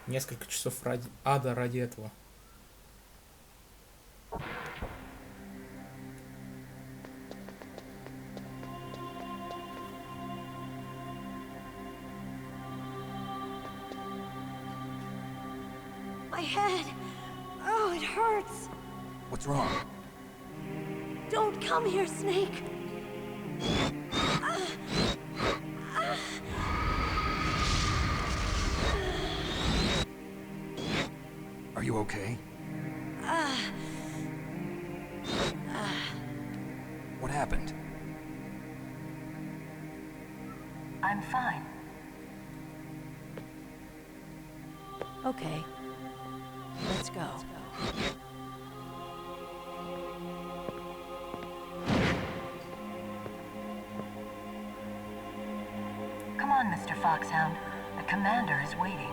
Несколько часов ради ада ради этого. My head. Oh, it hurts. What's wrong? Don't come here, Snake. Are you okay? What happened? I'm fine. Okay. Let's go. Come on, Mr. Foxhound. The commander is waiting.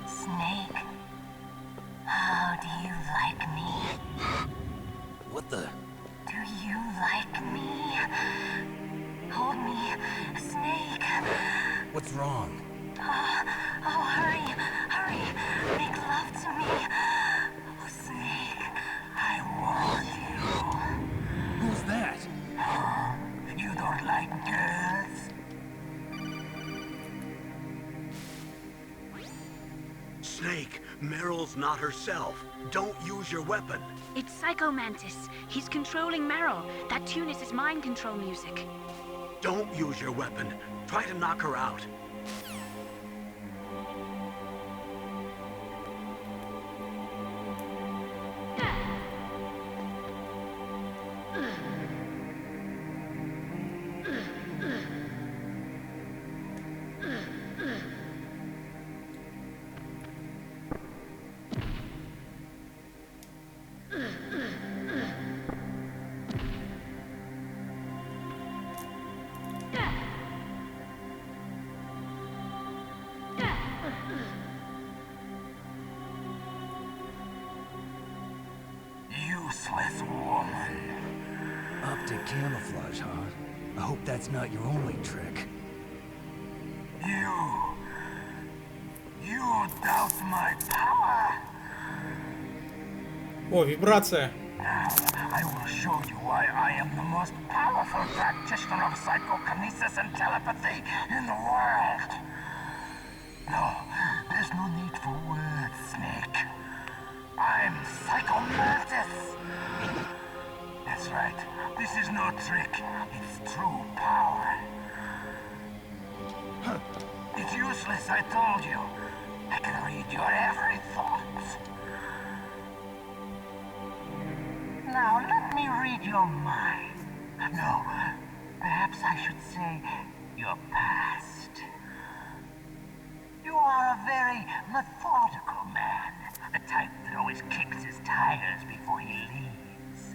Snake, how do you like me? What the? Do you like me? Hold me, Snake. What's wrong? Oh, hurry, hurry. Make love to me. Oh, Snake, I want you. Who's that? You don't like girls? Snake, Meryl's not herself. Don't use your weapon. It's Psycho Mantis. He's controlling Meryl. That tune is his mind control music. Don't use your weapon. Try to knock her out. Useless woman. Optic camouflage, huh? I hope that's not your only trick. You doubt my power? О, вибрация. Now, I will show you why I am the most powerful practitioner of psychokinesis and telepathy in the world. No, there's no need for words, Snake. I'm Psycho Mantis. That's right. This is no trick. It's true power. It's useless, I told you. I can read your every thought. Now, let me read your mind. No, perhaps I should say your past. You are a very methodical man. The type that always kicks his tires before he leaves.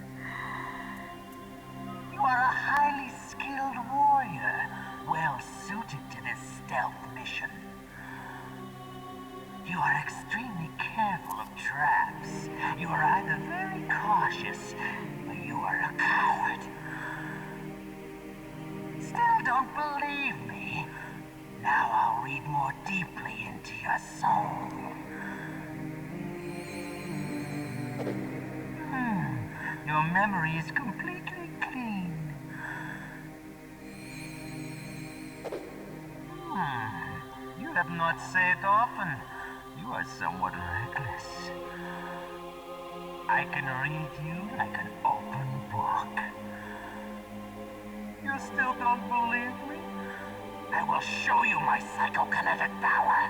You are a highly skilled warrior, well suited to this stealth mission. You are extremely careful of traps. You are either very cautious, or you are a coward. Still don't believe me? Now I'll read more deeply into your soul. Your memory is completely clean. You have not said often. You are somewhat reckless. I can read you like an open book. You still don't believe me? I will show you my psychokinetic power.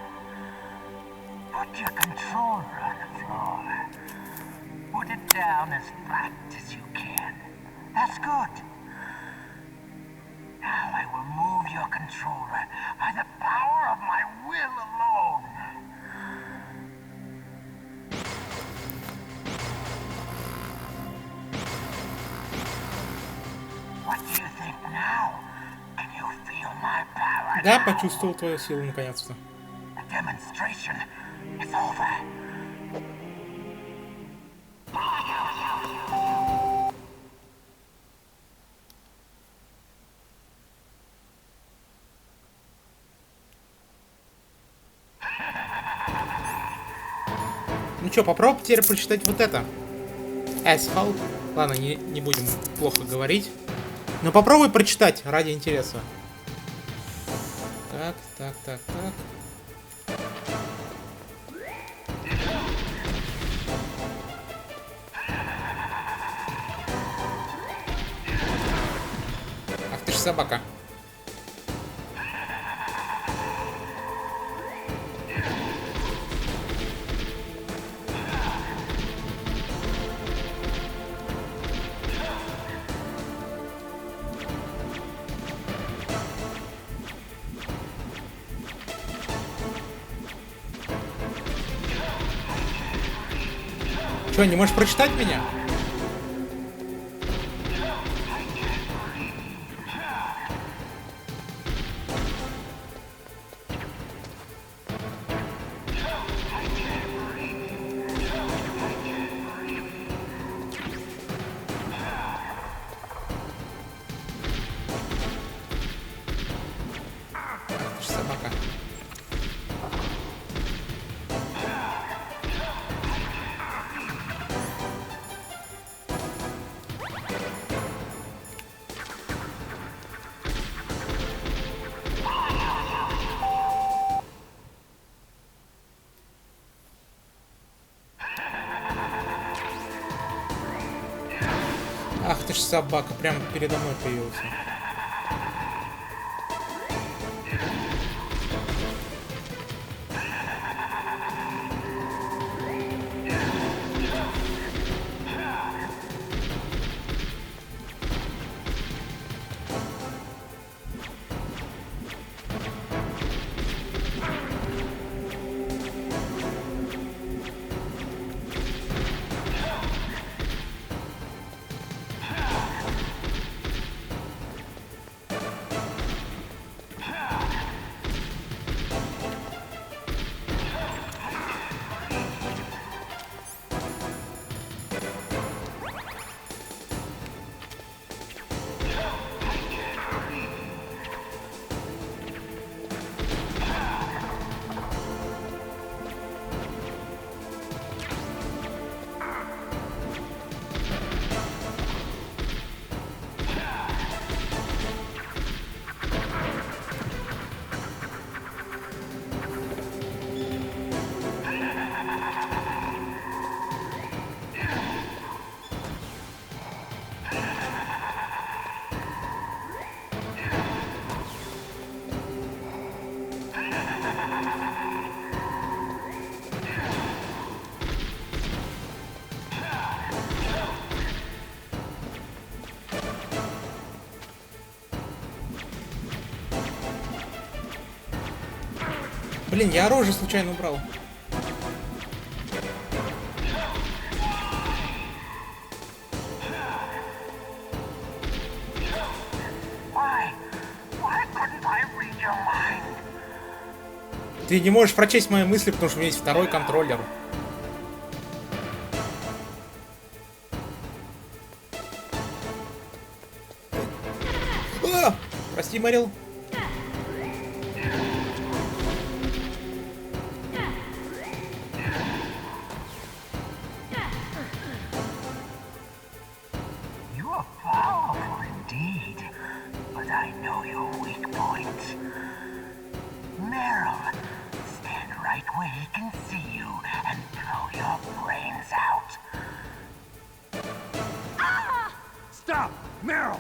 Put your controller on the floor. Put it down as flat as you can. That's good. Now I will move your controller by the power of my will alone. What do you think now? Can you feel my power? Да, now? почувствовал твою силу наконец-то. The demonstration is over. Ну чё, попробуй теперь прочитать вот это. Asphalt. Ладно, не будем плохо говорить. Но попробуй прочитать ради интереса. Так, так, так, так. Ах ты ж собака. Чё, не можешь прочитать меня? Ах ты ж собака. Ах ты ж собака, прямо передо мной появился. Блин, я оружие случайно убрал. Why couldn't I read your mind? Ты не можешь прочесть мои мысли, потому что у меня есть второй контроллер. А! Прости, Мэрил. You are powerful indeed, but I know your weak point. Meryl, stand right where he can see you and blow your brains out. Stop! Meryl!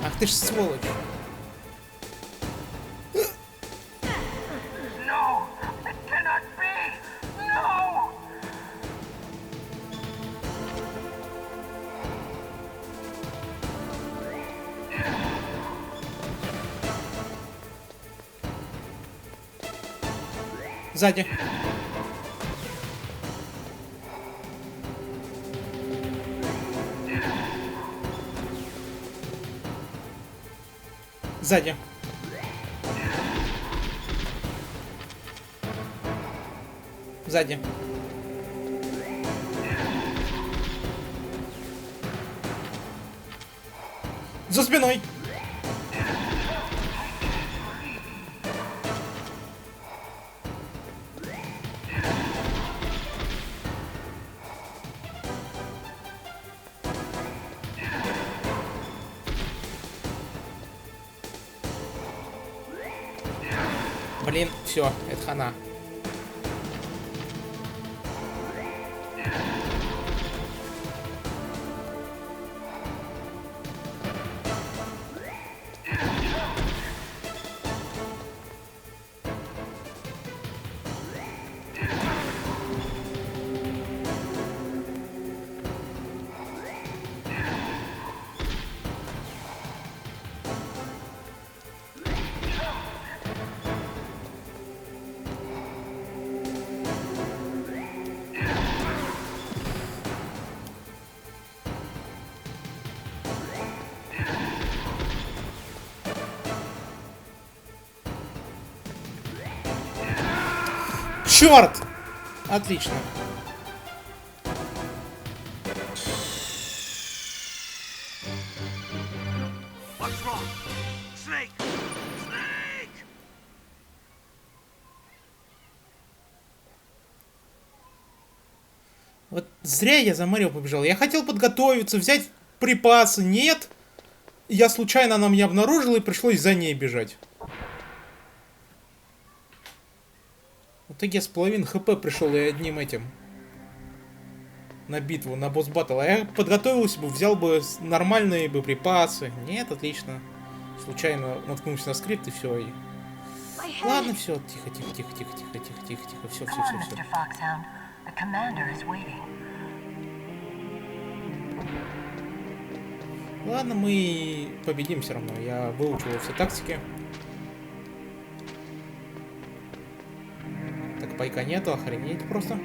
Ах ты ж сволочь. No, it cannot be. No. Сзади. Сзади. Сзади. За спиной. Блин, все, это хана. Черт! Отлично. What's wrong? Snake! Snake! Вот зря я за Марио побежал. Я хотел подготовиться, взять припасы. Нет. Я случайно она меня обнаружила и пришлось за ней бежать. В итоге я с половиной хп пришел и одним этим. На битву, на босс-баттл. А я подготовился бы, взял бы нормальные бы припасы. Нет, отлично. Случайно наткнулся на скрипт и все. И... Ладно, все, тихо, тихо, тихо, тихо, тихо, тихо, тихо, тихо, все, все, все, все. Mr. Foxhound, the commander is waiting. Ладно, мы победим все равно. Я выучил все тактики. Так, пайка нету, охренеть просто.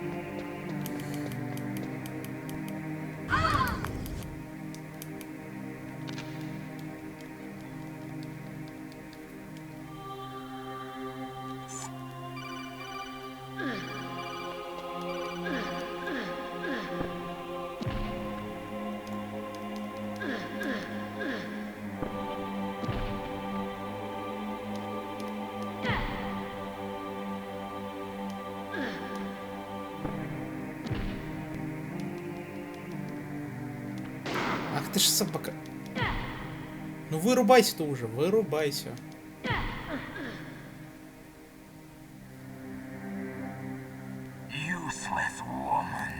Ах ты ж собака. Ну вырубайся-то уже, вырубайся. Useless woman.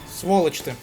Сволочь ты.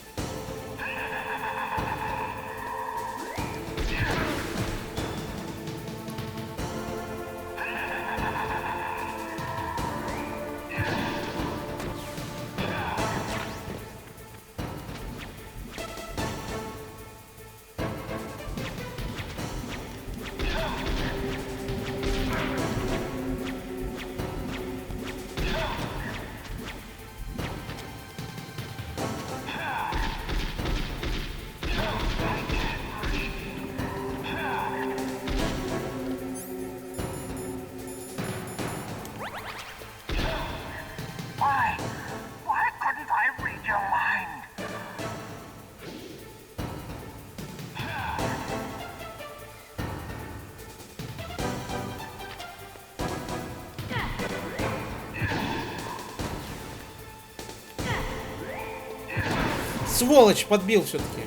сволочь, подбил все-таки.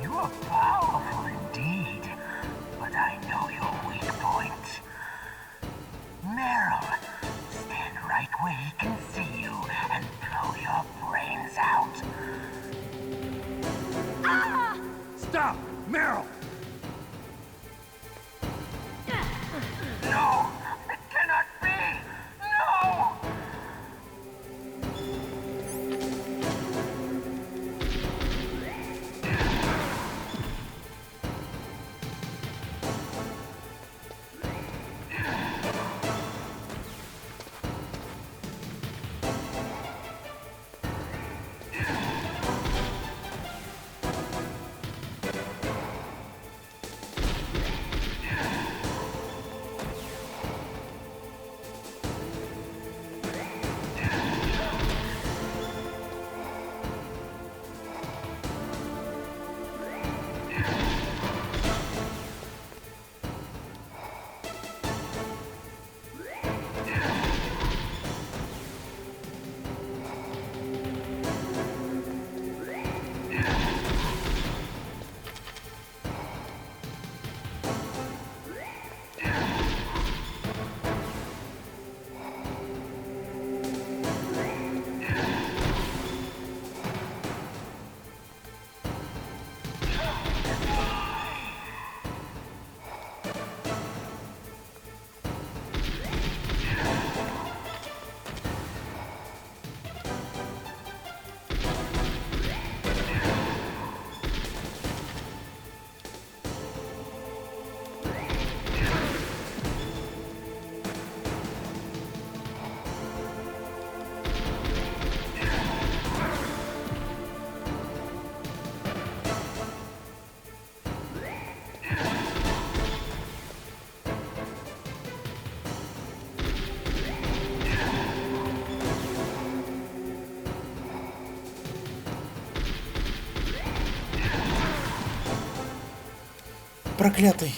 You are powerful indeed, but I know your weak point. Meryl, stand right where he can see you and blow your brains out. Stop! Meryl! No! It cannot be! No! Проклятый.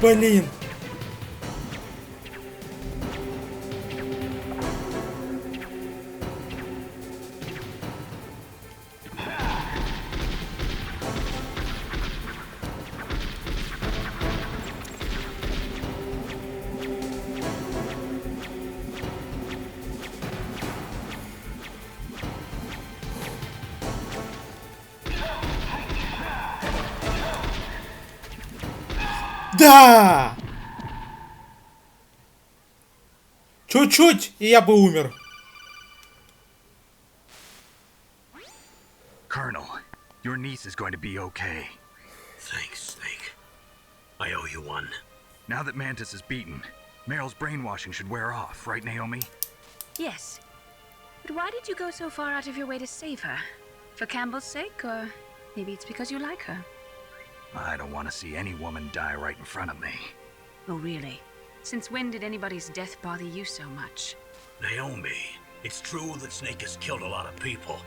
Блин. Да! Чуть-чуть, и я бы умер. Colonel, your niece is going to be okay. Thanks, Snake. I owe you one. Now that Mantis is beaten, Meryl's brainwashing should wear off, right, Naomi? Yes. But why did you go so far out of your way to save her? For Campbell's sake, or maybe it's because you like her? I don't want to see any woman die right in front of me. Oh, really? Since when did anybody's death bother you so much? Naomi, it's true that Snake has killed a lot of people,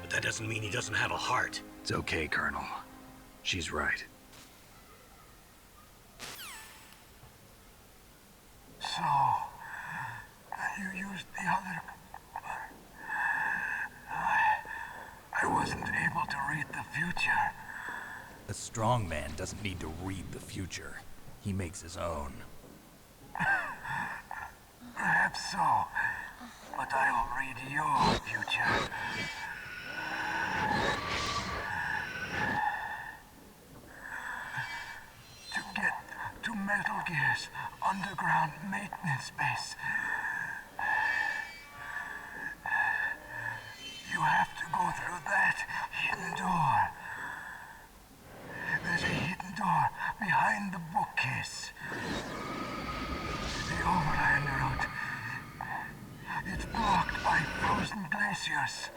but that doesn't mean he doesn't have a heart. It's okay, Colonel. She's right. So, you used the other... I wasn't able to read the future. A strong man doesn't need to read the future. He makes his own. Perhaps so, but I'll read your future. To get to Metal Gear's underground maintenance base, kiss. The overland route. It's blocked by frozen glaciers.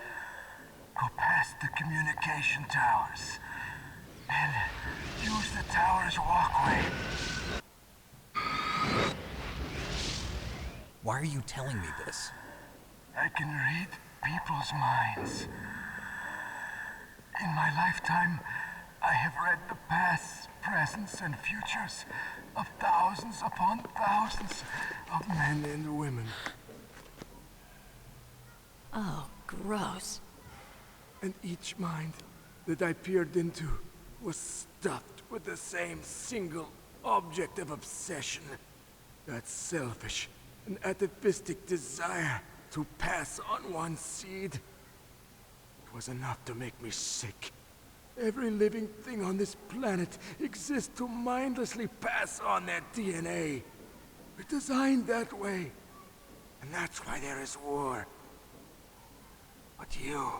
Go past the communication towers. And use the tower's walkway. Why are you telling me this? I can read people's minds. In my lifetime, I have read the pasts, presents, and futures of thousands upon thousands of men and women. Oh, gross. And each mind that I peered into was stuffed with the same single object of obsession. That selfish and atavistic desire to pass on one's seed. It was enough to make me sick. Every living thing on this planet exists to mindlessly pass on their DNA. We're designed that way. And that's why there is war. But you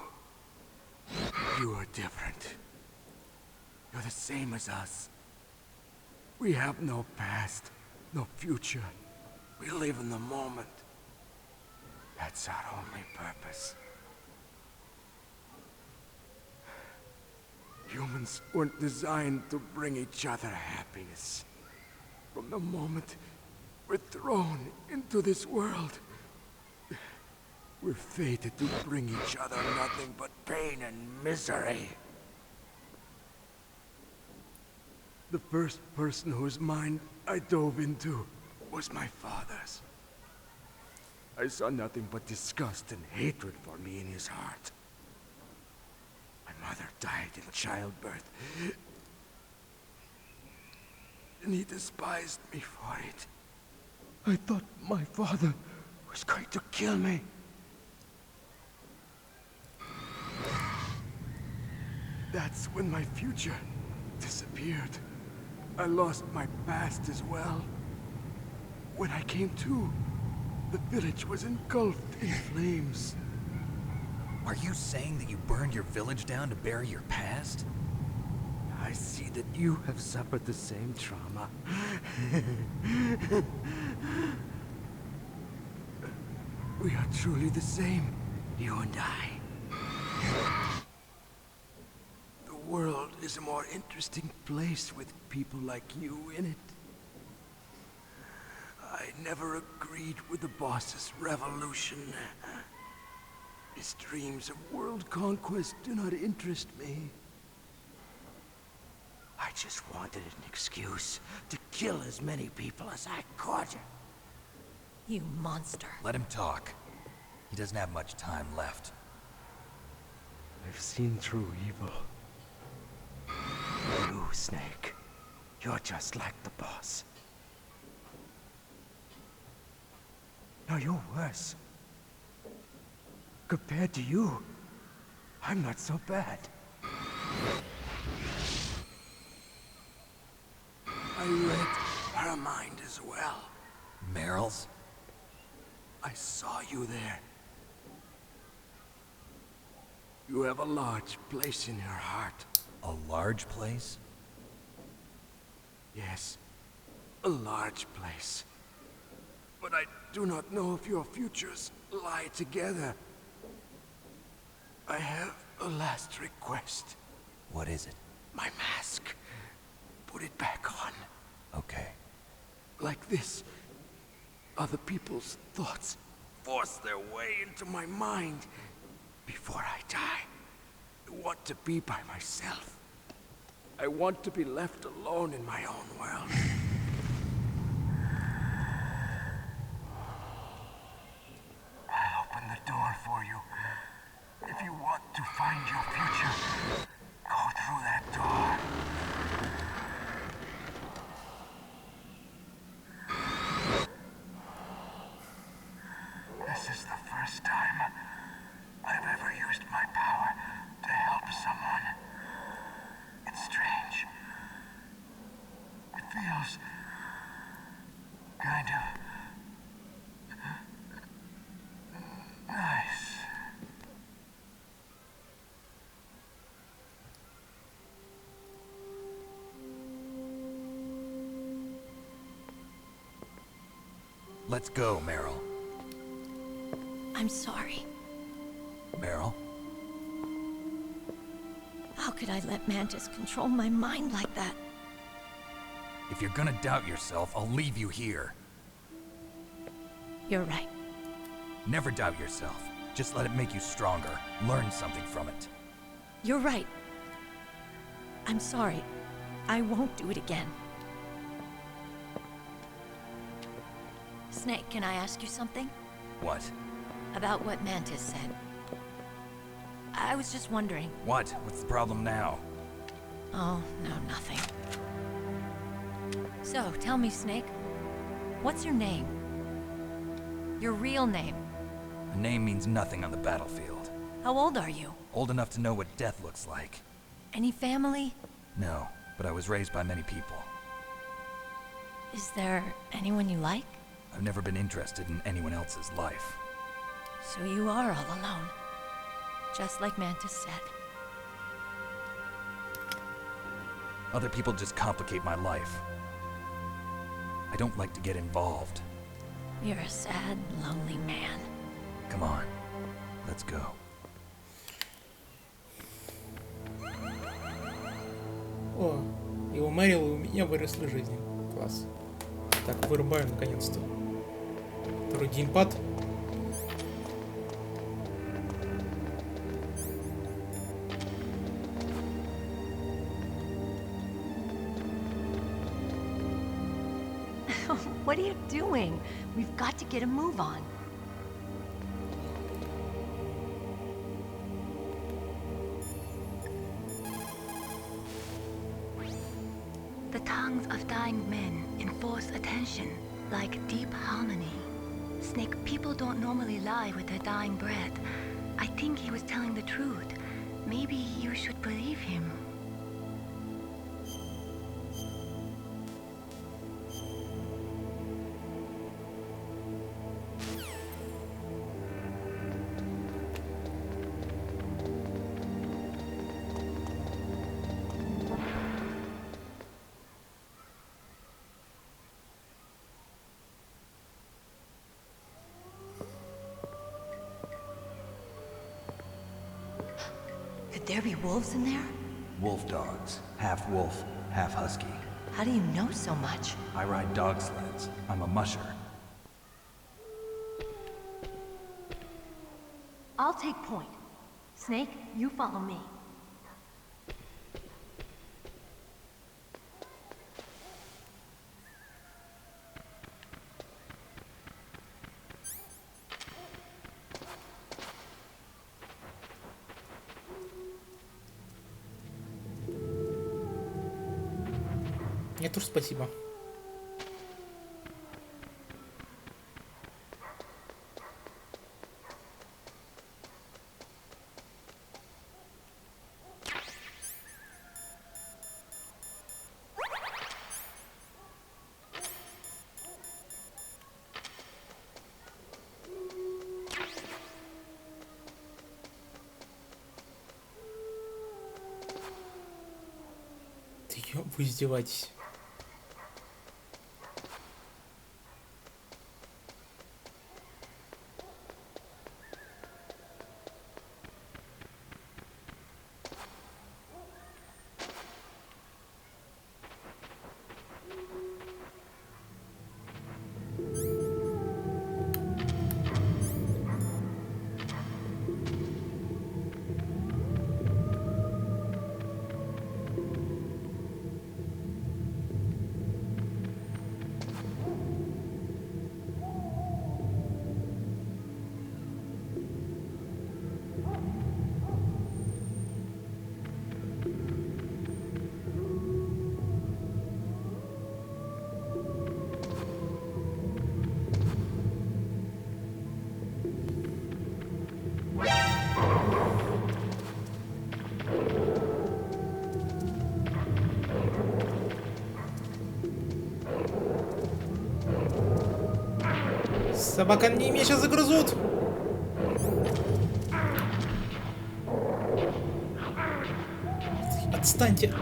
are different. You're the same as us. We have no past, no future. We live in the moment. That's our only purpose. Humans weren't designed to bring each other happiness. From the moment we're thrown into this world, we're fated to bring each other nothing but pain and misery. The first person whose mind I dove into was my father's. I saw nothing but disgust and hatred for me in his heart. My mother died in childbirth, and he despised me for it. I thought my father was going to kill me. That's when my future disappeared. I lost my past as well. When I came to, the village was engulfed in flames. Are you saying that you burned your village down to bury your past? I see that you have suffered the same trauma. We are truly the same, you and I. The world is a more interesting place with people like you in it. I never agreed with the boss's revolution. His dreams of world conquest do not interest me. I just wanted an excuse to kill as many people as I could. You monster. Let him talk. He doesn't have much time left. I've seen true evil. You, Snake. You're just like the boss. No, you're worse. Compared to you, I'm not so bad. I read her mind as well. Meryl's? I saw you there. You have a large place in her heart. A large place? Yes, a large place. But I do not know if your futures lie together. I have a last request. What is it? My mask. Put it back on. Okay. Like this, other people's thoughts force their way into my mind. Before I die, I want to be by myself. I want to be left alone in my own world. I'll open the door for you. If you want to find your future, go through that door. This is the first time I've ever used my power to help someone. It's strange. It feels kind of nice. Let's go, Meryl. I'm sorry. Meryl? How could I let Mantis control my mind like that? If you're gonna doubt yourself, I'll leave you here. You're right. Never doubt yourself. Just let it make you stronger. Learn something from it. You're right. I'm sorry. I won't do it again. Snake, can I ask you something? What? About what Mantis said. I was just wondering. What? What's the problem now? Oh, no, nothing. So, tell me, Snake. What's your name? Your real name? A name means nothing on the battlefield. How old are you? Old enough to know what death looks like. Any family? No, but I was raised by many people. Is there anyone you like? I've never been interested in anyone else's life. So you are all alone. Just like Mantis said. Other people just complicate my life. I don't like to get involved. You're a sad, lonely man. Come on, let's go. О, и у Мэрил, и у меня выросли жизни. Класс. Так, вырубаю наконец-то. Второй геймпад. What are you doing? We've got to get a move on. The tongues of dying men enforce attention, like deep harmony. Snake, people don't normally lie with their dying breath. I think he was telling the truth. Maybe you should believe him. Could there be wolves in there? Wolf dogs. Half wolf, half husky. How do you know so much? I ride dog sleds. I'm a musher. I'll take point. Snake, you follow me. Мне тоже спасибо. Вы издеваетесь. Собака, они меня сейчас загрызут! Отстаньте!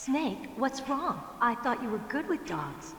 Snake, what's wrong? I thought you were good with dogs.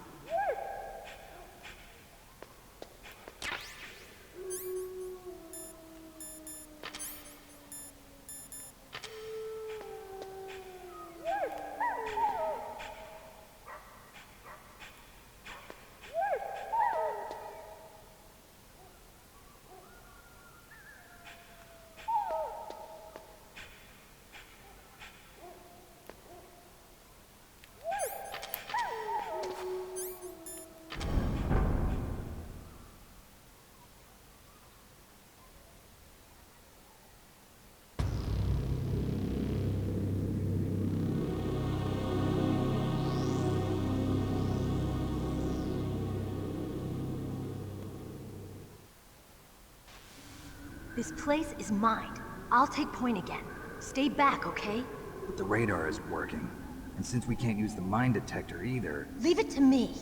This place is mine. I'll take point again. Stay back, okay? But the radar isn't working. And since we can't use the mine detector either... Leave it to me.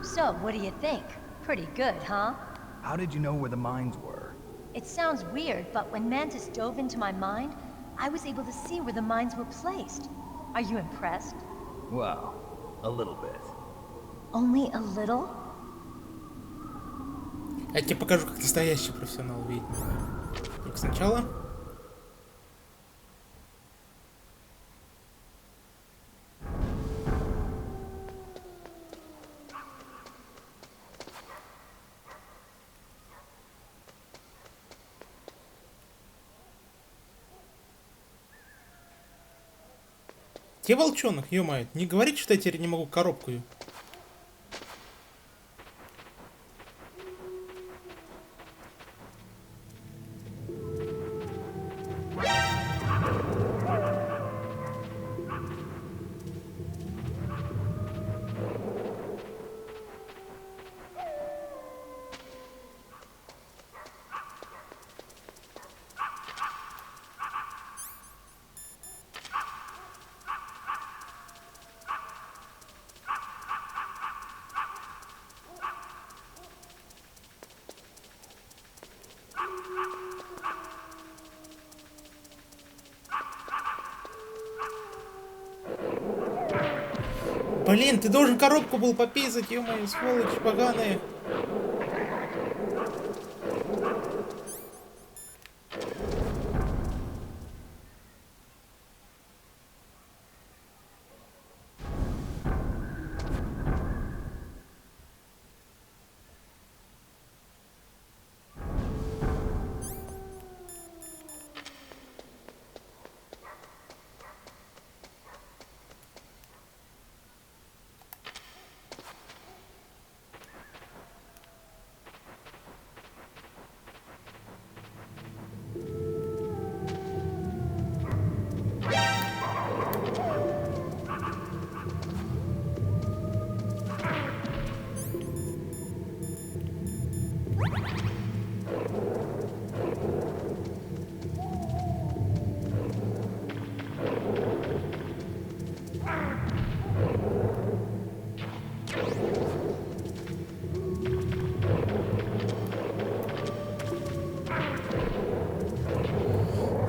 So, what do you think? Pretty good, huh? How did you know where the mines were? It sounds weird, but when Mantis dove into my mind, I was able to see where the mines were placed. Are you impressed? Well, a little bit. Only a little? Я тебе покажу, как настоящий профессионал видит. Так, сначала... Где волчонок, ё-моё, не говорите, что я теперь не могу коробку. Блин, ты должен коробку был пописать, ё-моё, сволочь поганая.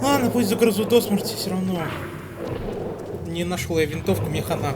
Ладно, пусть загрызу до смерти, все равно. Не нашел я винтовку, мне хана.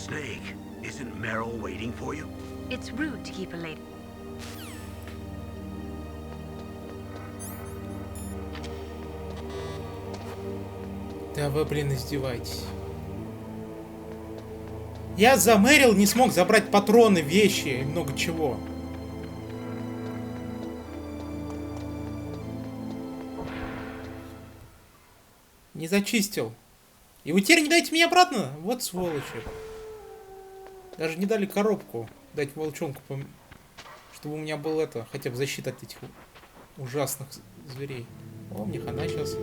Snake, isn't Meryl waiting for you? It's rude to keep her late. Да вы, блин, издеваетесь. Я за Мэрил не смог забрать патроны, вещи и много чего. Не зачистил. И вы теперь не дайте мне обратно? Вот сволочи. Даже не дали коробку дать волчонку, чтобы у меня был это, хотя бы защита от этих ужасных зверей. О, мне хана сейчас.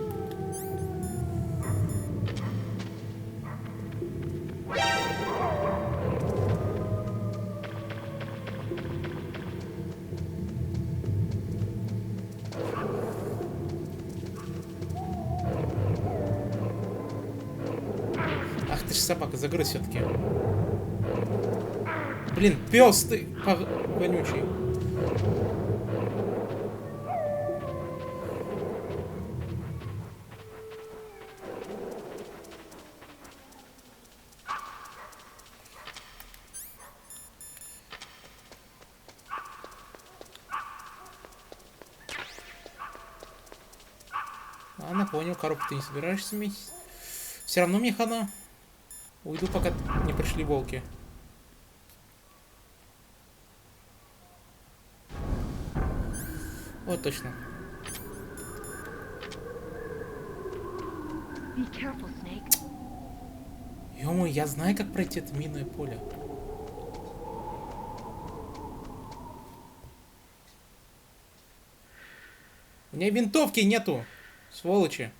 Ах ты ж собака, загрыз все-таки. Блин, пес ты вонючий. Ладно, понял, коробку ты не собираешься иметь. Все равно мне хана. Уйду, пока не пришли волки. Вот точно. Be careful, Snake. Ё-моё, я знаю, как пройти это минное поле. У меня винтовки нету, сволочи.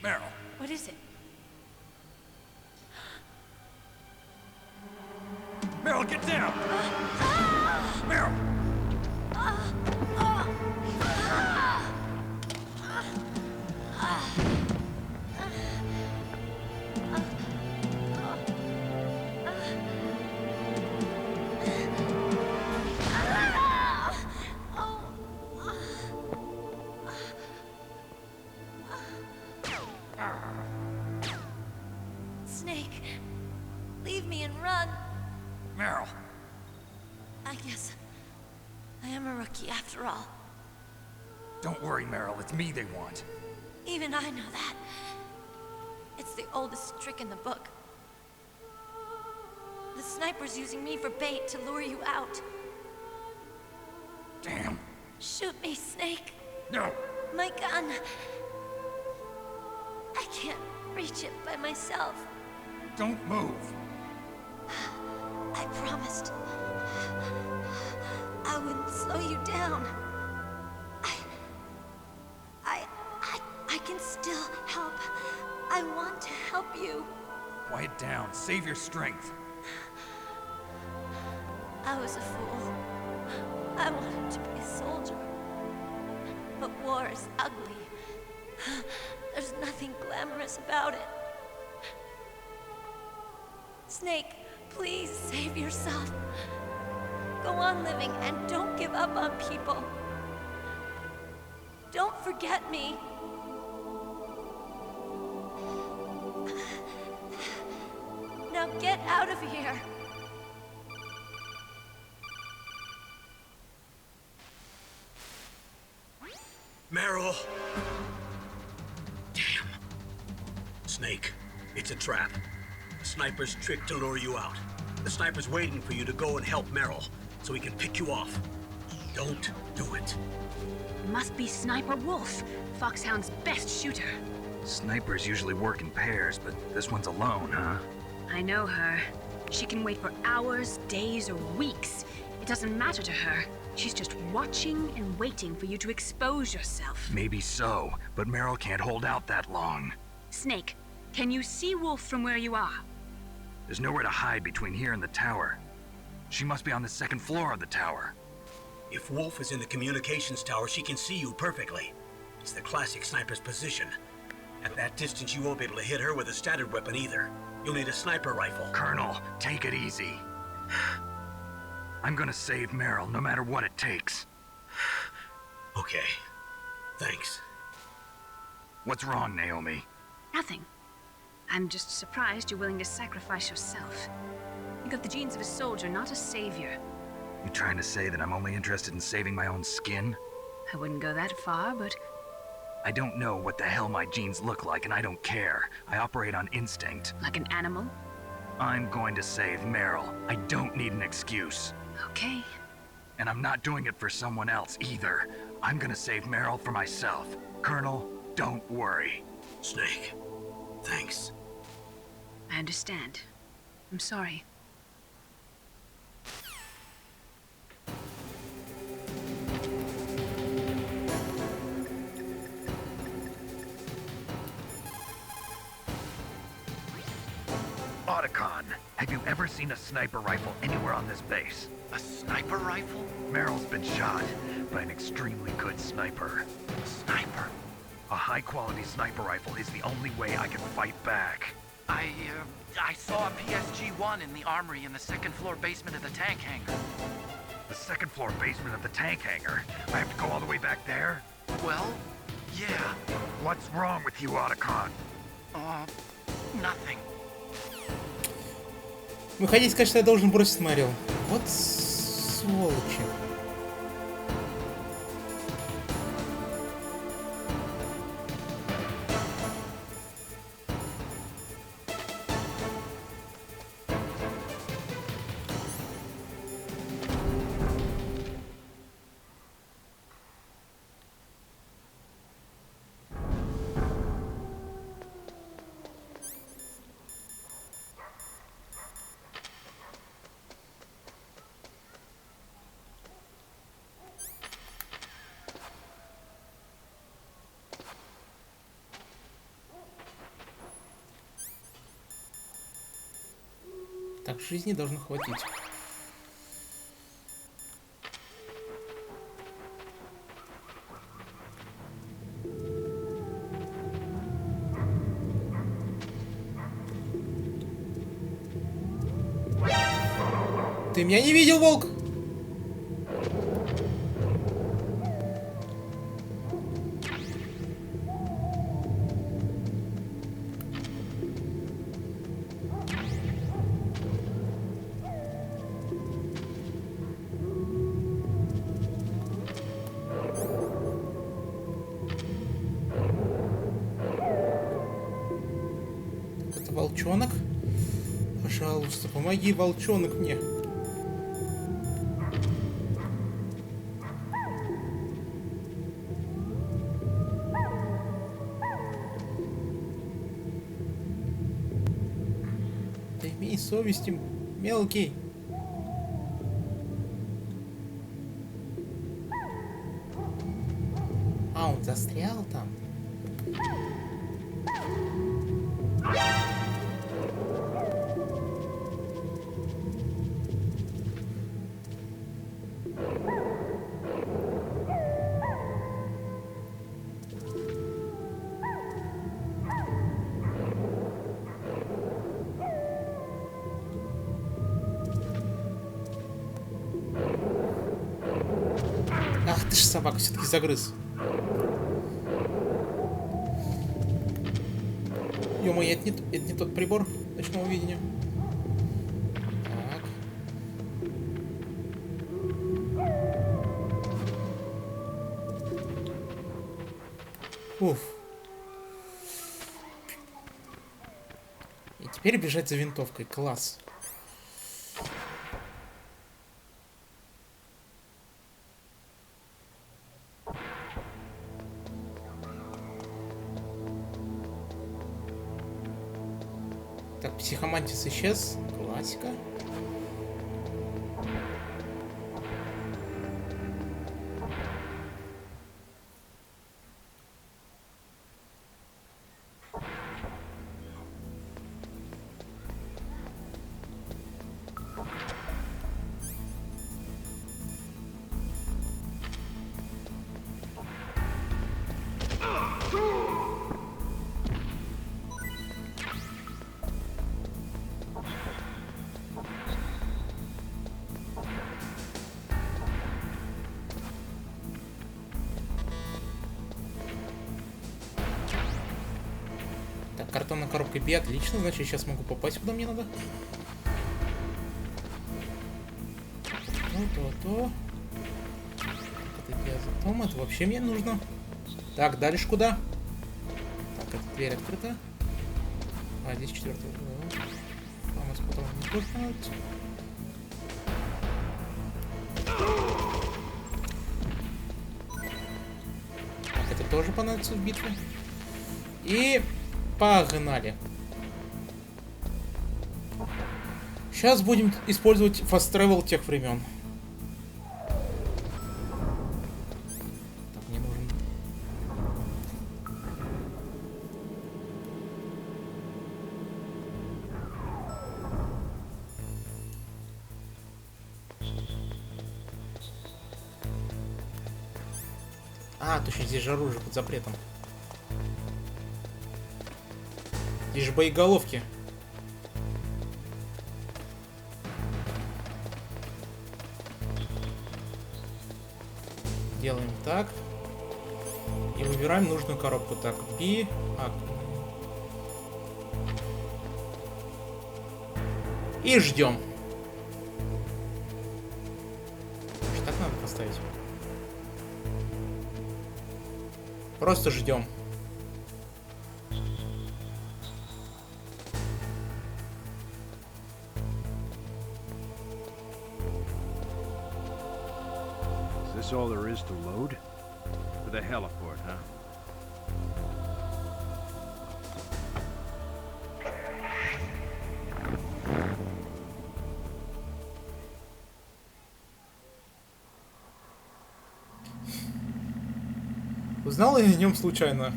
Meryl, What is it? Meryl, get down! Meryl! Snake, leave me and run. Meryl! I guess I am a rookie after all. Don't worry, Meryl. It's me they want. Even I know that. It's the oldest trick in the book. The sniper's using me for bait to lure you out. Damn. Shoot me, Snake. No! My gun. I can't reach it by myself. Don't move! I promised. I wouldn't slow you down. I can still help. I want to help you. Quiet down. Save your strength. I was a fool. I wanted to be a soldier. But war is ugly. There's nothing glamorous about it. Snake, please save yourself. Go on living and don't give up on people. Don't forget me. Now get out of here. Meryl! Damn. Snake, it's a trap. The sniper's trick to lure you out. The sniper's waiting for you to go and help Meryl, so he can pick you off. Don't do it. Must be Sniper Wolf, Foxhound's best shooter. Snipers usually work in pairs, but this one's alone, huh? I know her. She can wait for hours, days, or weeks. It doesn't matter to her. She's just watching and waiting for you to expose yourself. Maybe so, but Meryl can't hold out that long. Snake, can you see Wolf from where you are? There's nowhere to hide between here and the tower. She must be on the second floor of the tower. If Wolf is in the communications tower, she can see you perfectly. It's the classic sniper's position. At that distance, you won't be able to hit her with a standard weapon either. You'll need a sniper rifle. Colonel, take it easy. I'm gonna save Meryl, no matter what it takes. Okay. Thanks. What's wrong, Naomi? Nothing. I'm just surprised you're willing to sacrifice yourself. You got the genes of a soldier, not a savior. You trying to say that I'm only interested in saving my own skin? I wouldn't go that far, but I don't know what the hell my genes look like, and I don't care. I operate on instinct. like an animal? I'm going to save Meryl. I don't need an excuse. Okay. And I'm not doing it for someone else either. I'm gonna save Meryl for myself. Colonel, don't worry. Snake, thanks. I understand. I'm sorry. Otacon, have you ever seen a sniper rifle anywhere on this base? A sniper rifle? Meryl's been shot by an extremely good sniper. Sniper? A high-quality sniper rifle is the only way I can fight back. I saw a PSG-1 in the armory in the second-floor basement of the tank hangar. The second-floor basement of the tank hangar? I have to go all the way back there? Well, yeah. What's wrong with you, Otacon? Nothing. Вы хотите сказать, что я должен бросить Мэрил? Вот сволочи. Так, жизни должно хватить. Ты меня не видел, волк? Это волчонок? Пожалуйста, помоги, волчонок, мне. Да имей совесть, мелкий. А, он застрял там. Ах ты ж собака, все-таки загрыз. Ё-моё, это не тот прибор ночного видения. Так. Уф. И теперь бежать за винтовкой. Класс. Так, психомантис исчез. Классика. коробкой B, отлично, значит, сейчас могу попасть, куда мне надо. То. Это диазотом, это вообще мне нужно. Так, дальше куда? Так, эта дверь открыта. А, здесь 4-й. А у нас потом не тоже понадобится. Так, это тоже понадобится в битве. И погнали. Сейчас будем использовать fast travel тех времен. Так, мне нужен... А, точно, здесь же оружие под запретом. Здесь же боеголовки. Делаем так. И выбираем нужную коробку. Так, B. И ждем. Может, так надо поставить? Просто ждем. Is this all there is to load? For the heliport, huh? Узнал я о нем случайно.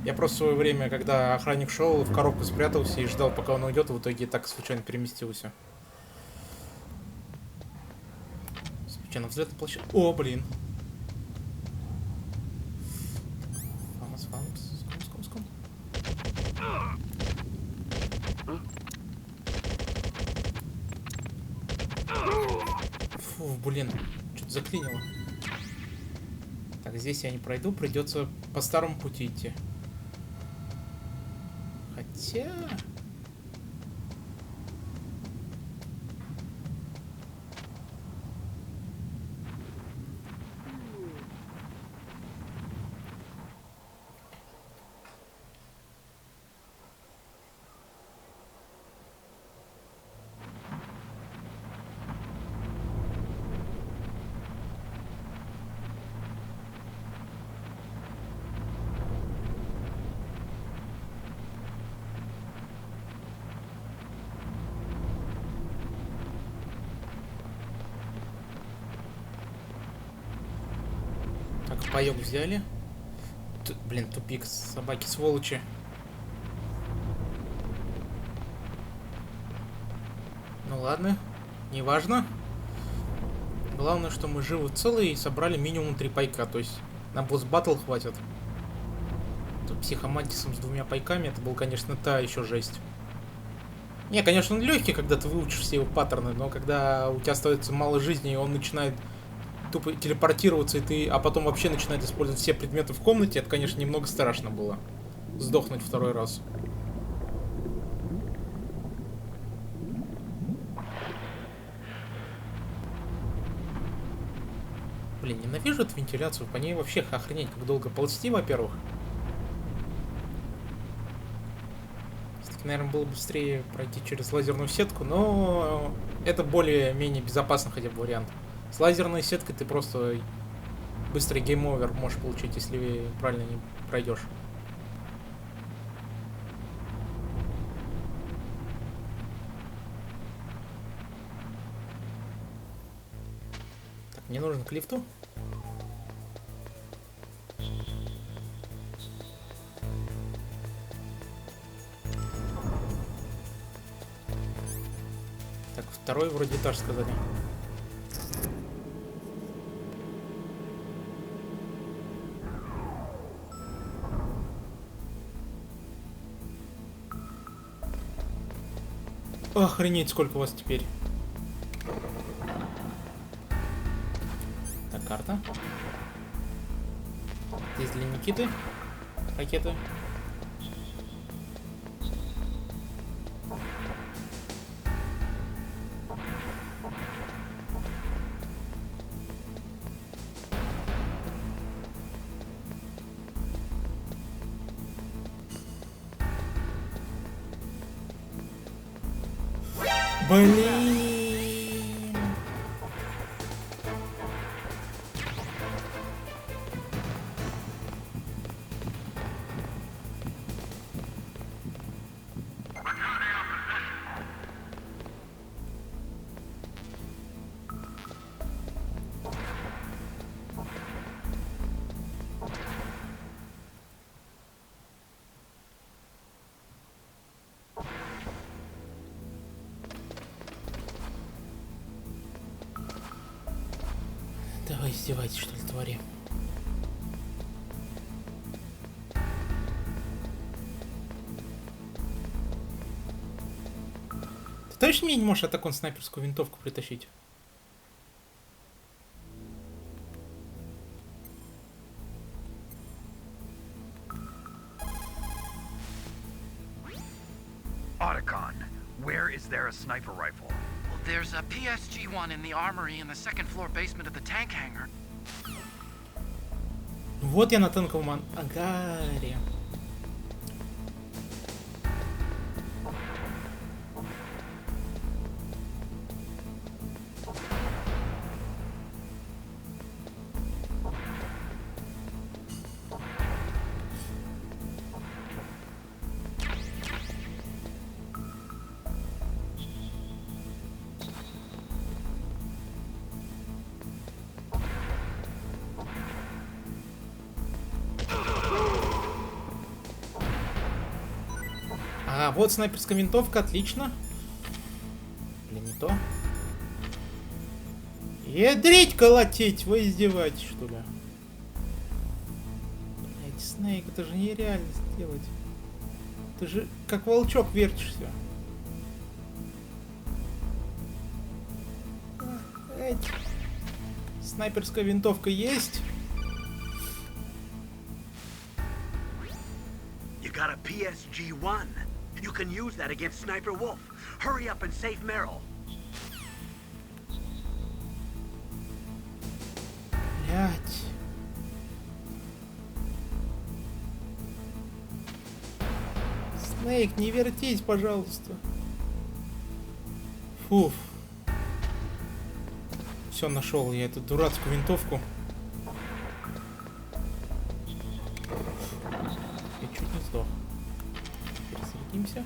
Я просто в свое время, когда охранник шел, в коробку спрятался и ждал, пока он уйдет, и в итоге так случайно переместился. Случайно взлетная площадка. О, блин. Ском. Фу, блин, что-то заклинило. Так, здесь я не пройду, придется по старому пути идти. Хотя... Так, паёк взяли. Блин, тупик, собаки сволочи. Ну ладно, неважно. Главное, что мы живы целые и собрали минимум 3 пайка. То есть на босс-баттл хватит. Тут психомантисом с 2 пайками, это был, конечно, та еще жесть. Не, конечно, он легкий, когда ты выучишь все его паттерны, но когда у тебя остается мало жизни, и он начинает тупо телепортироваться, и а потом вообще начинает использовать все предметы в комнате, это, конечно, немного страшно было. Сдохнуть второй раз. Блин, ненавижу эту вентиляцию, по ней вообще охренеть, как долго ползти, во-первых. Все-таки, наверное, было быстрее пройти через лазерную сетку, но это более-менее безопасный хотя бы вариант. С лазерной сеткой ты просто быстрый гейм-овер можешь получить, если правильно не пройдешь. Так, мне нужно к лифту. Так, второй вроде этаж сказали. Охренеть, сколько у вас теперь. Так, карта. Здесь для Никиты ракеты. Блин. Давай издевайтесь, что ли, твари. Ты точно мне не можешь атакон снайперскую винтовку притащить? Otacon, where is there a sniper rifle? Well, there's a PSG-1 in the armory in the second floor basement of the tank hangar. Вот я на танковом ангаре. А, вот снайперская винтовка, отлично. Или не то? Ядрить, колотить! Вы издеваетесь, что ли? Блять, Снейк, это же нереально сделать. Ты же как волчок вертишься. Снайперская винтовка есть. You got a PSG-1. You can use that against Sniper Wolf. Hurry up and save Merrill. Блять. Снейк, не вертись, пожалуйста. Фуф. Все, нашел я эту дурацкую винтовку. Я чуть не сдох. Пересадимся.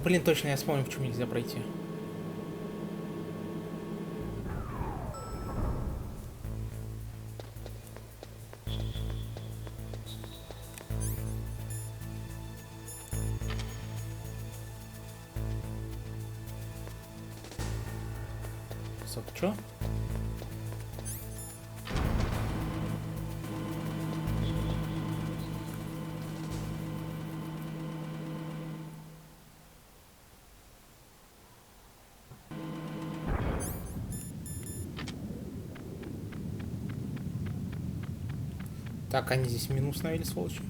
Блин, точно, я вспомнил, почему нельзя пройти. Стоп, чё? Так, они здесь мину установили, сволочи.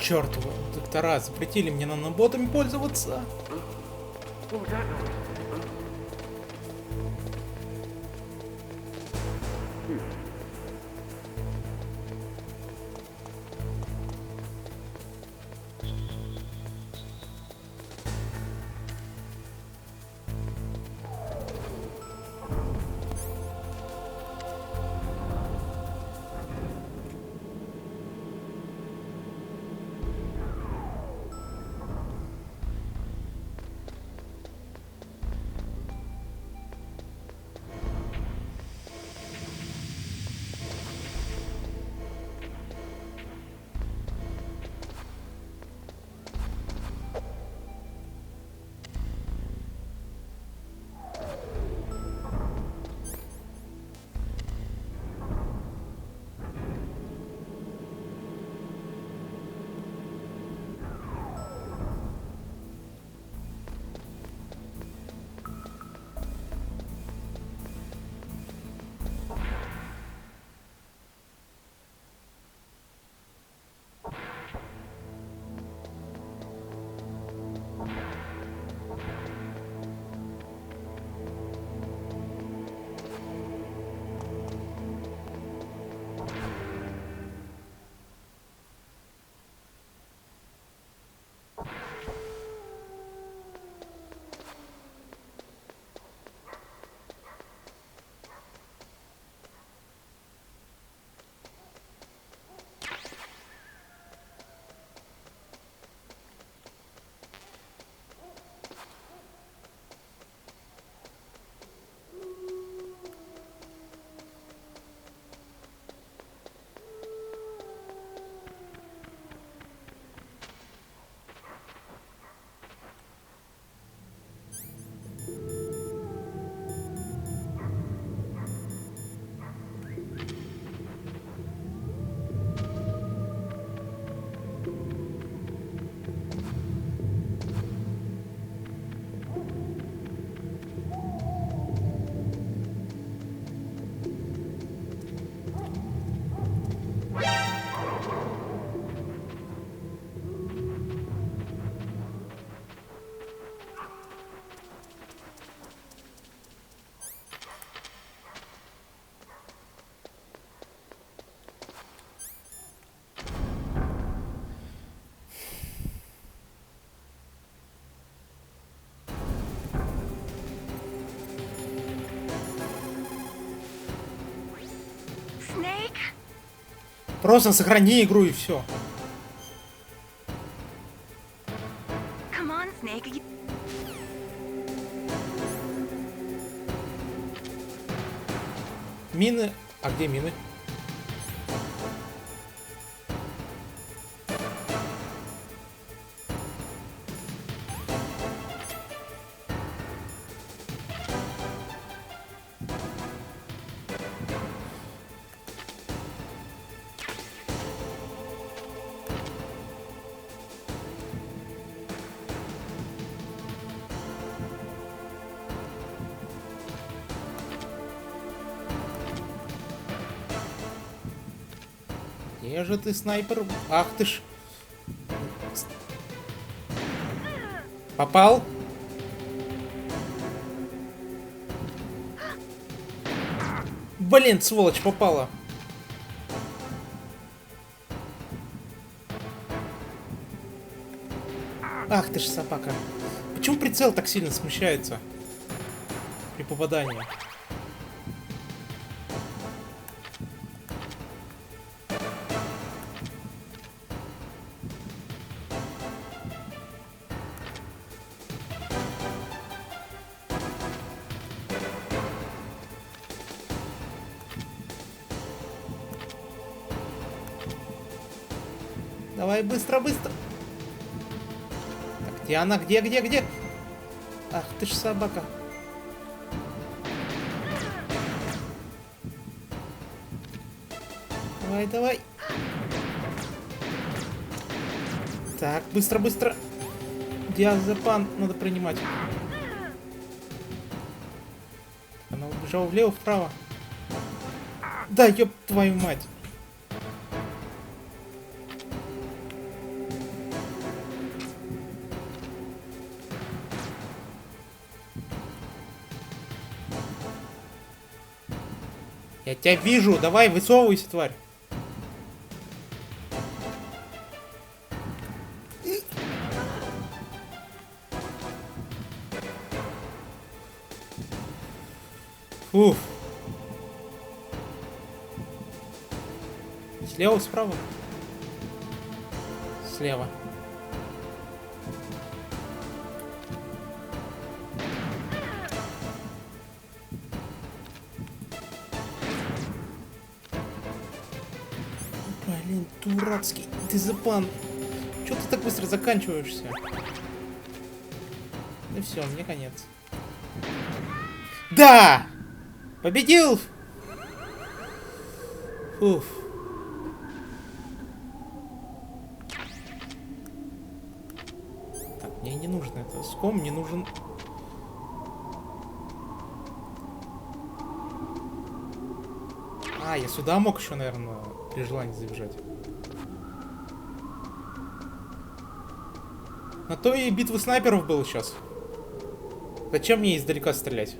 Черт, доктора запретили мне наноботами пользоваться. Просто сохрани игру и все. Come on, Snake. Мины. А где мины? Где же ты, снайпер? Ах ты ж. Попал? Блин, сволочь, попала. Ах ты ж собака. Почему прицел так сильно смещается при попадании? Давай быстро, быстро. Так, где она? Где? Ах ты ж собака. Давай. Так, быстро. Диазепам надо принимать. Она убежала влево, вправо. Да, ёб твою мать. Я тебя вижу, давай, высовывайся, тварь. Уф. Слева, справа? Слева. Блин, дурацкий дезепан. Чё ты так быстро заканчиваешься? Ну все, мне конец. Да! Победил! Уф. Так, мне не нужно это. Ском мне нужен... А, я сюда мог еще, наверное, при желании забежать. На то и битвы снайперов было сейчас. Зачем мне издалека стрелять?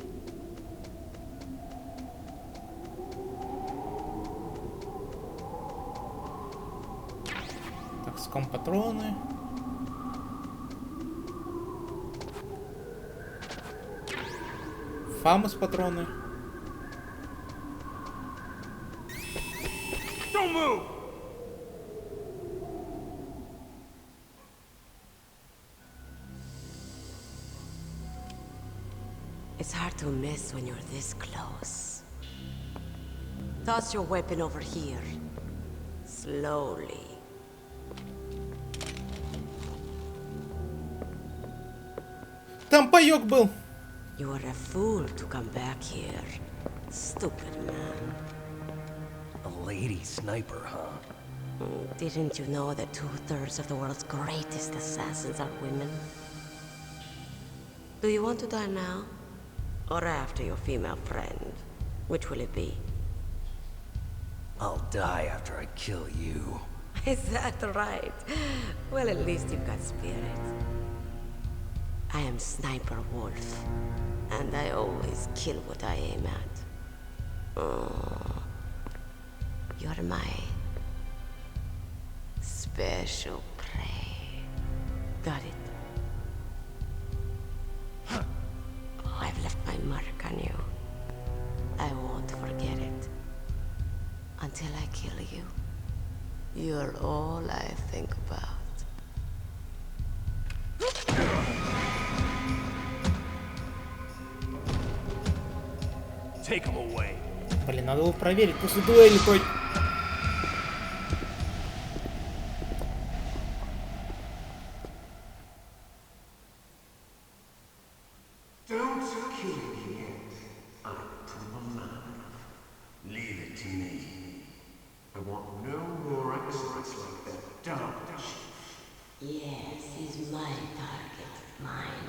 Так, ском патроны. Фамус патроны. Don't move! It's hard to miss when you're this close. Toss your weapon over here. Slowly. Там паёк был. You are a fool to come back here. Stupid man. A lady sniper, huh? Didn't you know that 2/3 of the world's greatest assassins are women? Do you want to die now? Or after your female friend? Which will it be? I'll die after I kill you. Is that right? Well, at least you've got spirit. I am Sniper Wolf, and I always kill what I aim at. Oh, you're my special prey. Got it? I've left my mark on you. I won't forget it. Until I kill you. You're all I think about. Take him away. Блин, надо было проверить после дуэли хоть. Don't kill me yet. I'm alive. Leave it to me. I want no more accidents like that. Don't. Yes, he's my target. Mine.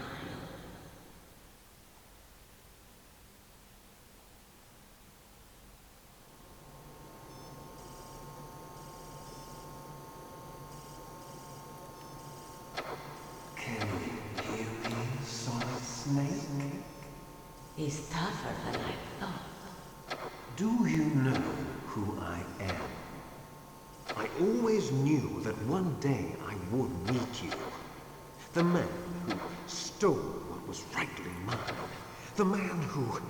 Can you hear me, Solid Snake? He's tougher than I thought. Do you know who I am? I always knew that one day I would meet you. The man who stole what was rightly mine. The man who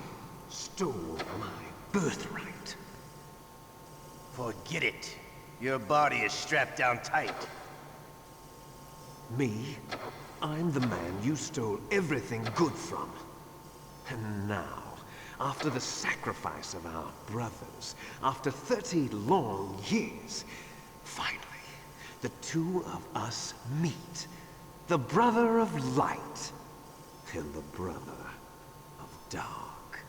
stole my birthright. Forget it. Your body is strapped down tight. Me? I'm the man you stole everything good from. And now, after the sacrifice of our brothers, after 30 long years, finally, the two of us meet. The brother of light and the brother of dark.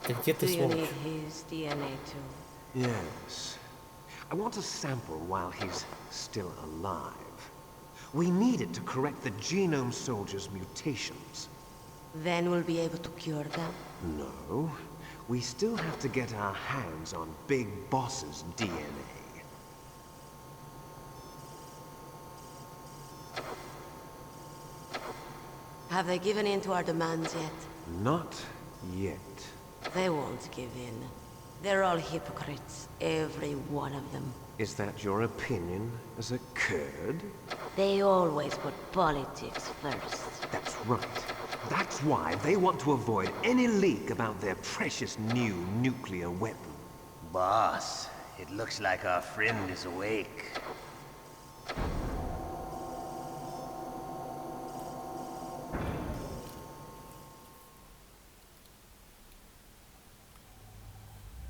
Да где ты, Do you сволочь? need his DNA too? Yes. I want a sample while he's still alive. We need it to correct the Genome Soldier's mutations. Then we'll be able to cure them? No. We still have to get our hands on Big Boss's DNA. Have they given in to our demands yet? Not yet. They won't give in. They're all hypocrites, every one of them. Is that your opinion as a Kurd? They always put politics first. That's right. That's why they want to avoid any leak about their precious new nuclear weapon. Boss, it looks like our friend is awake.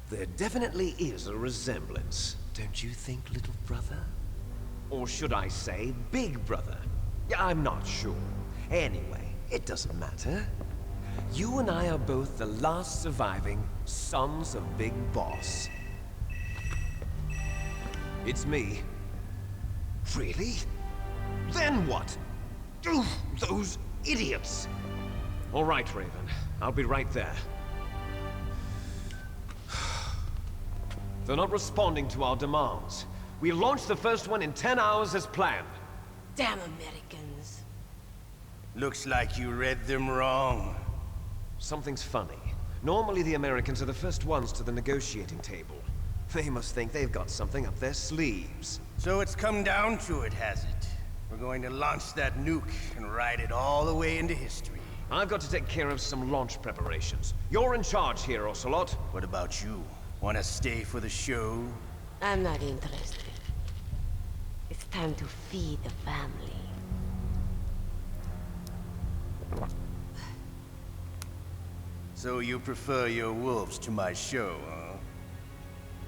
There definitely is a resemblance, don't you think, little brother? Or should I say, big brother? Yeah, I'm not sure. Anyway, it doesn't matter. You and I are both the last surviving sons of Big Boss. It's me. Really? Then what? Oof, those idiots! All right, Raven. I'll be right there. They're not responding to our demands. We launched the first one in 10 hours as planned. Damn Americans. Looks like you read them wrong. Something's funny. Normally the Americans are the first ones to the negotiating table. They must think they've got something up their sleeves. So it's come down to it, has it? We're going to launch that nuke and ride it all the way into history. I've got to take care of some launch preparations. You're in charge here, Ocelot. What about you? Want to stay for the show? I'm not interested. It's time to feed the family. So you prefer your wolves to my show, huh?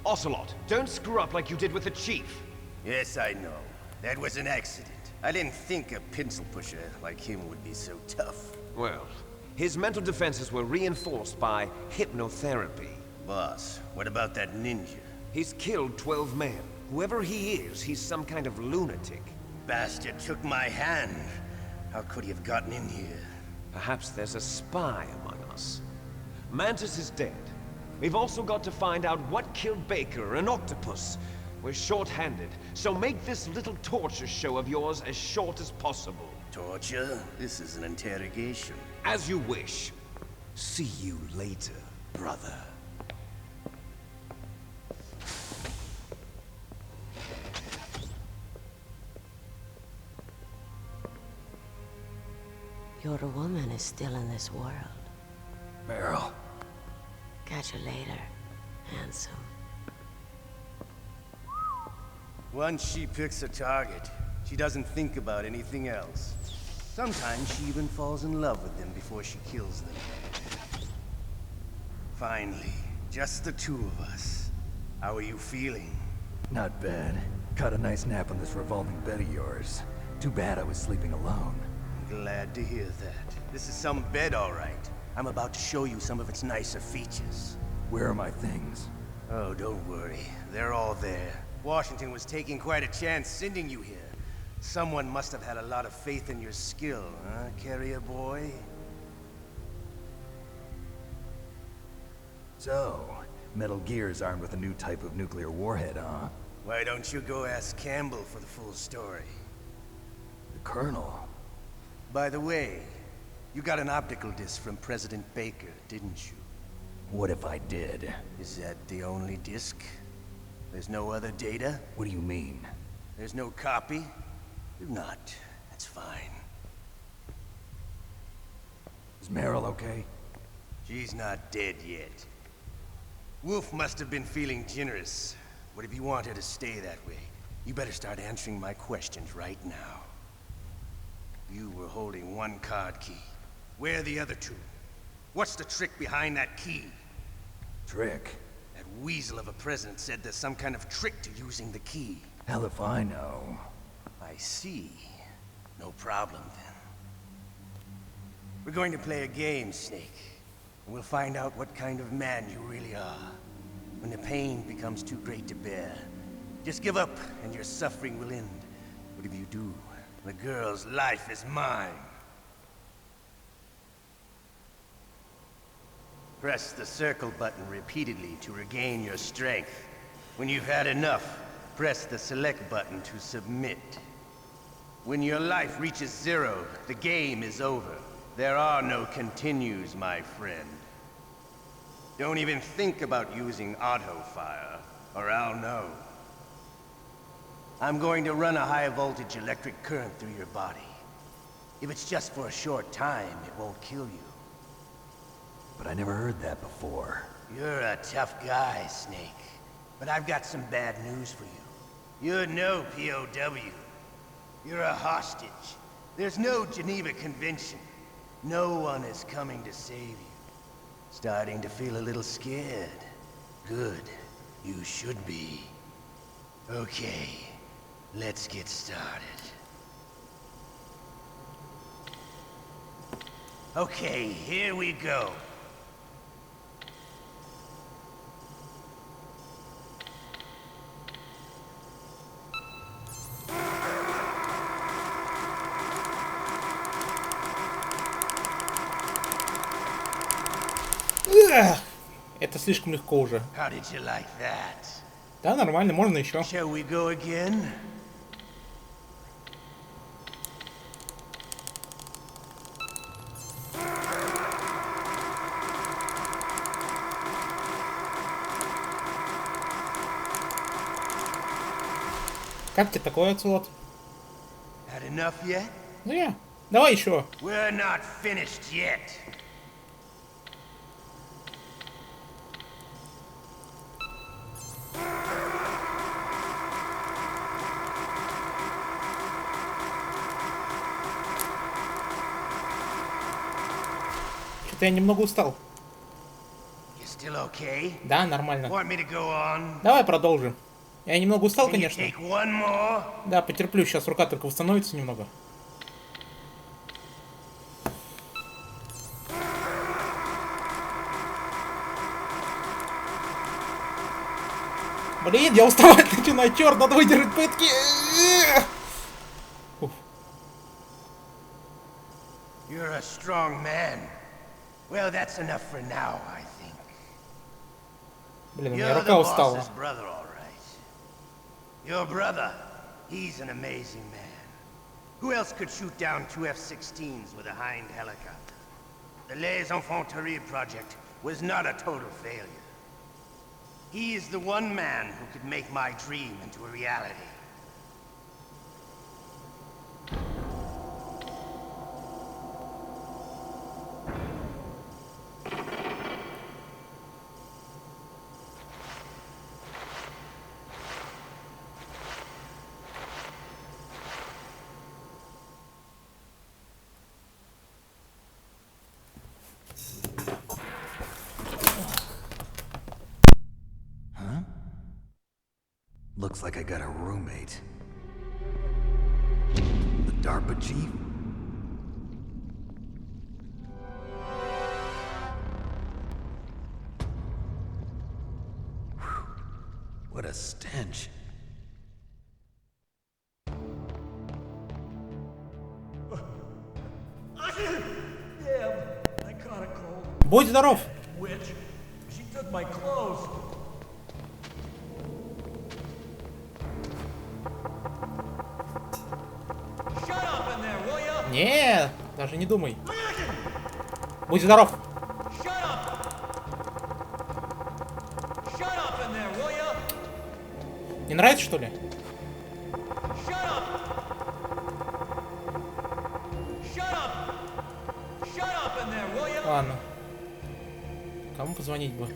Ocelot, don't screw up like you did with the Chief. Yes, I know. That was an accident. I didn't think a pencil pusher like him would be so tough. Well, his mental defenses were reinforced by hypnotherapy. Boss, what about that ninja? He's killed 12 men. Whoever he is, he's some kind of lunatic. Bastard took my hand. How could he have gotten in here? Perhaps there's a spy among us. Mantis is dead. We've also got to find out what killed Baker and Octopus. We're short-handed, so make this little torture show of yours as short as possible. Torture? This is an interrogation. As you wish. See you later, brother. Your woman is still in this world. Meryl. Catch you later, handsome. Once she picks a target, she doesn't think about anything else. Sometimes she even falls in love with them before she kills them. Finally, just the two of us. How are you feeling? Not bad. Caught a nice nap on this revolving bed of yours. Too bad I was sleeping alone. Glad to hear that. This is some bed, all right. I'm about to show you some of its nicer features. Where are my things? Oh, don't worry. They're all there. Washington was taking quite a chance sending you here. Someone must have had a lot of faith in your skill, huh, carrier boy? So, Metal Gear's armed with a new type of nuclear warhead, huh? Why don't you go ask Campbell for the full story? The Colonel? By the way, you got an optical disc from President Baker, didn't you? What if I did? Is that the only disc? There's no other data? What do you mean? There's no copy? If not, that's fine. Is Meryl okay? She's not dead yet. Wolf must have been feeling generous. But if you want her to stay that way, you better start answering my questions right now. You were holding one card key. Where are the other two? What's the trick behind that key? Trick? That weasel of a president said there's some kind of trick to using the key. Hell if I know. I see. No problem, then. We're going to play a game, Snake. And we'll find out what kind of man you really are. When the pain becomes too great to bear, just give up and your suffering will end. But if you do, the girl's life is mine. Press the circle button repeatedly to regain your strength. When you've had enough, press the select button to submit. When your life reaches 0, the game is over. There are no continues, my friend. Don't even think about using auto fire, or I'll know. I'm going to run a high-voltage electric current through your body. If it's just for a short time, it won't kill you. But I never heard that before. You're a tough guy, Snake. But I've got some bad news for you. You're no POW. You're a hostage. There's no Geneva Convention. No one is coming to save you. Starting to feel a little scared. Good. You should be. Okay. Let's get started. Okay, here we go. Это слишком легко уже. How did you like that? Да, нормально, можно еще. Shall we go again? Как тебе такой отсылот? Had enough yet? Не, давай еще. We're not finished yet. Что-то я немного устал. You still okay? Да, нормально. Want me to go on? Давай продолжим. Я немного устал, Can you конечно. take one more? Да, потерплю, сейчас рука только восстановится немного. Блин, я уставать начинаю, черт, надо выдержать пытки. You're a strong man. Well, that's enough for now, I think. Блин, у меня You're рука the устала. boss's brother, all right. Your brother, he's an amazing man. Who else could shoot down 2 F-16s with a Hind helicopter? The Les Infanteries project was not a total failure. He is the one man who could make my dream into a reality. Looks like I got a roommate. The DARPA chief? Whew. What a stench. Damn, I caught a cold. Будь здоров. Witch, she took my clothes. Shut up in there, will ya? Не, даже не думай. Будь здоров. Shut up in there, will ya? Не нравится, что ли? Shut up. Shut up in there, will ya? Ладно. Кому позвонить бы?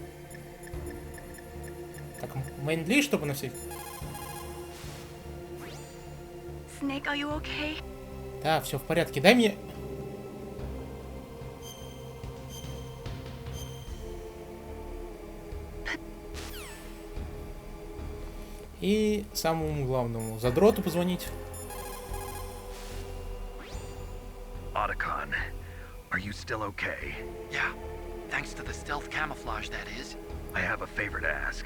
Так, Мэнли, чтобы на всякий. Snake, are you okay? Да, все в порядке. Дай мне... И самому главному задроту позвонить. Otacon, are you still okay? Yeah, thanks to the stealth camouflage, that is. I have a favor to ask.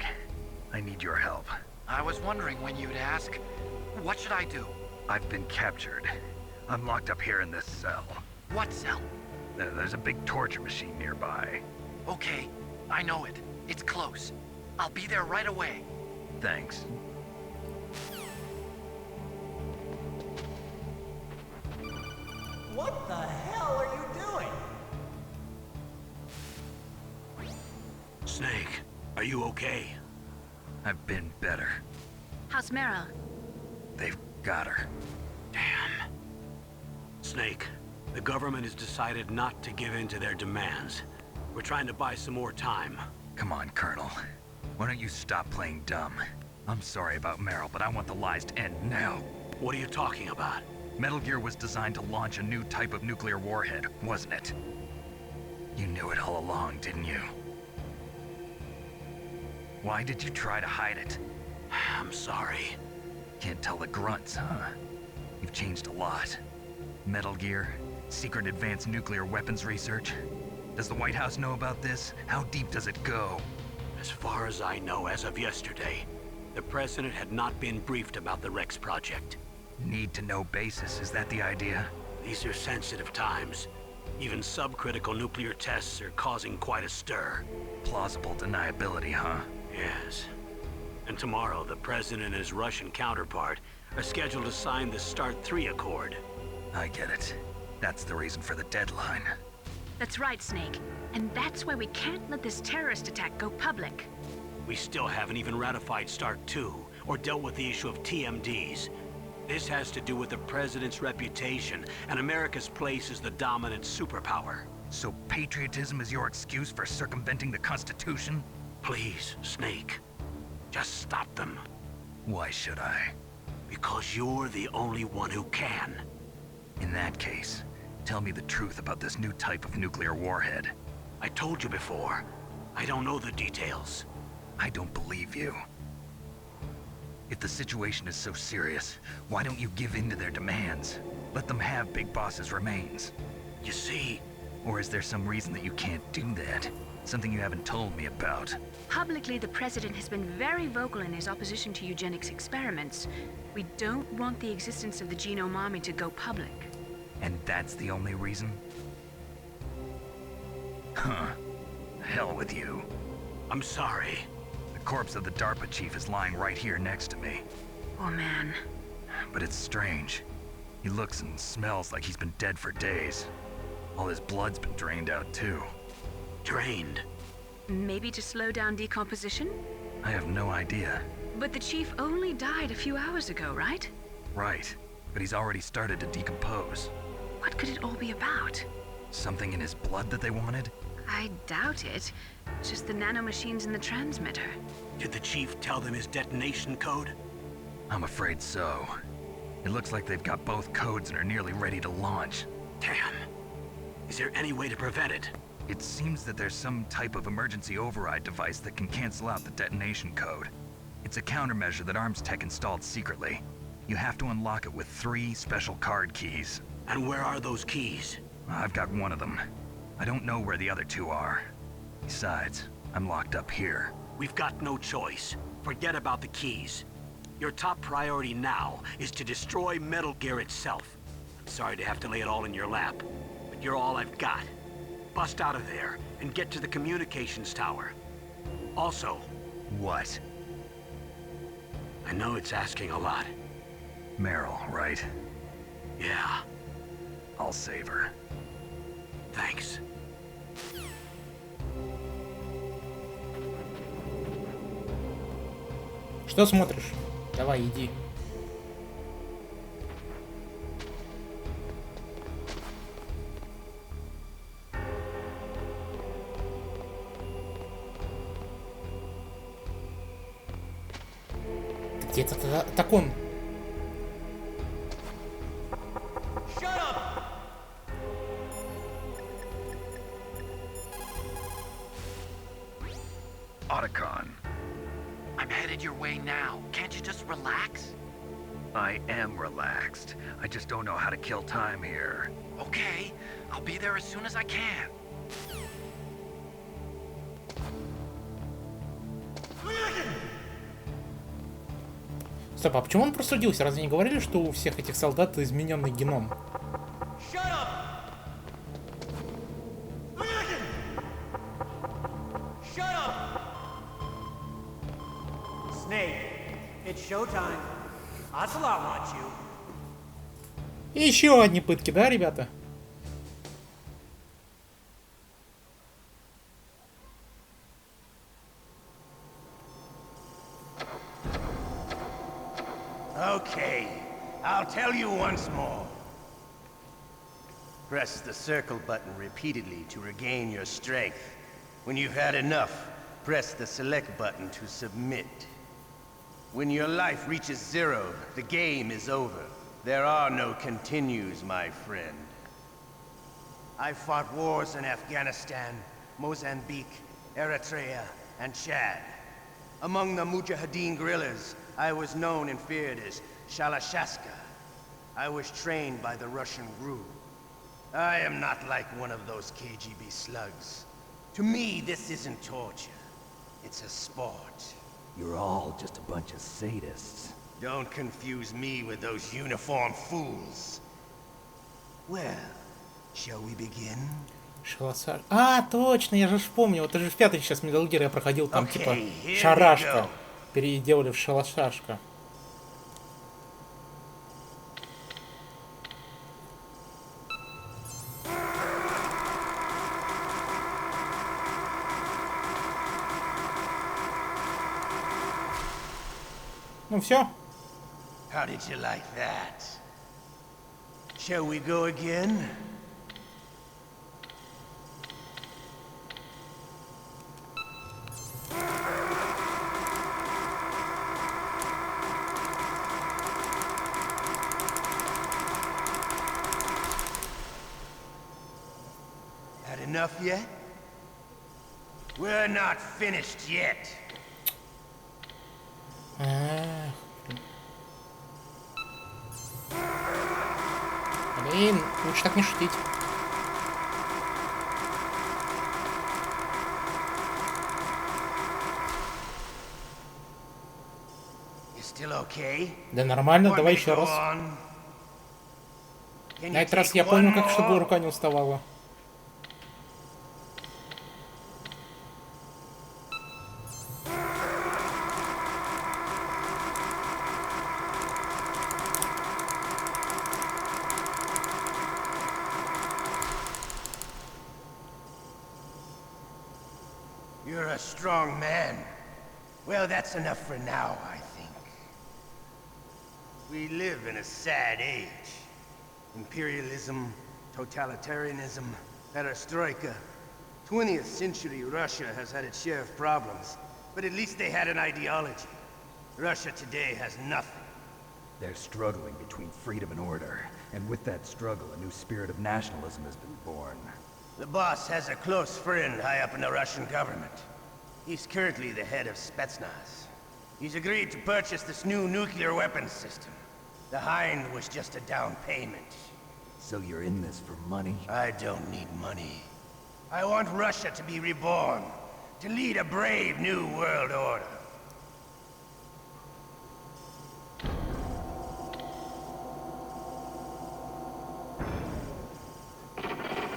I need your help. I was wondering when you'd ask. What should I do? I've been captured. I'm locked up here in this cell. What cell? There's a big torture machine nearby. Okay, I know it. It's close. I'll be there right away. Thanks. What the hell are you doing? Snake, are you okay? I've been better. How's Meryl? They've got her. Damn. Snake, the government has decided not to give in to their demands. We're trying to buy some more time. Come on, Colonel. Why don't you stop playing dumb? I'm sorry about Meryl, but I want the lies to end now. What are you talking about? Metal Gear was designed to launch a new type of nuclear warhead, wasn't it? You knew it all along, didn't you? Why did you try to hide it? I'm sorry. Can't tell the grunts, huh? You've changed a lot. Metal Gear, secret advanced nuclear weapons research. Does the White House know about this? How deep does it go? As far as I know, as of yesterday, the president had not been briefed about the Rex project. Need-to-know basis, is that the idea? These are sensitive times. Even subcritical nuclear tests are causing quite a stir. Plausible deniability, huh? Yes. And tomorrow, the president and his Russian counterpart are scheduled to sign the START 3 Accord. I get it. That's the reason for the deadline. That's right, Snake. And that's why we can't let this terrorist attack go public. We still haven't even ratified START 2 or dealt with the issue of TMDs. This has to do with the president's reputation and America's place as the dominant superpower. So patriotism is your excuse for circumventing the Constitution? Please, Snake. Just stop them. Why should I? Because you're the only one who can. In that case, tell me the truth about this new type of nuclear warhead. I told you before. I don't know the details. I don't believe you. If the situation is so serious, why don't you give in to their demands? Let them have Big Boss's remains. You see... Or is there some reason that you can't do that? Something you haven't told me about? Publicly, the president has been very vocal in his opposition to eugenics experiments. We don't want the existence of the Genome Army to go public. And that's the only reason? Huh. Hell with you. I'm sorry. The corpse of the DARPA chief is lying right here next to me. Oh, man. But it's strange. He looks and smells like he's been dead for days. All his blood's been drained out, too. Drained? Maybe to slow down decomposition? I have no idea. But the chief only died a few hours ago, right? Right. But he's already started to decompose. What could it all be about? Something in his blood that they wanted? I doubt it. Just the nanomachines in the transmitter. Did the chief tell them his detonation code? I'm afraid so. It looks like they've got both codes and are nearly ready to launch. Damn. Is there any way to prevent it? It seems that there's some type of emergency override device that can cancel out the detonation code. It's a countermeasure that Arms Tech installed secretly. You have to unlock it with 3 special card keys. And where are those keys? I've got one of them. I don't know where the other 2 are. Besides, I'm locked up here. We've got no choice. Forget about the keys. Your top priority now is to destroy Metal Gear itself. I'm sorry to have to lay it all in your lap, but you're all I've got. Bust out of there and get to the communications tower. Also... What? I know it's asking a lot. Meryl, right? Yeah. I'll save her. Thanks. Что смотришь? Давай, иди. Где-то так он. Otacon. I'm headed your way now. Can't you just relax? I am relaxed. I just don't know how to kill time here. Okay, I'll be there as soon as I can. Стоп, а почему он простудился? Разве не говорили, что у всех этих солдат измененный геном? И еще одни пытки, да, ребята? Okay, I'll tell you once more. Press the circle button repeatedly to regain your strength. When you've had enough, press the select button to submit. When your life reaches 0, the game is over. There are no continues, my friend. I fought wars in Afghanistan, Mozambique, Eritrea, and Chad. Among the Mujahideen guerrillas, I was known and feared as Shalashaska. I was trained by the Russian GRU. I am not like one of those KGB slugs. To me, this isn't torture. It's a sport. You're all just a bunch of sadists. Don't confuse me with those uniformed fools. Well, shall we begin? Шалосар. А, точно, я же ж помню. Вот это же в 5-й сейчас Metal Gear я проходил, там типа шарашка. Переделали в шалашашка. Ну все. How did you like that? Shall we go again? Had enough yet? We're not finished yet. Блин, лучше так не шутить. Да нормально, давай еще раз. На этот раз я понял, как чтобы рука не уставала. You're a strong man. Well, that's enough for now, I think. We live in a sad age. Imperialism, totalitarianism, perestroika. 20th century Russia has had its share of problems, but at least they had an ideology. Russia today has nothing. They're struggling between freedom and order, and with that struggle, a new spirit of nationalism has been born. The boss has a close friend high up in the Russian government. He's currently the head of Spetsnaz. He's agreed to purchase this new nuclear weapons system. The Hind was just a down payment. So you're in this for money? I don't need money. I want Russia to be reborn, to lead a brave new world order.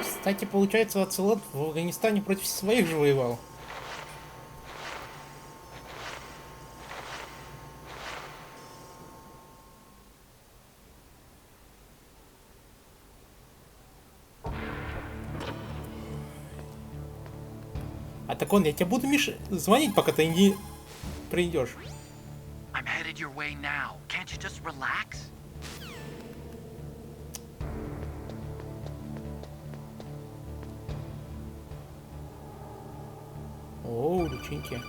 Кстати, получается, Оцелот в Афганистане против своих же воевал. А так он, я тебе буду звонить, пока ты не придешь. I'm headed your way now. Can't you just relax? О, личинки.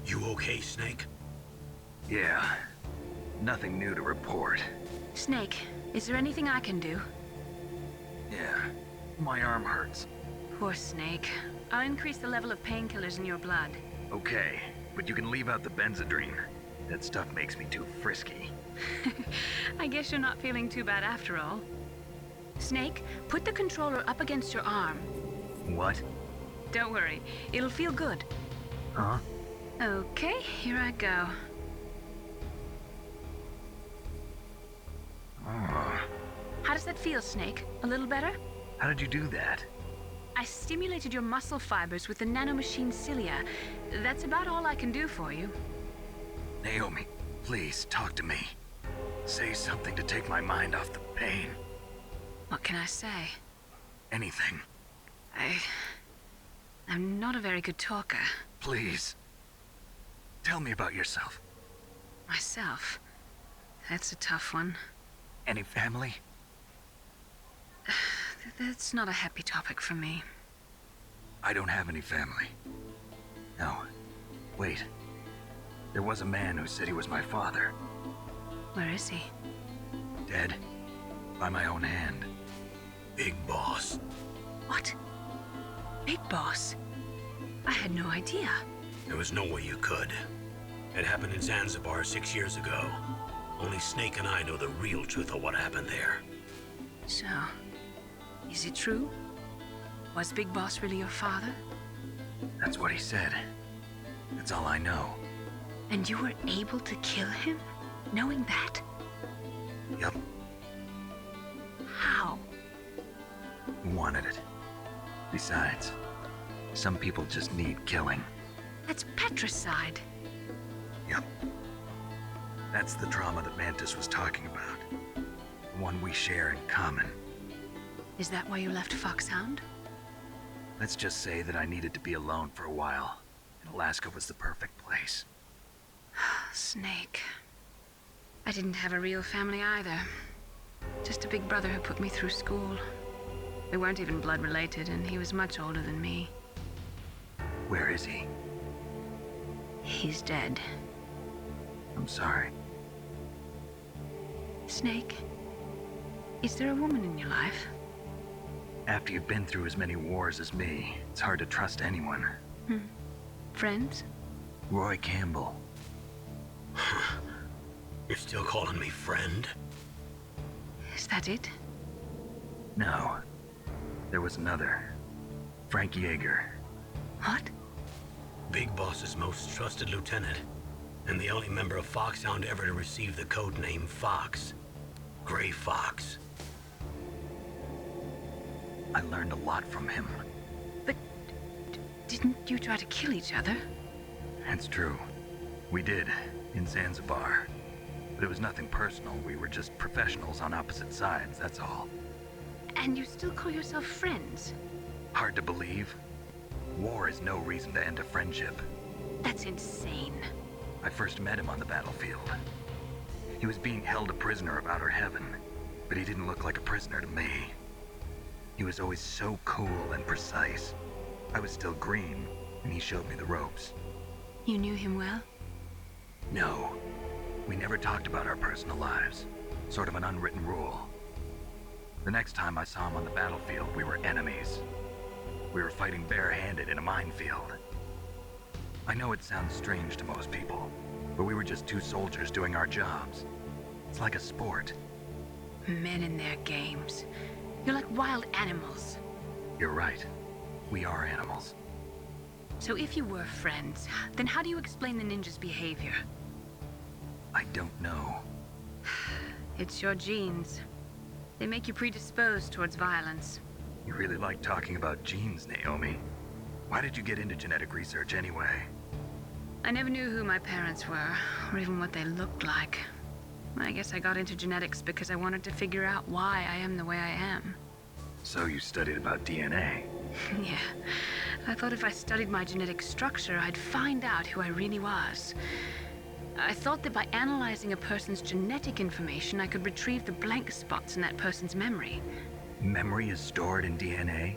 You okay, Snake? Yeah. Nothing new to report. Snake, is there anything I can do? Yeah. My arm hurts. Poor Snake. I'll increase the level of painkillers in your blood. Okay, but you can leave out the Benzedrine. That stuff makes me too frisky. I guess you're not feeling too bad after all. Snake, put the controller up against your arm. What? Don't worry, it'll feel good. Huh? Okay, here I go. Oh. How does that feel, Snake? A little better? How did you do that? I stimulated your muscle fibers with the nanomachine cilia. That's about all I can do for you. Naomi, please talk to me. Say something to take my mind off the pain. What can I say? Anything. I'm not a very good talker. Please. Tell me about yourself. Myself. That's a tough one. Any family? That's not a happy topic for me. I don't have any family. No. Wait. There was a man who said he was my father. Where is he? Dead. By my own hand. Big Boss. What? Big Boss? I had no idea. There was no way you could. It happened in Zanzibar 6 years ago. Only Snake and I know the real truth of what happened there. So, is it true? Was Big Boss really your father? That's what he said. That's all I know. And you were able to kill him, knowing that? Yup. How? He wanted it. Besides, some people just need killing. That's patricide. Yup. That's the trauma that Mantis was talking about. The one we share in common. Is that why you left Foxhound? Let's just say that I needed to be alone for a while, and Alaska was the perfect place. Snake. I didn't have a real family either. Just a big brother who put me through school. We weren't even blood related, and he was much older than me. Where is he? He's dead. I'm sorry. Snake, is there a woman in your life? After you've been through as many wars as me, it's hard to trust anyone. Friends? Roy Campbell. You're still calling me friend? Is that it? No. There was another. Frank Yeager. What? Big Boss's most trusted lieutenant, and the only member of Foxhound ever to receive the code name Fox. Gray Fox. I learned a lot from him. But didn't you try to kill each other? It's true. We did, in Zanzibar. But it was nothing personal. We were just professionals on opposite sides, that's all. And you still call yourself friends? Hard to believe. War is no reason to end a friendship. That's insane. I first met him on the battlefield. He was being held a prisoner of outer heaven, but he didn't look like a prisoner to me. He was always so cool and precise. I was still green, and he showed me the ropes. You knew him well? No. We never talked about our personal lives. Sort of an unwritten rule. The next time I saw him on the battlefield, we were enemies. We were fighting barehanded in a minefield. I know it sounds strange to most people, but we were just two soldiers doing our jobs. It's like a sport. Men in their games. You're like wild animals. You're right. We are animals. So if you were friends, then how do you explain the ninja's behavior? I don't know. It's your genes. They make you predisposed towards violence. You really like talking about genes, Naomi. Why did you get into genetic research anyway? I never knew who my parents were, or even what they looked like. I guess I got into genetics because I wanted to figure out why I am the way I am. So you studied about DNA? Yeah. I thought if I studied my genetic structure, I'd find out who I really was. I thought that by analyzing a person's genetic information, I could retrieve the blank spots in that person's memory. Memory is stored in DNA?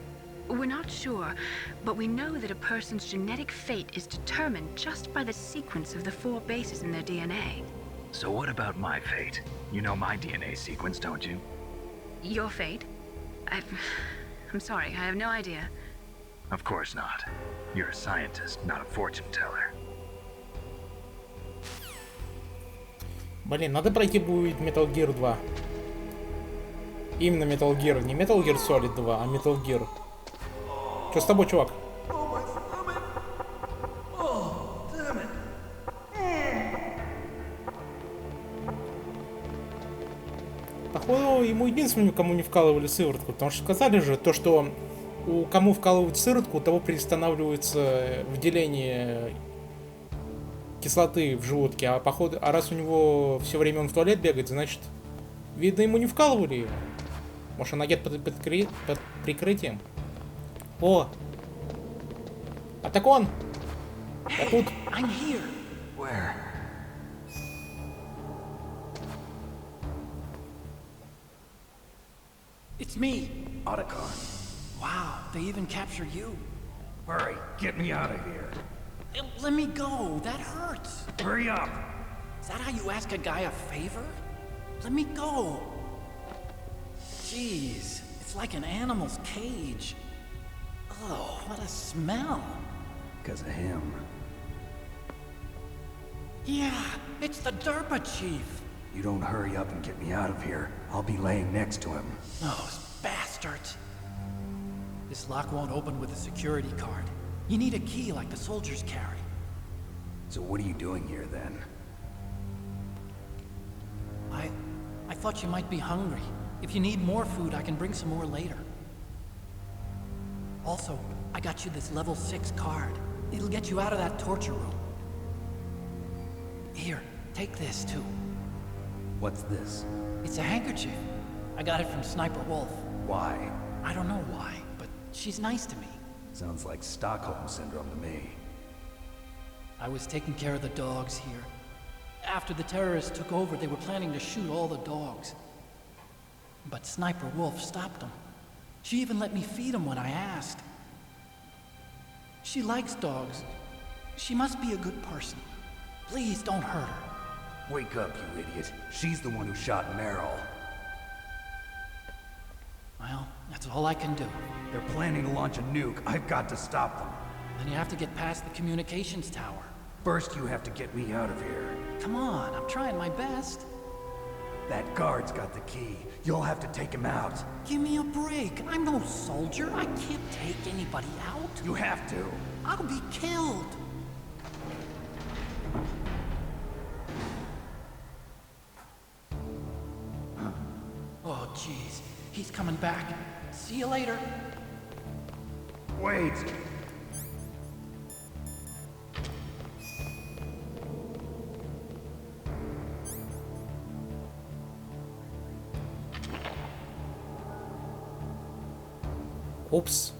We're not sure, but we know that a person's genetic fate is determined just by the sequence of the 4 bases in their DNA. So what about my fate? You know my DNA sequence, don't you? Your fate? I'm sorry, I have no idea. Of course not. You're a scientist, not a fortune teller. Блин, надо пройти будет Metal Gear 2. Именно Metal Gear, не Metal Gear Solid 2, а Metal Gear. Что с тобой, чувак? Походу, ему единственному, кому не вкалывали сыворотку, потому что сказали же то, что у кому вкалывают сыворотку, у того приостанавливается выделение кислоты в желудке, а раз у него все время он в туалет бегает, значит, видно, ему не вкалывали его. Может, он агент под прикрытием? О! А так он! Я тут! It's me. Otacon. Wow, they even capture you. Hurry, get me out of here. Let me go. That hurts. Hurry up. Is that how you ask a guy a favor? Let me go. Jeez, it's like an animal's cage. Oh, what a smell. Because of him. Yeah, it's the Derpa Chief. You don't hurry up and get me out of here, I'll be laying next to him. Those bastards. This lock won't open with a security card. You need a key like the soldiers carry. So what are you doing here then? I thought you might be hungry. If you need more food, I can bring some more later. Also, I got you this level 6 card. It'll get you out of that torture room. Here, take this too. What's this? It's a handkerchief. I got it from Sniper Wolf. Why? I don't know why, but she's nice to me. Sounds like Stockholm Syndrome to me. I was taking care of the dogs here. After the terrorists took over, they were planning to shoot all the dogs. But Sniper Wolf stopped them. She even let me feed them when I asked. She likes dogs. She must be a good person. Please don't hurt her. Wake up, you idiot. She's the one who shot Meryl. Well, that's all I can do. They're planning to launch a nuke. I've got to stop them. Then you have to get past the communications tower. First, you have to get me out of here. Come on, I'm trying my best. That guard's got the key. You'll have to take him out. Give me a break. I'm no soldier. I can't take anybody out. You have to. I'll be killed. Oh, jeez. He's coming back. See you later. Wait. Упс.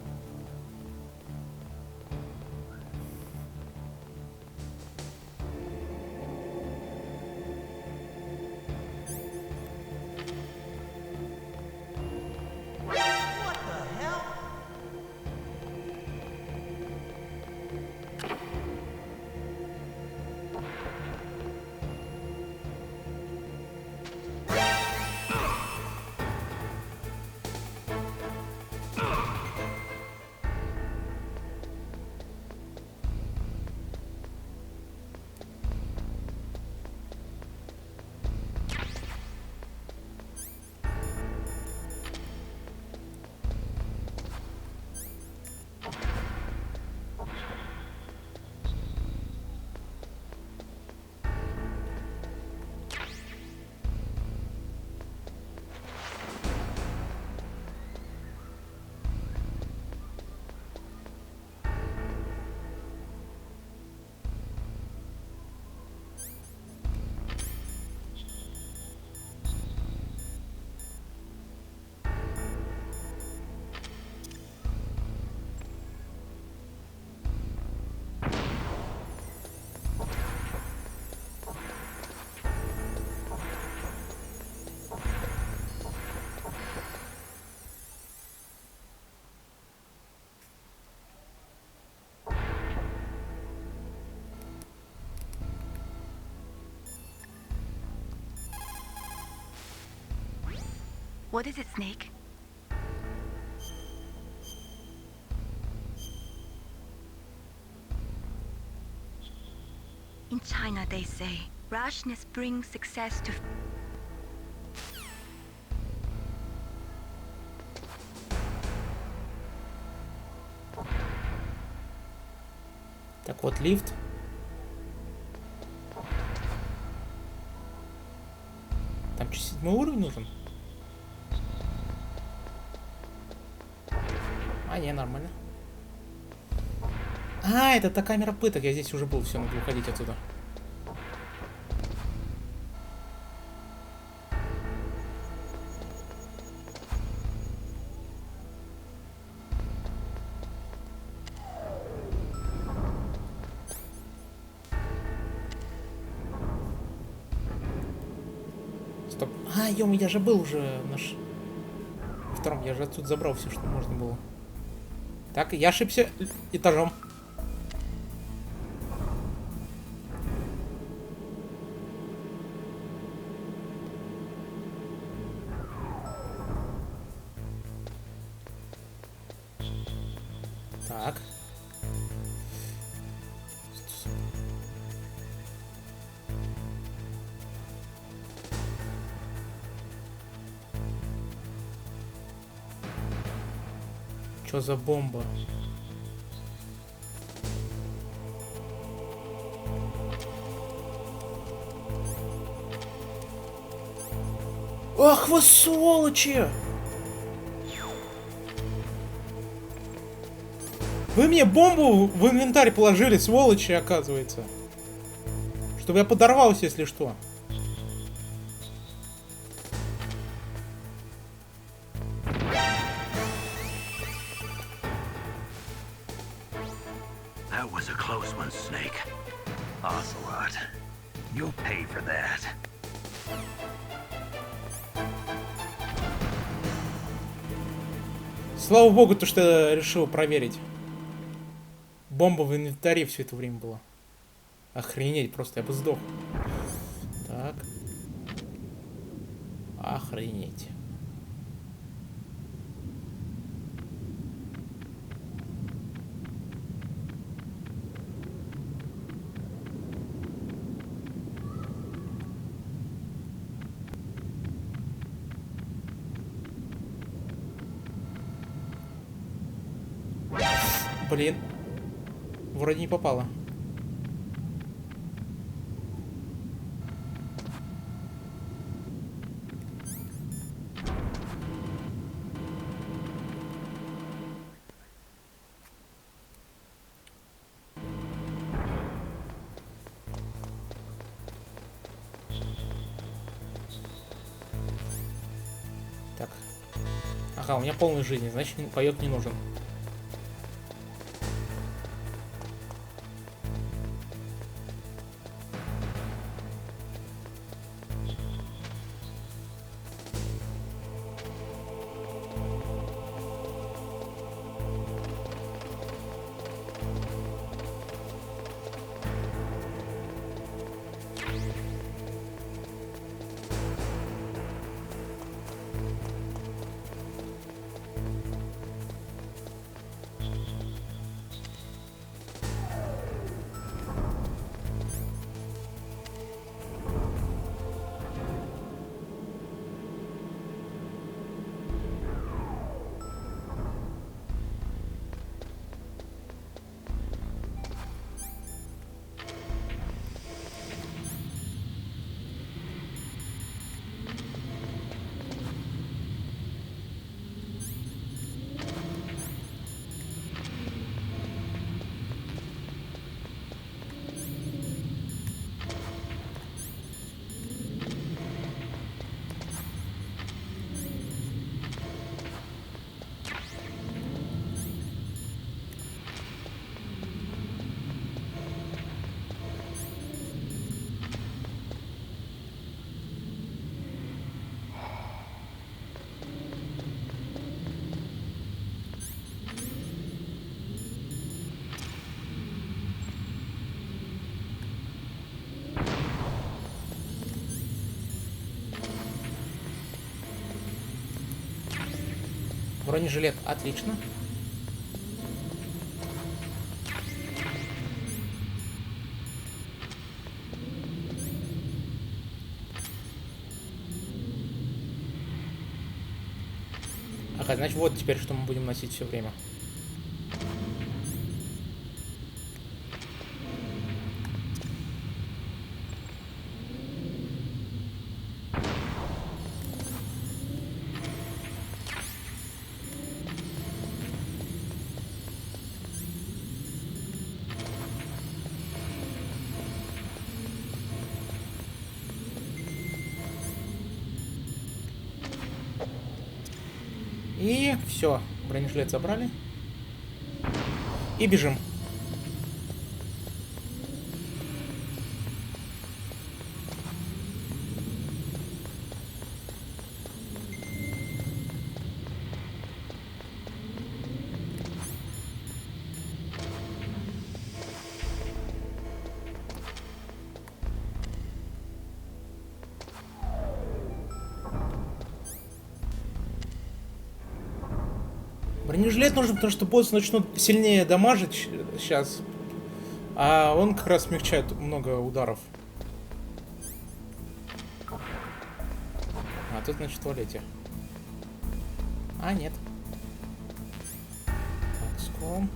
What is it, Snake? In China, they say, rashness brings success to... Так вот, лифт. Там что, 7 уровень нужен? А, не, нормально. А, это та камера пыток. Я здесь уже был, все, надо уходить отсюда. Стоп. А, ё, я же был уже наш... Втором, я же отсюда забрал все, что можно было. Так, я ошибся этажом. Так. Что за бомба? Ах вы сволочи! Вы мне бомбу в инвентарь положили, сволочи, оказывается. Чтобы я подорвался, если что. That was a close one, Snake. Ocelot, you'll pay for that. Слава богу, то, что я решил проверить. Бомба в инвентаре все это время была. Охренеть, просто я бы сдох. Так. Охренеть. Блин. Вроде не попало. Так. Ага, у меня полная жизнь, значит паёк не нужен. Бронежилет, отлично. Ага, значит вот теперь что мы будем носить все время. И все, бронежилет забрали. И бежим. Бронежилет нужен, потому что боссы начнут сильнее дамажить сейчас. А он как раз смягчает много ударов. А тут, значит, в туалете. А, нет. Так, скром.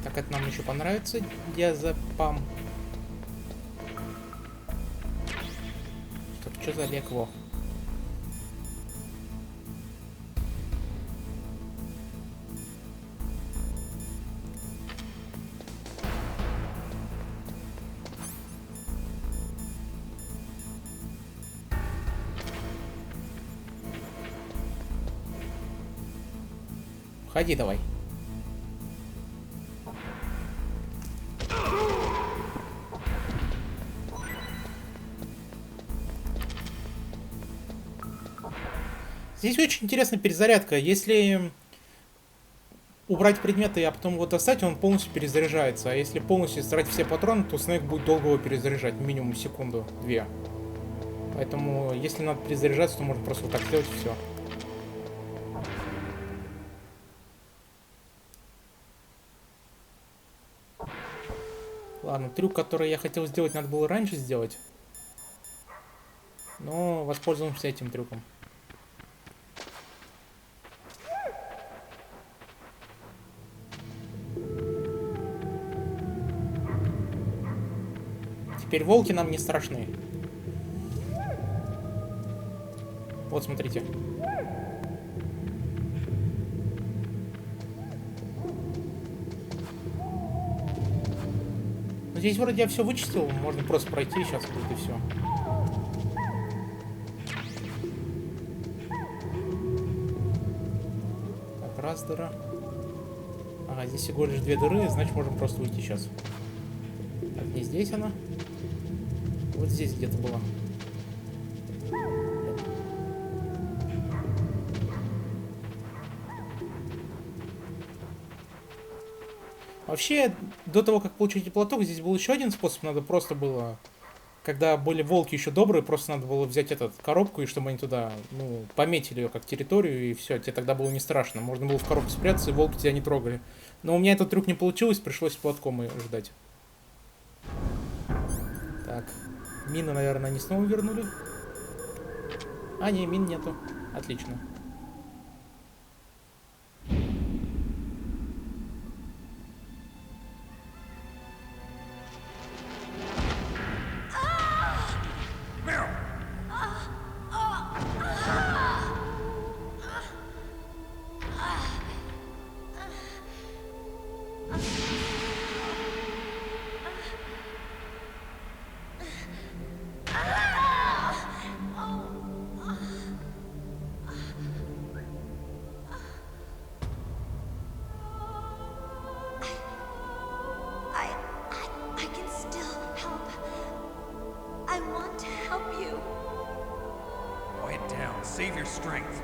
Так, это нам еще понравится. Диазепам. Что за лекво? Ходи давай. Здесь очень интересная перезарядка. Если убрать предметы, а потом его достать, он полностью перезаряжается. А если полностью стратить все патроны, то Снейк будет долго его перезаряжать, минимум секунду-две. Поэтому, если надо перезаряжаться, то можно просто вот так сделать и все. Ладно, трюк, который я хотел сделать, надо было раньше сделать. Но воспользуемся этим трюком. Теперь волки нам не страшны. Вот, смотрите. Ну, здесь вроде я все вычистил, можно просто пройти, сейчас будет и все. Так, раз дыра. Ага, здесь всего лишь две дыры, значит можем просто уйти сейчас. Так, не здесь она. Вот здесь где-то была. Вообще, до того, как получить платок, здесь был еще один способ. Надо просто было, когда были волки еще добрые, просто надо было взять эту коробку, и чтобы они туда, ну, пометили ее как территорию, и все, тебе тогда было не страшно. Можно было в коробку спрятаться, и волки тебя не трогали. Но у меня этот трюк не получилось, пришлось платком ждать. Так. Мины, наверное, они снова вернули. А, не, мин нету. Отлично. Save your strength.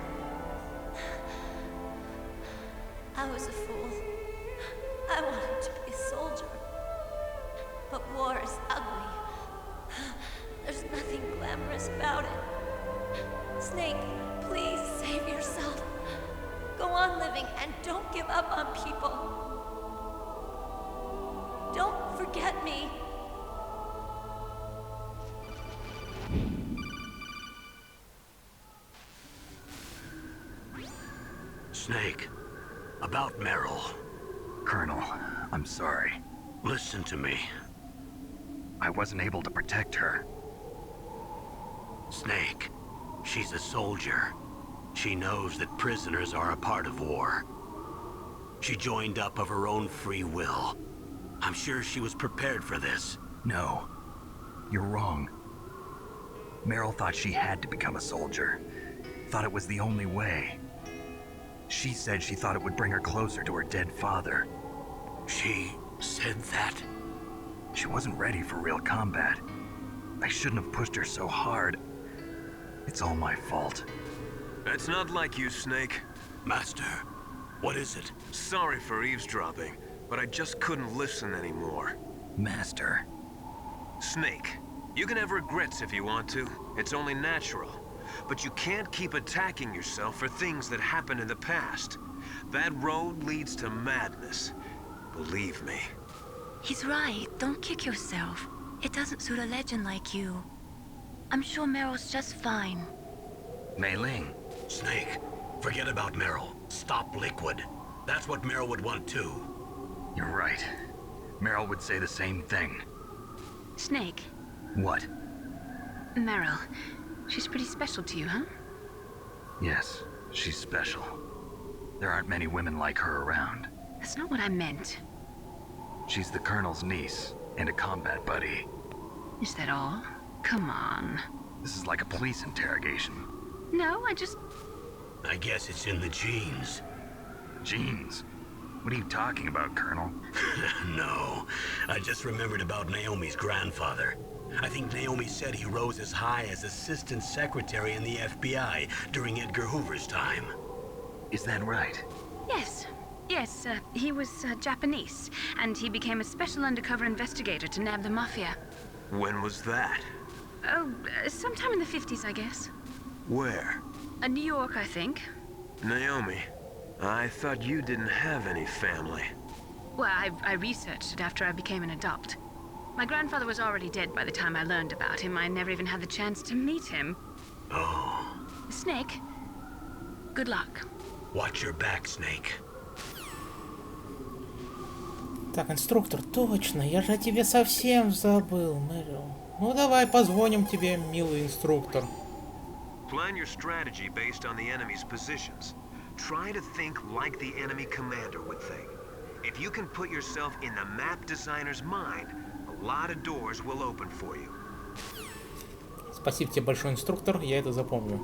I was a fool. I wanted to be a soldier. But war is ugly. There's nothing glamorous about it. Snake, please save yourself. Go on living and don't give up on people. Don't forget me. Snake, about Meryl. Colonel, I'm sorry. Listen to me. I wasn't able to protect her. Snake, she's a soldier. She knows that prisoners are a part of war. She joined up of her own free will. I'm sure she was prepared for this. No, you're wrong. Meryl thought she had to become a soldier. Thought it was the only way. She said she thought it would bring her closer to her dead father. She said that? She wasn't ready for real combat. I shouldn't have pushed her so hard. It's all my fault. That's not like you, Snake. Master, what is it? Sorry for eavesdropping, but I just couldn't listen anymore. Master. Snake, you can have regrets if you want to. It's only natural. But you can't keep attacking yourself for things that happened in the past. That road leads to madness. Believe me. He's right. Don't kick yourself. It doesn't suit a legend like you. I'm sure Meryl's just fine. Mei Ling. Snake, forget about Meryl. Stop Liquid. That's what Meryl would want too. You're right. Meryl would say the same thing. Snake. What? Meryl. She's pretty special to you, huh? Yes, she's special. There aren't many women like her around. That's not what I meant. She's the Colonel's niece and a combat buddy. Is that all? Come on. This is like a police interrogation. No, I guess it's in the genes. Genes? What are you talking about, Colonel? No, I just remembered about Naomi's grandfather. I think Naomi said he rose as high as assistant secretary in the FBI during Edgar Hoover's time. Is that right? Yes. Yes, he was Japanese, and he became a special undercover investigator to nab the Mafia. When was that? Oh, sometime in the 50s, I guess. Where? New York, I think. Naomi, I thought you didn't have any family. Well, I researched it after I became an adult. My grandfather was already dead by the time I learned about him. I never even had the chance to meet him. Oh. Snake, good luck. Watch your back, Snake. Так, инструктор, точно, я же о тебе совсем забыл, Мэрил. Ну давай позвоним тебе, милый инструктор. Plan your strategy based on the enemy's positions. Try to think like the enemy commander would think. If you can put yourself in the map designer's mind, a lot of doors will open for you. Спасибо тебе большой, инструктор, я это запомню.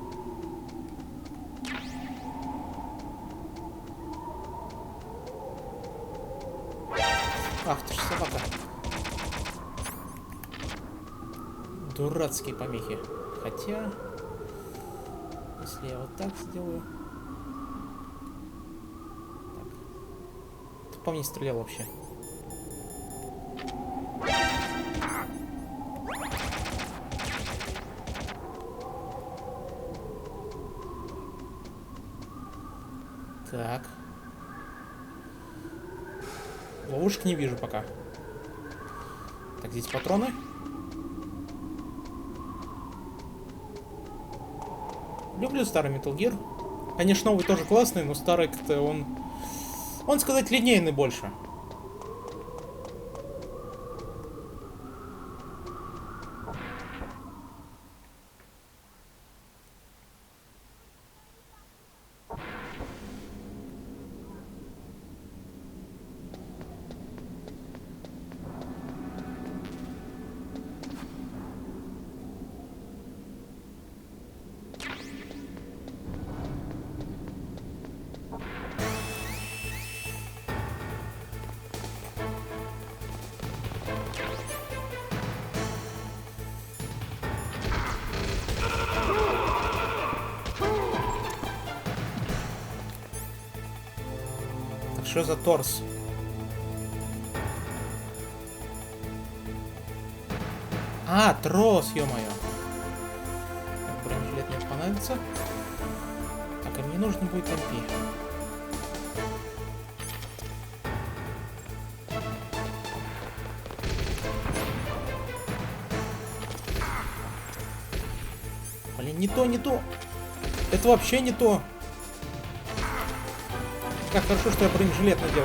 Ах ты ж собака. Дурацкие помехи. Хотя, если я вот так сделаю... Так. Ты по мне стрелял вообще. Так. Ловушек не вижу пока. Так, здесь патроны. Люблю старый Metal Gear. Конечно, новый тоже классный, но старый как-то он сказать, линейный больше. Что за торс? А, трос, ё-моё. Бронежилет мне понадобится. Так, а мне нужно будет MP. Блин, не то, не то. Это вообще не то. Как хорошо, что я бронежилет надел.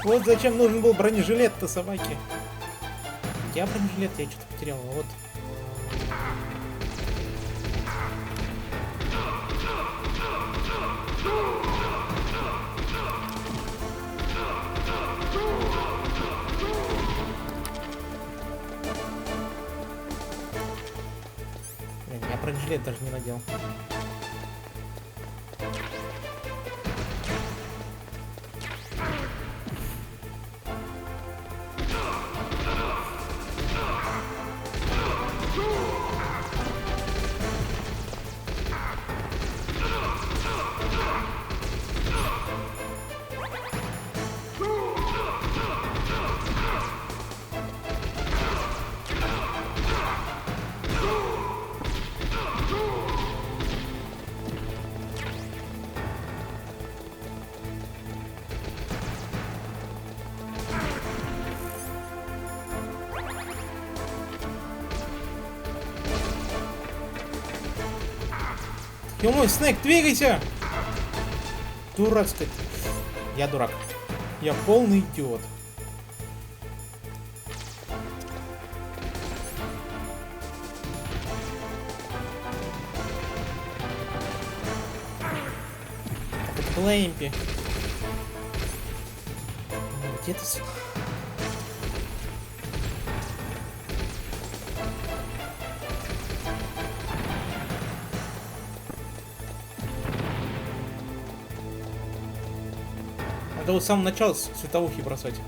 Вот зачем нужен был бронежилет-то собаки. Я бронежилет, я что-то потерял. Вот. Блин, я бронежилет даже не надел. Ё-моё, Снейк, двигайся! Дурак, ты. Я дурак. Я полный идиот. Клэмпи. Где ты? Надо вот с самого начала световухи бросать.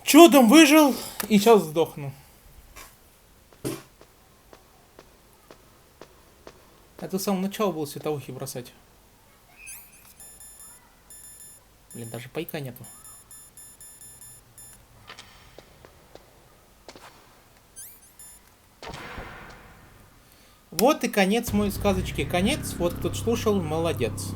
Чудом выжил и сейчас сдохну. Это с самого начала было световухи бросать. Блин, даже пайка нету. Вот и конец моей сказочки. Конец. Вот кто слушал, молодец.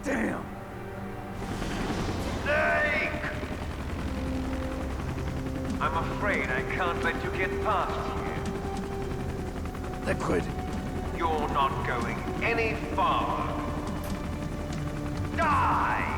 Damn! Snake! I'm afraid I can't let you get past here. Liquid! You're not going any farther. Die!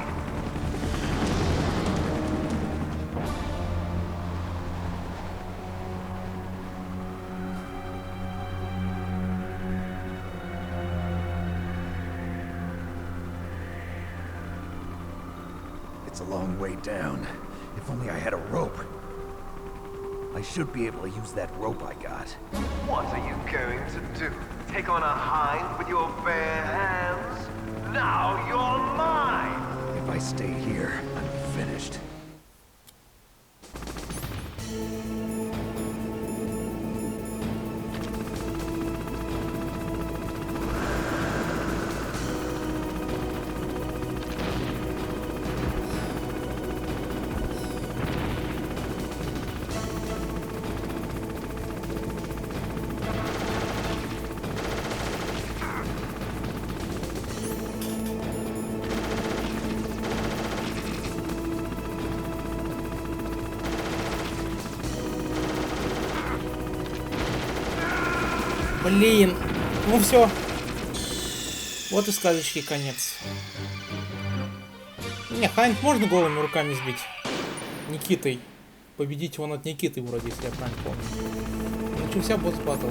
It's a long way down. If only I had a rope. I should be able to use that rope I got. What are you going to do? Take on a hind with your bare hands? Now you're mine! If I stay here, I'm finished. Блин. Ну все. Вот и сказочки конец. Не, Хайнт можно голыми руками сбить. Никитой. Победить его над Никитой вроде, если я правильно помню. Начался босс батл.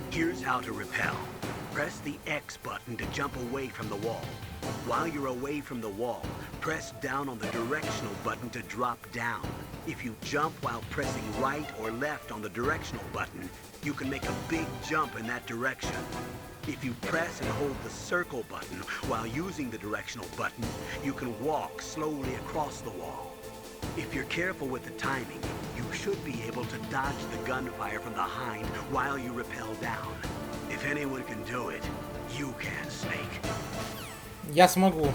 Here's how to repel. Press the X button to jump away from the wall. While you're away from the wall, press down on the directional button to drop down. If you jump while pressing right or left on the directional button, you can make a big jump in that direction. If you press and hold the circle button while using the directional button, you can walk slowly across the wall. If you're careful with the timing, you should be able to dodge the gunfire from behind while you rappel down. If anyone can do it, you can, Snake. Я смогу.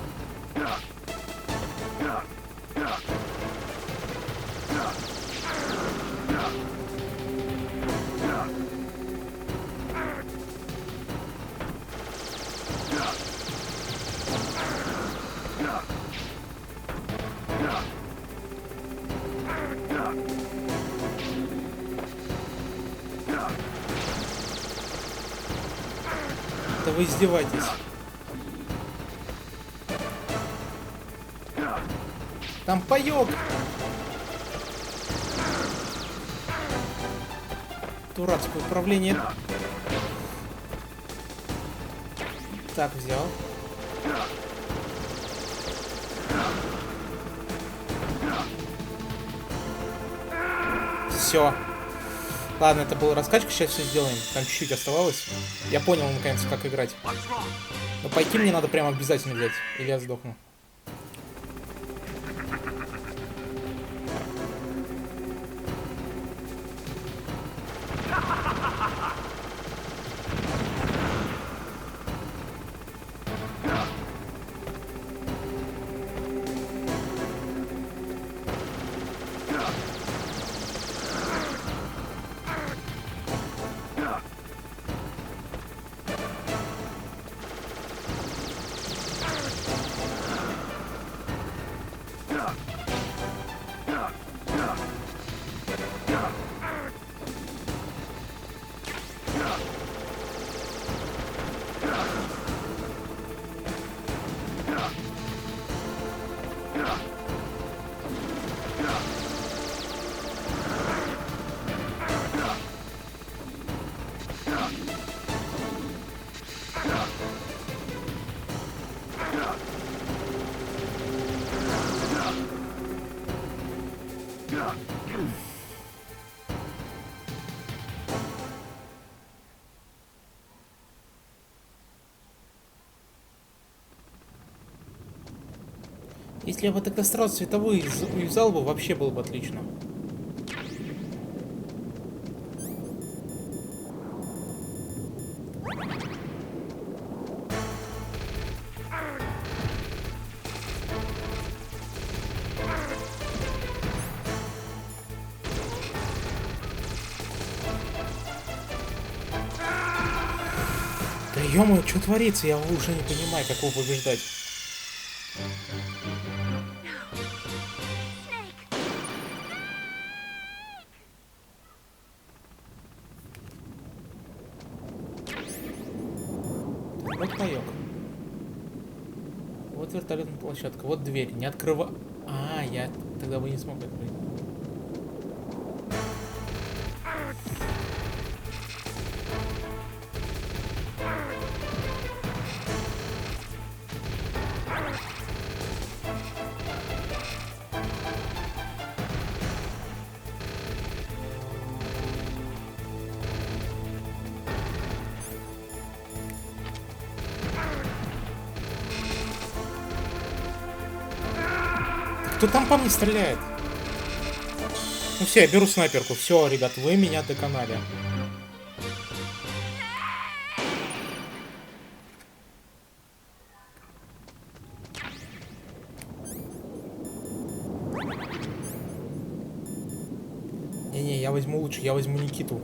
Да вы издеваетесь. Там паёк. Дурацкое управление. Так, взял. Все. Ладно, это была раскачка, сейчас все сделаем. Там чуть-чуть оставалось. Я понял, наконец, как играть. Но пойти мне надо прям обязательно взять, или я сдохну. Если я бы тогда сразу световые юзал бы, вообще было бы отлично. Да ё-моё, что творится? Я уже не понимаю, как его побеждать. Вот паёк. Вот вертолетная площадка. Вот дверь. Не открыва... А, я тогда бы не смог открыть. Кто там по мне стреляет? Ну все, я беру снайперку. Все, ребят, вы меня доконали. Не-не, я возьму лучше, я возьму Никиту.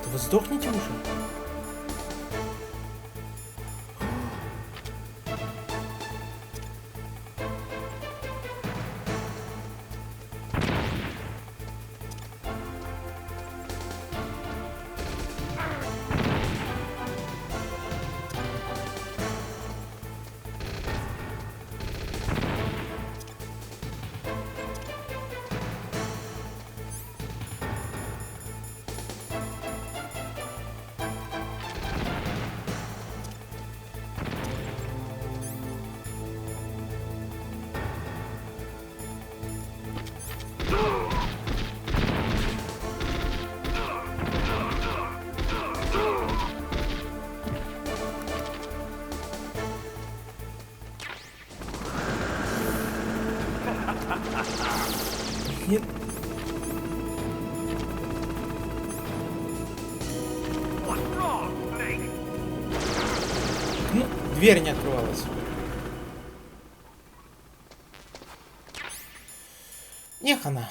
Да вы сдохните уже? Нет. Ну, дверь не открывалась. Не хана.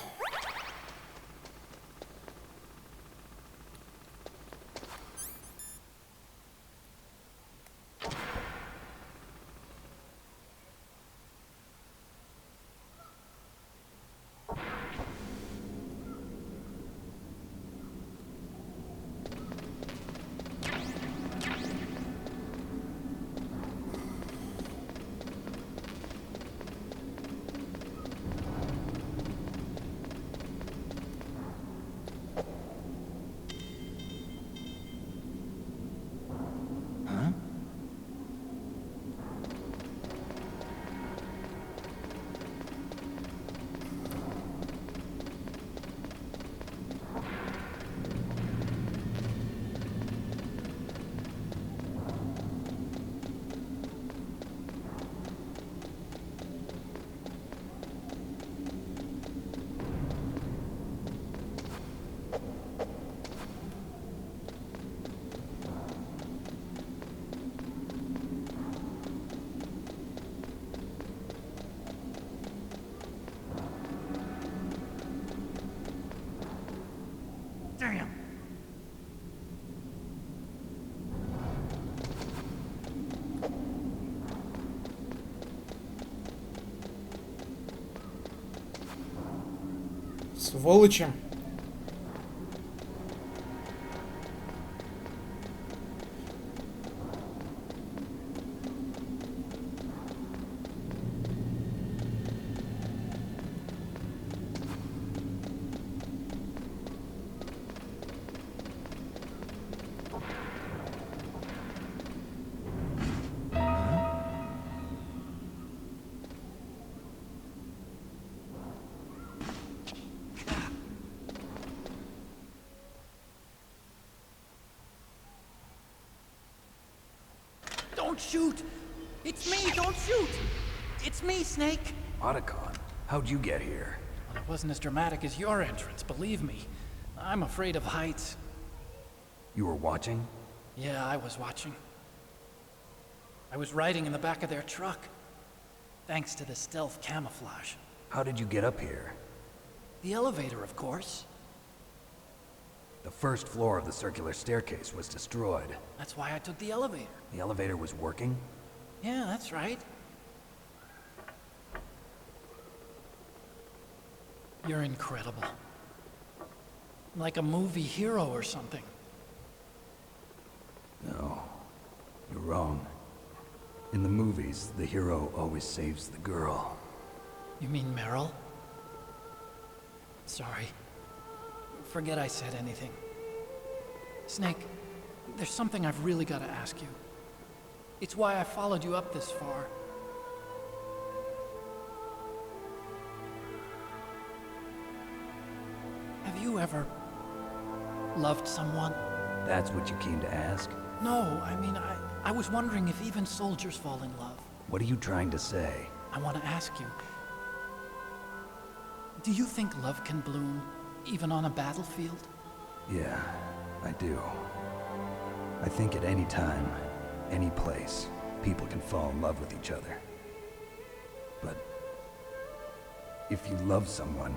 Damn. Сволочи. Don't shoot! It's me, don't shoot! It's me, Snake! Otacon, how'd you get here? Well, it wasn't as dramatic as your entrance, believe me. I'm afraid of heights. You were watching? Yeah, I was watching. I was riding in the back of their truck. Thanks to the stealth camouflage. How did you get up here? The elevator, of course. The first floor of the circular staircase was destroyed. That's why I took the elevator. The elevator was working? Yeah, that's right. You're incredible. Like a movie hero or something. No, you're wrong. In the movies, the hero always saves the girl. You mean Meryl? Sorry. Forget I said anything. Snake, there's something I've really got to ask you. It's why I followed you up this far. Have you ever loved someone? That's what you came to ask? No, I mean, I was wondering if even soldiers fall in love. What are you trying to say? I want to ask you, do you think love can bloom, even on a battlefield? Yeah, I do. I think at any time, any place, people can fall in love with each other. But if you love someone,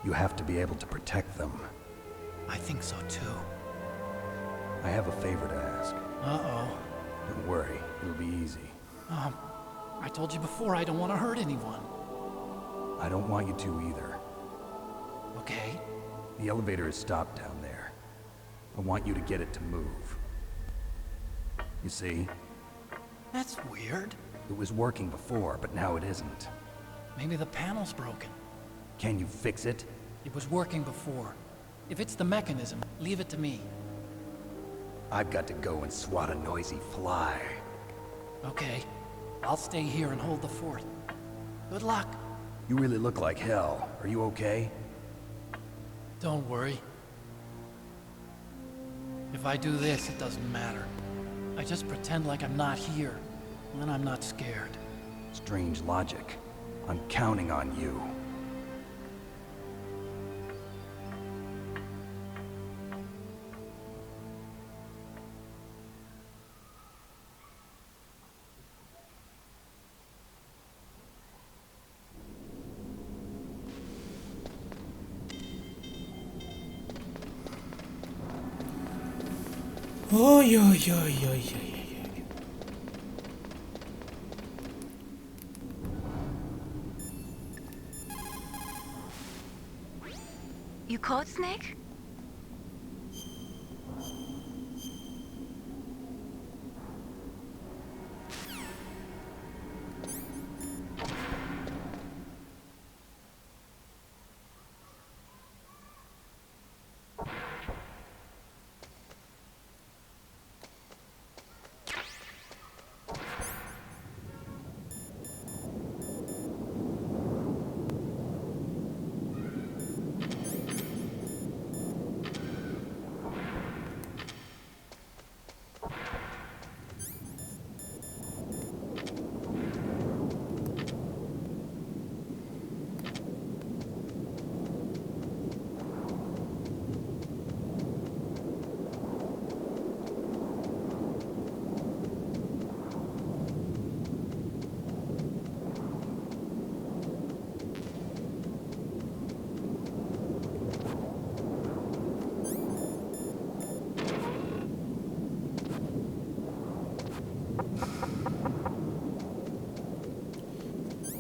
you have to be able to protect them. I think so too. I have a favor to ask. Uh-oh. Don't worry, it'll be easy. I told you before I don't want to hurt anyone. I don't want you to either. Okay. The elevator is stopped down there. I want you to get it to move. You see? That's weird. It was working before, but now it isn't. Maybe the panel's broken. Can you fix it? It was working before. If it's the mechanism, leave it to me. I've got to go and swat a noisy fly. Okay. I'll stay here and hold the fort. Good luck. You really look like hell. Are you okay? Don't worry. If I do this, it doesn't matter. I just pretend like I'm not here, and then I'm not scared. Strange logic. I'm counting on you. Ой-ой-ой-ой-ой. You caught Snake?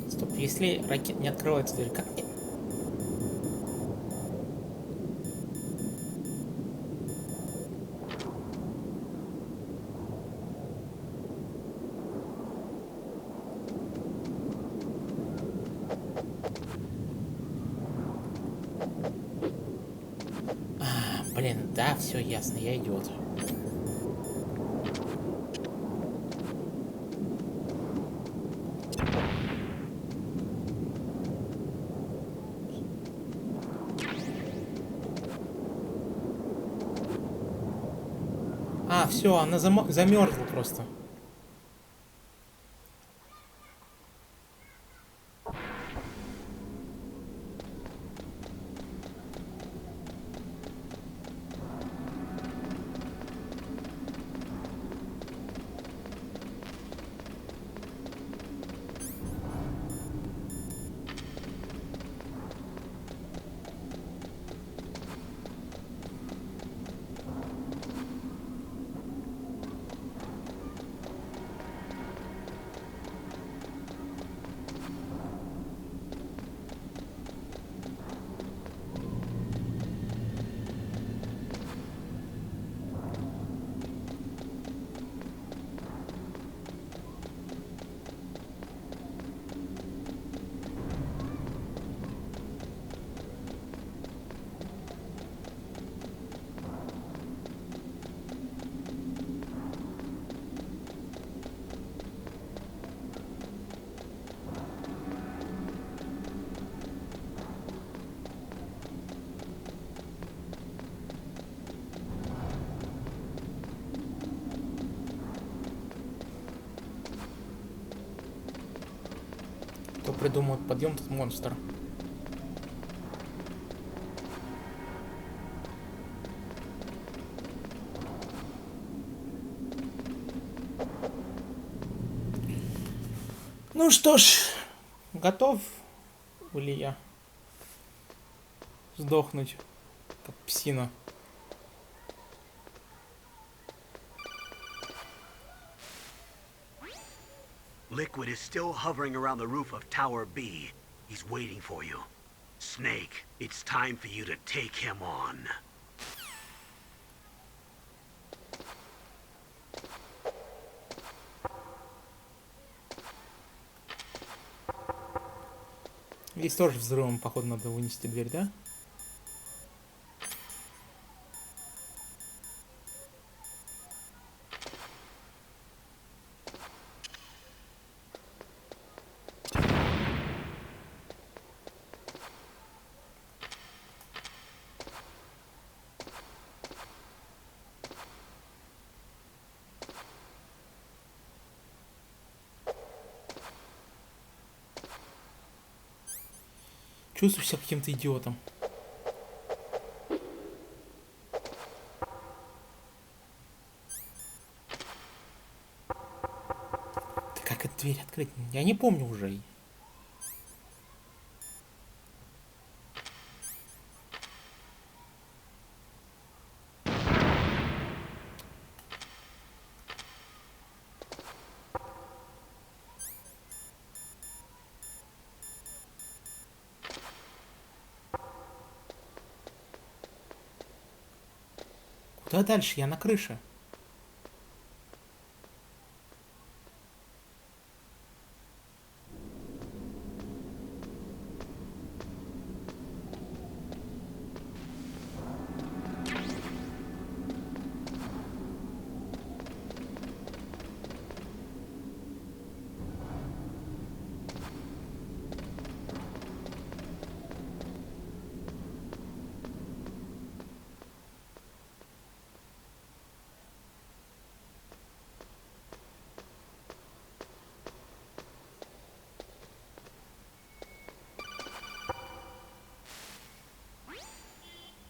Стоп, если не открывается дверь, как мне? Блин, да, все ясно, я идиот. Все, она замерзла просто. придумал подъем этот монстр. Ну что ж, готов ли я сдохнуть, как псина? Liquid is still hovering around the roof of Tower B. He's waiting for you. Snake, it's time for you to take him on. Здесь тоже взрывом, походу, надо вынести дверь, да? Чувствую себя каким-то идиотом. Да как эту дверь открыть? Я не помню уже. Куда дальше? Я на крыше.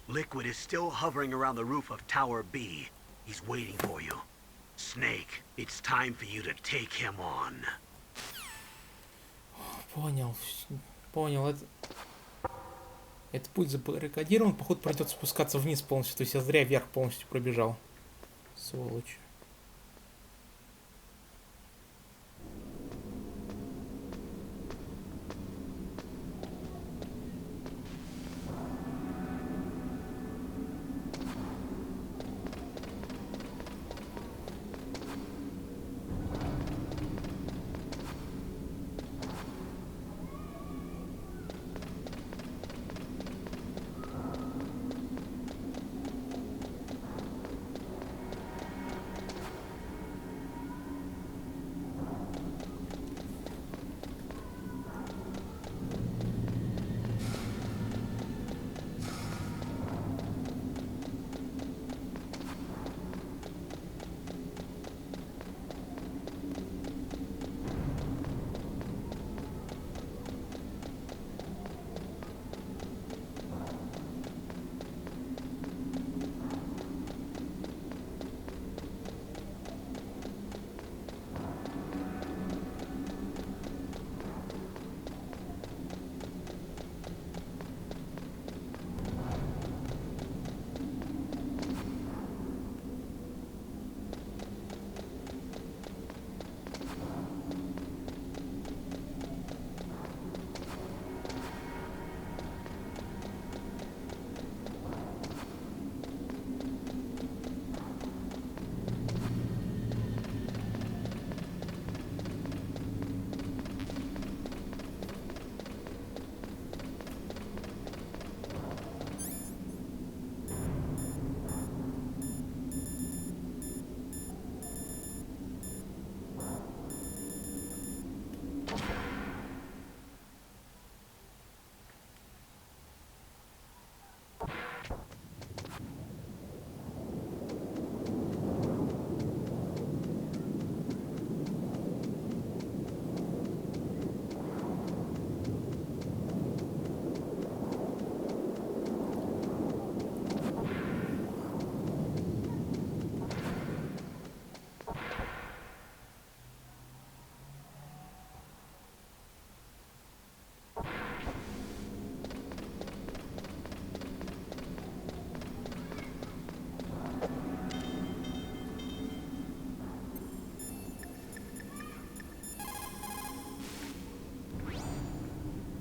Liquid is still hovering around the roof of Tower B. He's waiting for you. Snake, it's time for you to take him on. Понял. Понял. Это путь забаррикадирован. Походу придется спускаться вниз полностью. То есть я зря вверх полностью пробежал. Сволочь.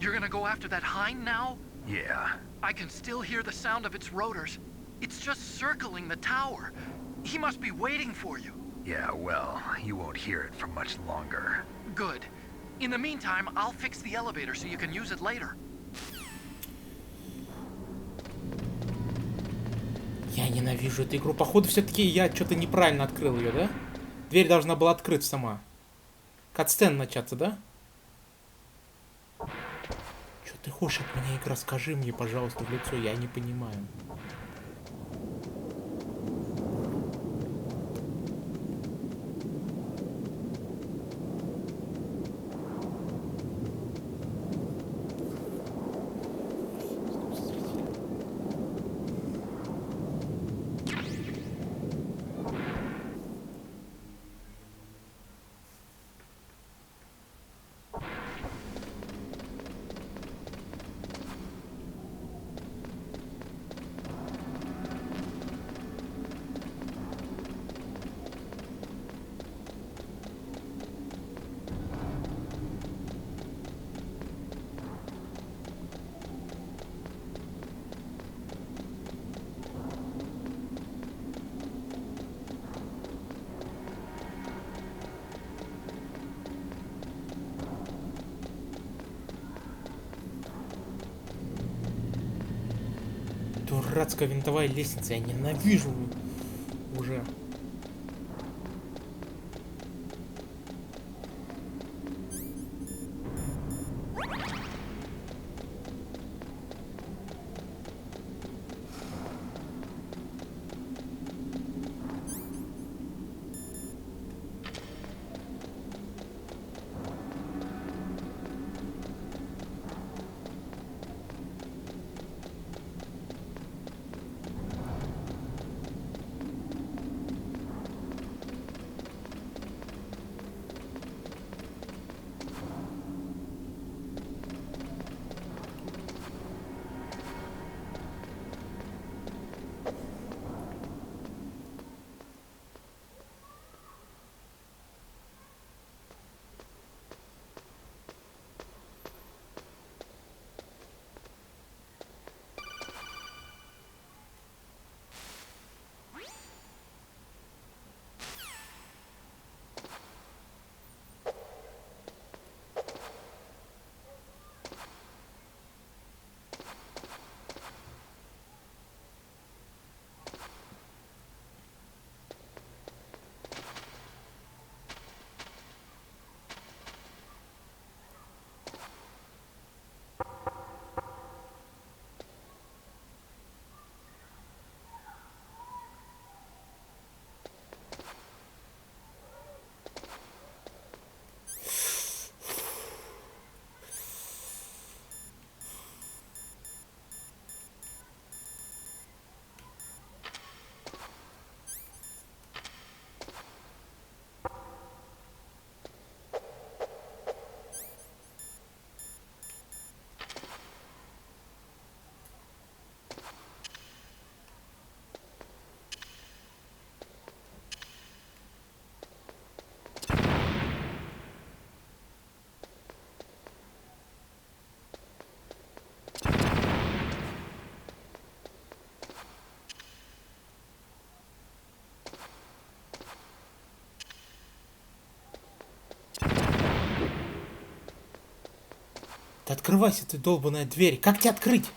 You're gonna go after that hind now? Yeah. I can still hear the sound of its rotors. It's just circling the tower. He must be waiting for you. Yeah, well, you won't hear it for much longer. Good. In the meantime, I'll fix the elevator so you can use it later. Я ненавижу эту игру. Походу, все-таки я что-то неправильно открыл ее, да? Дверь должна была открыться сама. Катсцен начаться, да? Что ты хочешь от меня, игра? Скажи мне, пожалуйста, в лицо. Я не понимаю. Дурацкая винтовая лестница, я ненавижу уже. Да открывайся ты, долбаная дверь. Как тебе открыть?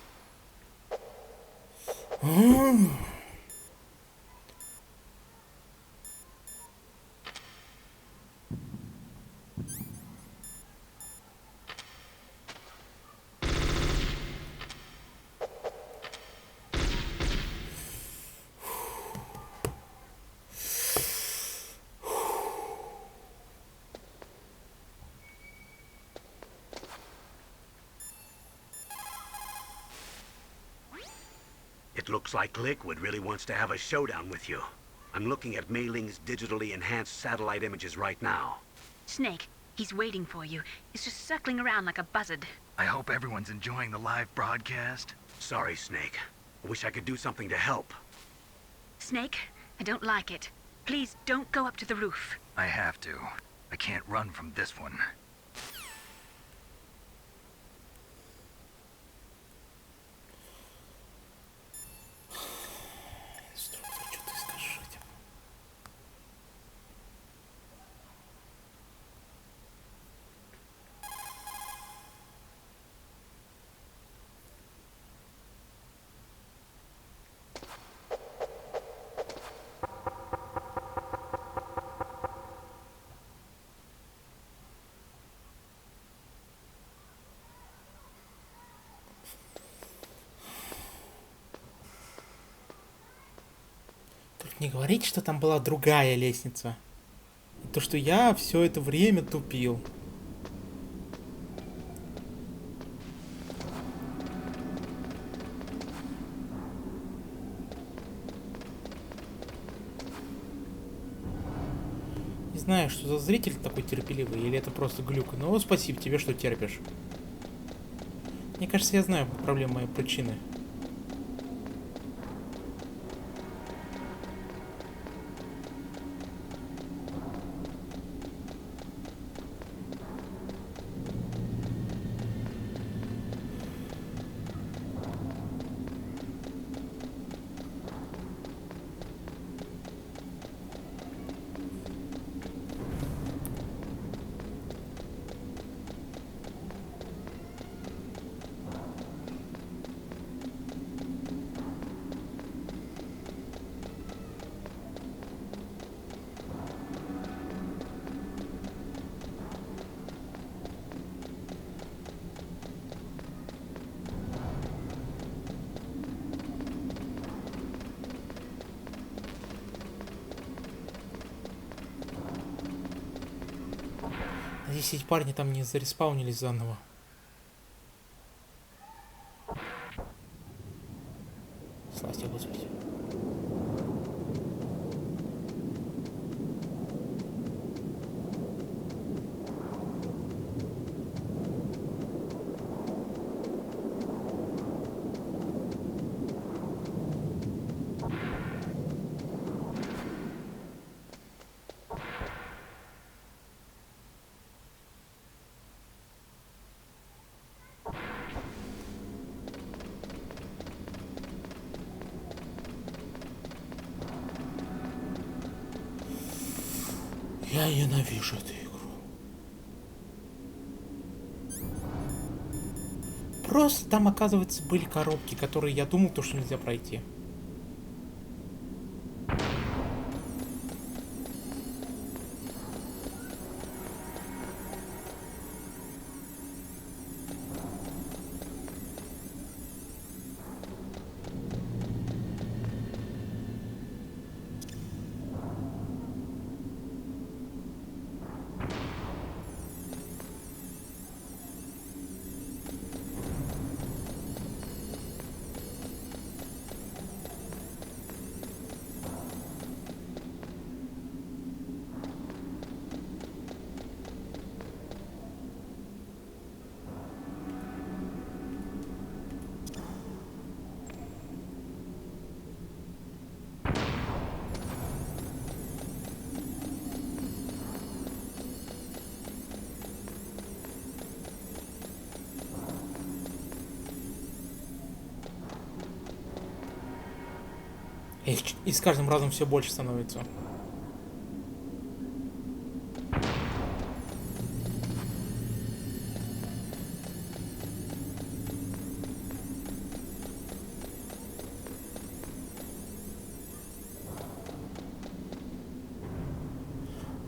It looks like Liquid really wants to have a showdown with you. I'm looking at Mei Ling's digitally enhanced satellite images right now. Snake, he's waiting for you. He's just circling around like a buzzard. I hope everyone's enjoying the live broadcast. Sorry, Snake. I wish I could do something to help. Snake, I don't like it. Please don't go up to the roof. I have to. I can't run from this one. Не говорите, что там была другая лестница. И то, что я все это время тупил. Не знаю, что за зритель такой терпеливый, или это просто глюк, но спасибо тебе, что терпишь. Мне кажется, я знаю проблему моей причины. Надеюсь, эти парни там не зареспаунились заново. Слава тебе, Господи. Я ненавижу эту игру. Просто там, оказывается, были коробки, которые я думал, то, что нельзя пройти. И с каждым разом все больше становится.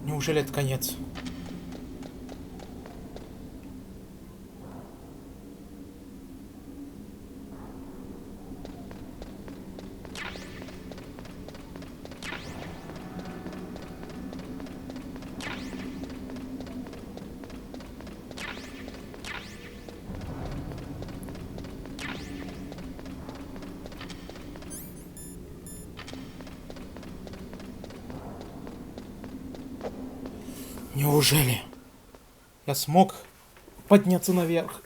Неужели это конец? Неужели я смог подняться наверх?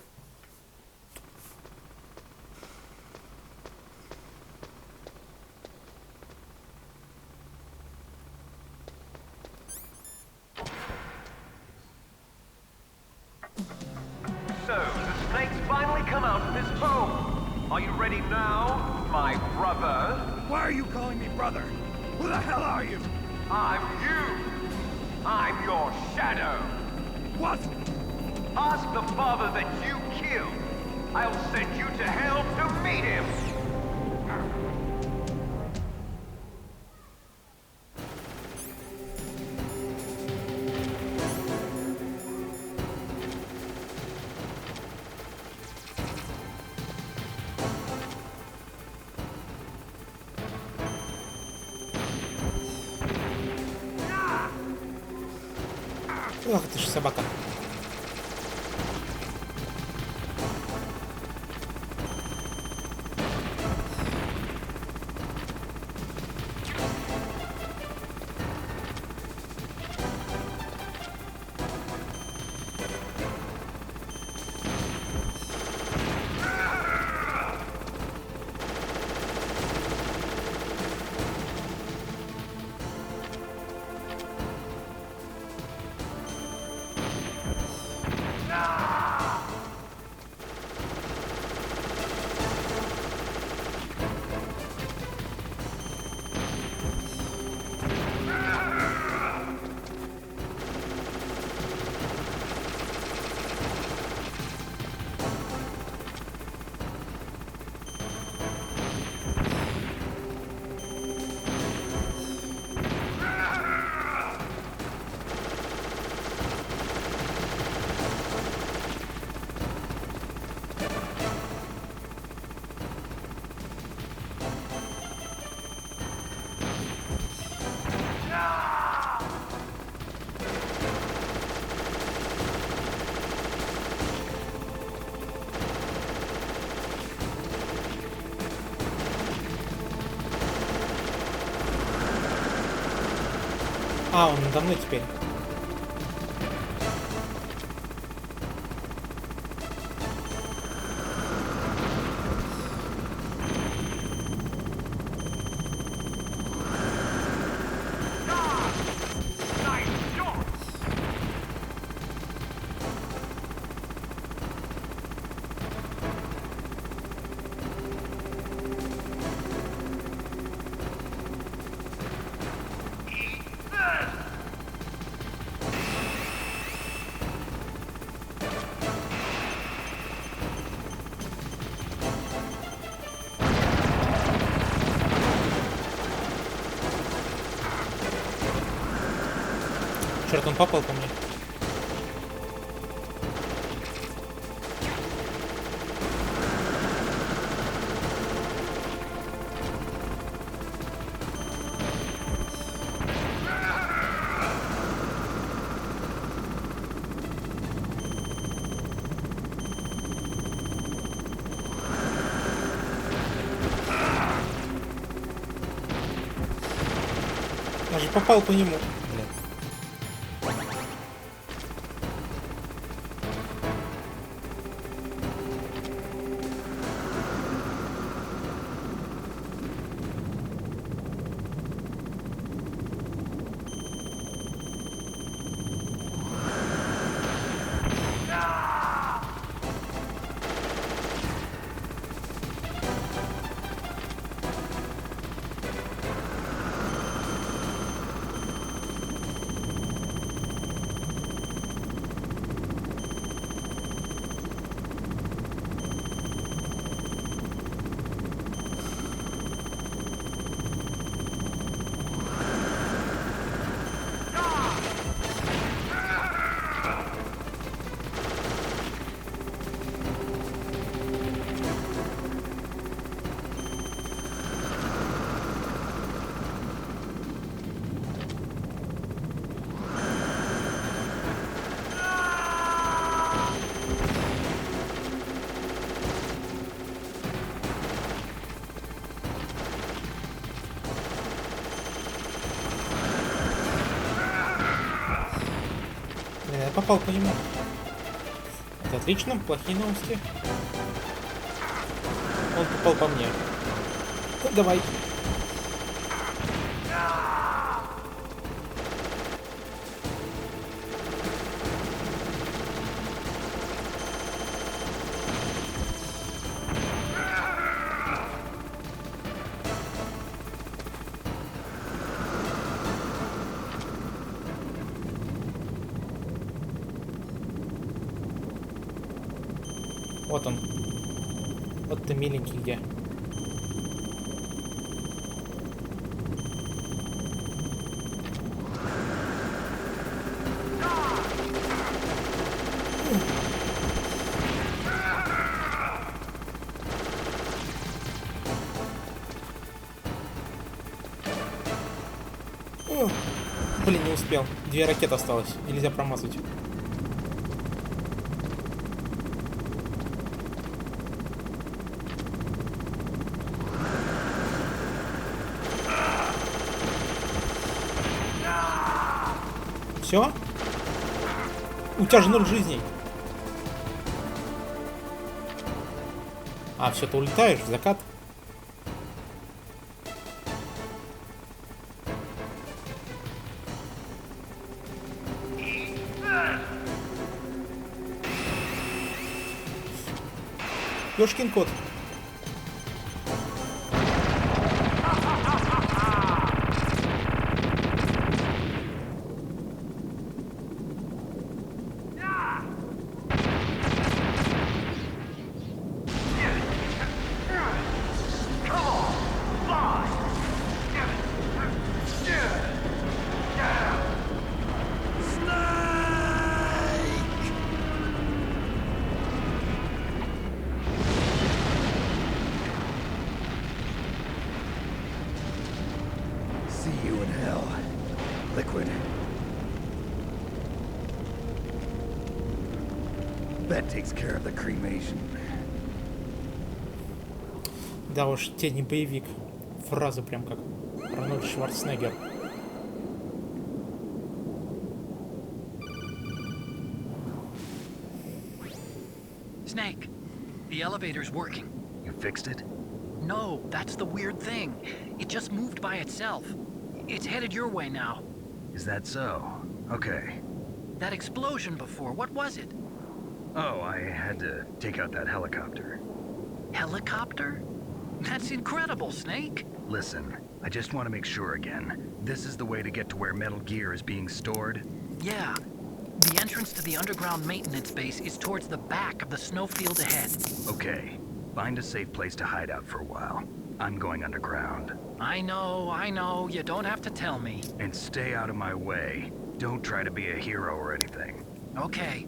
So, the snakes finally come out of this home. Are you ready now, my brother? Why are you calling me brother? Who the hell are you? I'm you. I'm your shadow. What? Ask the father that you killed. I'll send you to hell to meet him. Ах ты ж собака. А, он надо мной теперь. Черт, он попал по мне. Я же попал по нему. Блин. Я попал по нему. Это отлично, плохие новости. Он попал по мне. Ну, давай. Вот он. Вот ты, миленький, где. Блин, не успел. успел. 2 ракеты осталось. Нельзя промазать. Все? У тебя же 0 жизней. А, все, ты улетаешь в закат. Ёшкин кот. See you in hell, Liquid. That takes care of the cremation. Да уж, тень боевик. Фраза прям как Арнольд Шварценеггер. Snake, the elevator's working. You fixed it? No, that's the weird thing. It just moved by itself. It's headed your way now. Is that so? Okay. That explosion before, what was it? Oh, I had to take out that helicopter. Helicopter? That's incredible, Snake. Listen, I just want to make sure again. This is the way to get to where Metal Gear is being stored? Yeah. The entrance to the underground maintenance base is towards the back of the snowfield ahead. Okay. Find a safe place to hide out for a while. I'm going underground. I know. You don't have to tell me. And stay out of my way. Don't try to be a hero or anything. Okay.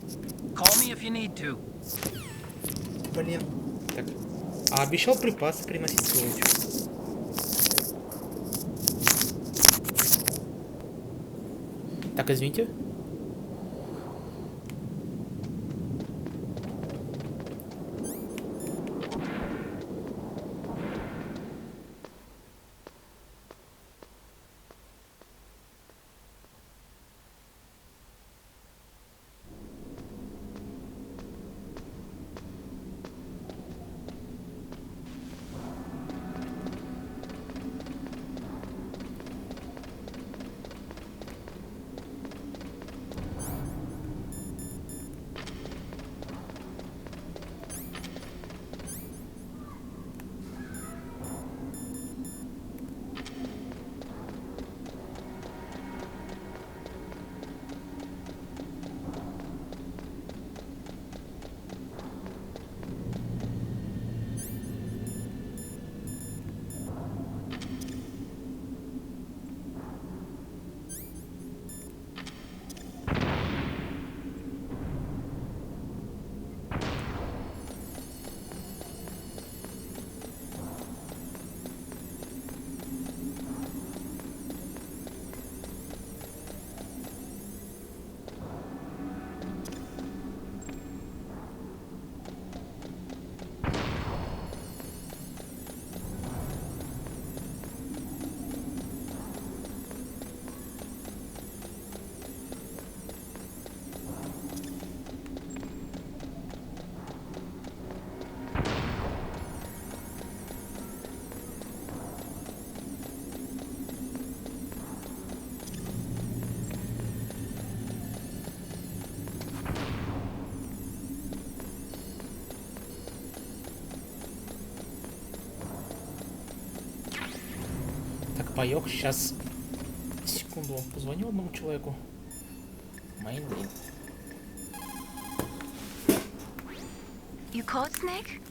Call me if you need to. Блин. Так. А обещал припасы приносить сволочь. Так, извините. Паёк, сейчас. Секунду, позвоню одному человеку. Майнбейн. You called, Snake?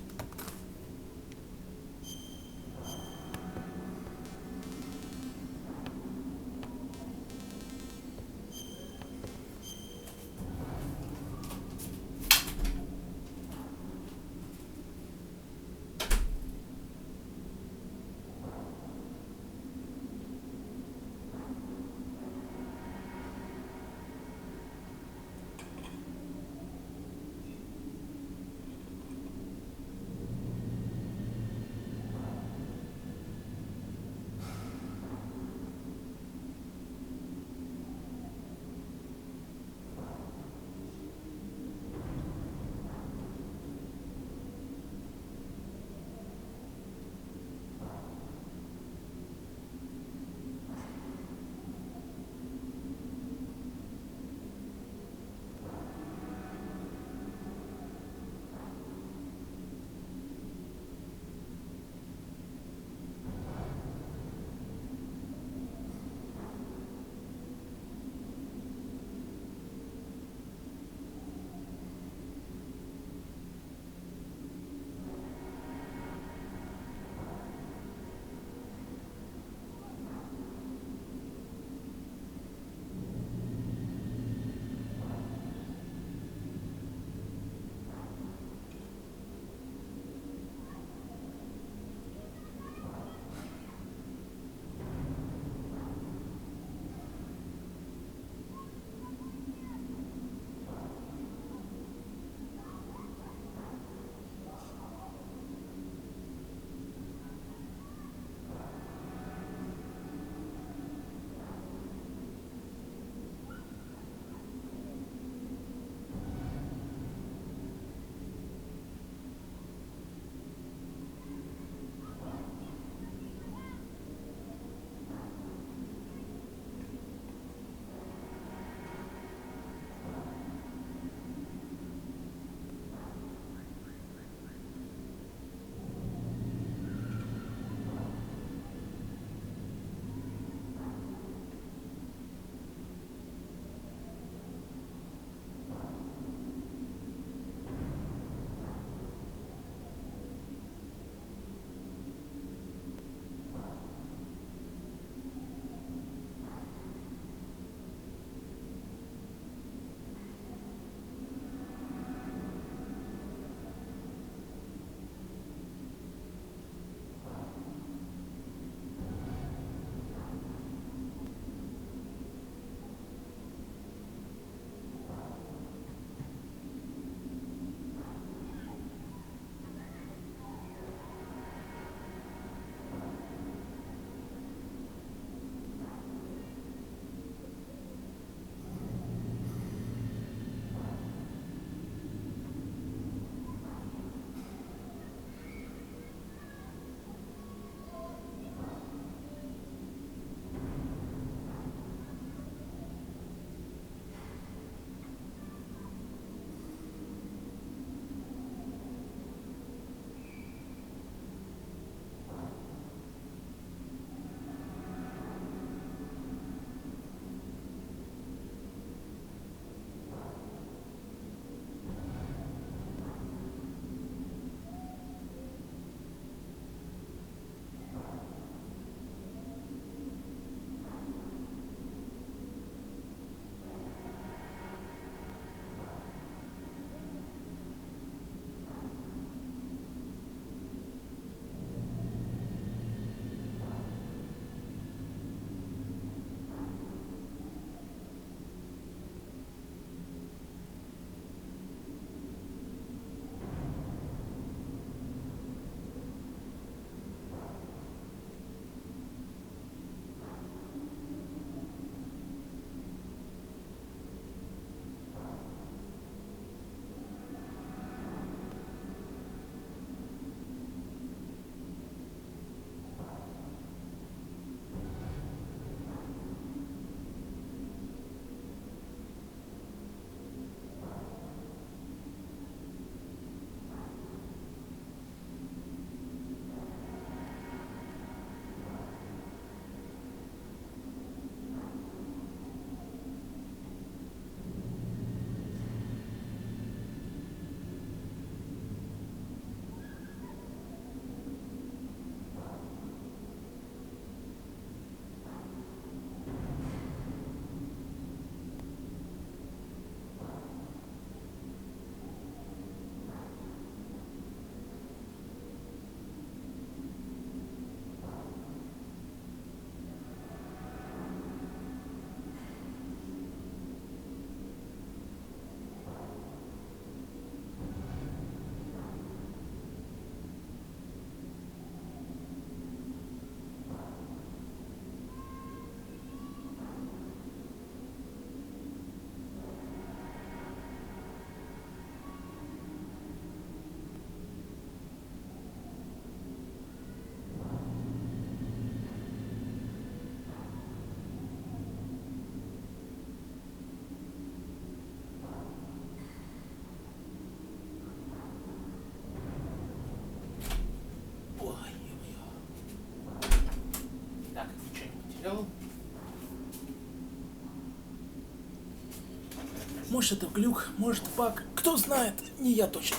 Может, это глюк, может, баг. Кто знает, не я точно.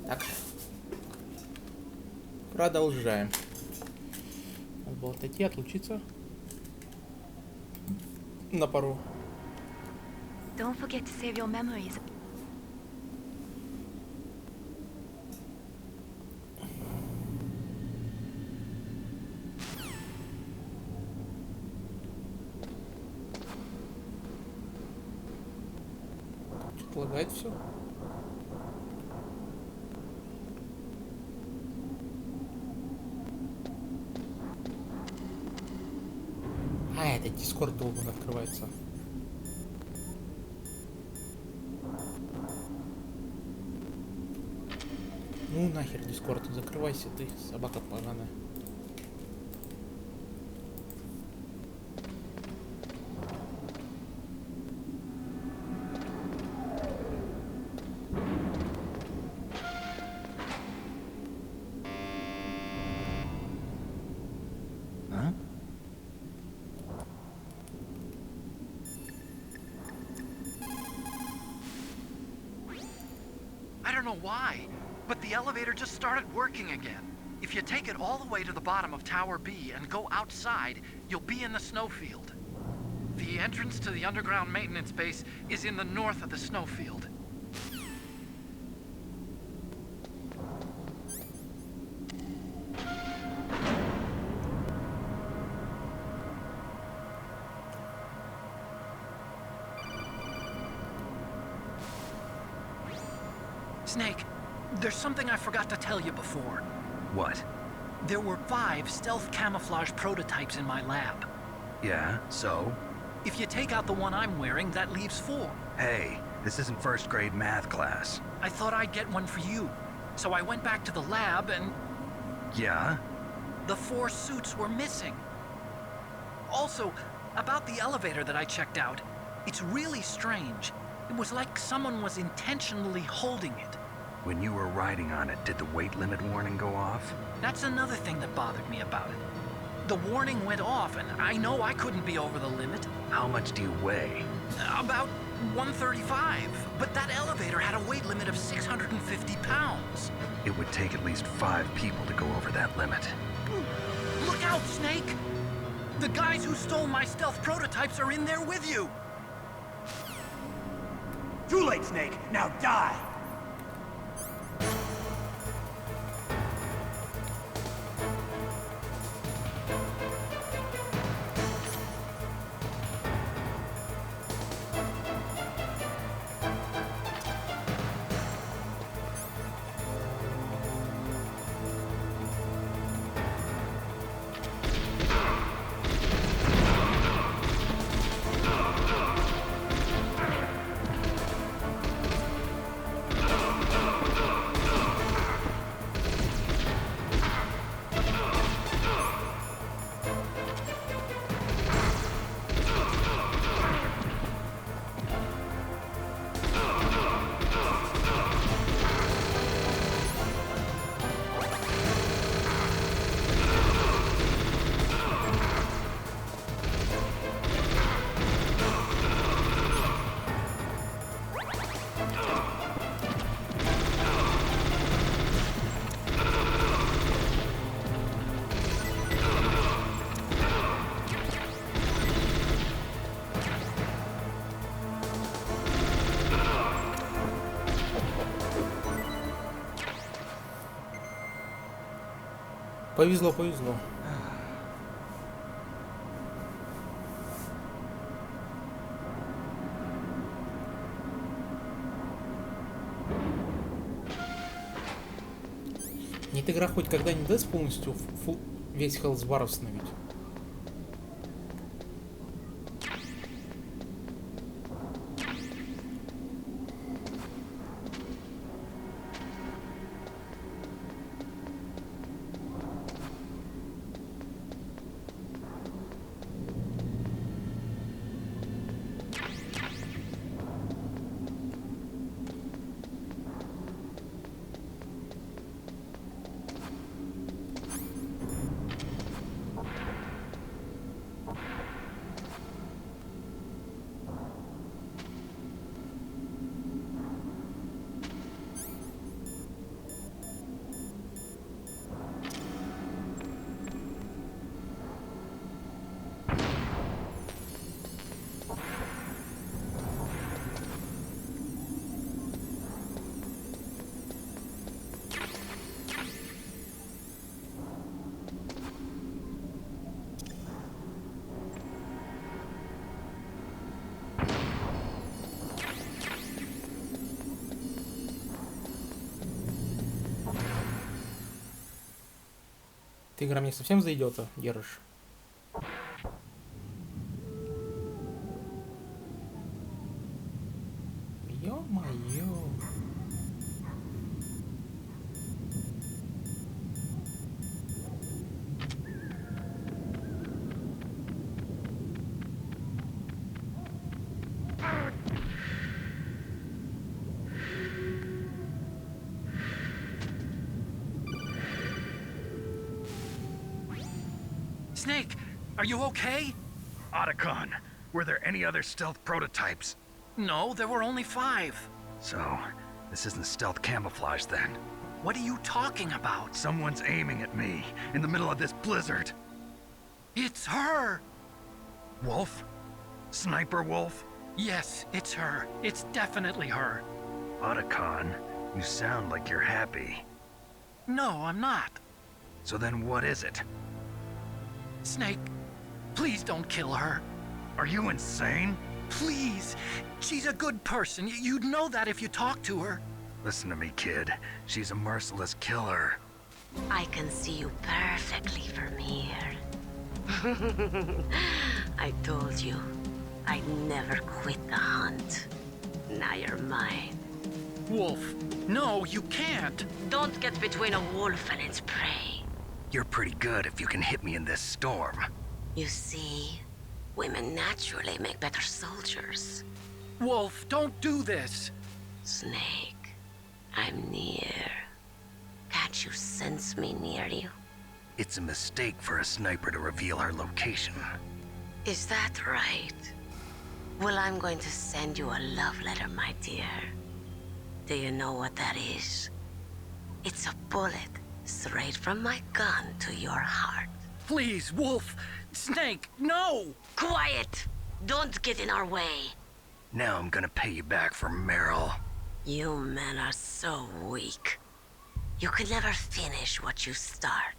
Так. Продолжаем. Надо было отойти, отлучиться. На пару. Don't forget to save your memories. Что-то лагает все. А, это Discord долго открывается. Ну нахер Discord, закрывайся ты, собака поганая. А? I don't know why, but the elevator just started working again. If you take it all the way to the bottom of Tower B and go outside, you'll be in the snowfield. The entrance to the underground maintenance base is in the north of the snowfield. Snake, there's something I forgot to tell you before. What? There were 5 stealth camouflage prototypes in my lab. Yeah, so? If you take out the one I'm wearing, that leaves 4. Hey, this isn't first grade math class. I thought I'd get one for you. So I went back to the lab and Yeah? the 4 suits were missing. Also, about the elevator that I checked out, it's really strange. It was like someone was intentionally holding it. When you were riding on it, did the weight limit warning go off? That's another thing that bothered me about it. The warning went off, and I know I couldn't be over the limit. How much do you weigh? About 135, but that elevator had a weight limit of 650 pounds. It would take at least 5 people to go over that limit. Look out, Snake! The guys who stole my stealth prototypes are in there with you! Too late, Snake! Now die! Повезло, повезло. Нет, игра хоть когда-нибудь даст полностью весь хелсбар установить? Ты, игра, мне совсем за идиота держишь? Ё-моё. Snake, are you okay? Otacon, were there any other stealth prototypes? No, there were only 5. So, this isn't stealth camouflage then. What are you talking about? Someone's aiming at me in the middle of this blizzard. It's her! Wolf? Sniper Wolf? Yes, it's her. It's definitely her. Otacon, you sound like you're happy. No, I'm not. So then what is it? Snake, please don't kill her. Are you insane? Please. She's a good person. You'd know that if you talked to her. Listen to me, kid. She's a merciless killer. I can see you perfectly from here. I told you, I'd never quit the hunt. Now you're mine. Wolf, no, you can't. Don't get between a wolf and its prey. You're pretty good if you can hit me in this storm. You see, women naturally make better soldiers. Wolf, don't do this. Snake, I'm near. Can't you sense me near you? It's a mistake for a sniper to reveal her location. Is that right? Well, I'm going to send you a love letter, my dear. Do you know what that is? It's a bullet straight from my gun to your heart. Please, Wolf. Snake, no! Quiet! Don't get in our way. Now I'm gonna pay you back for Meryl. You men are so weak. You can never finish what you start.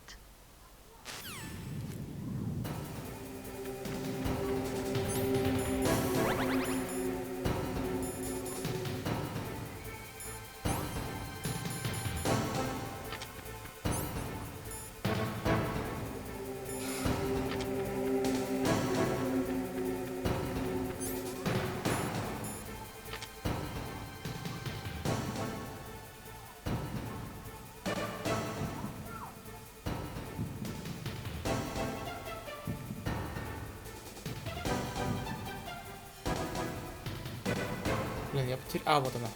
Блин, я потерял... А, вот она.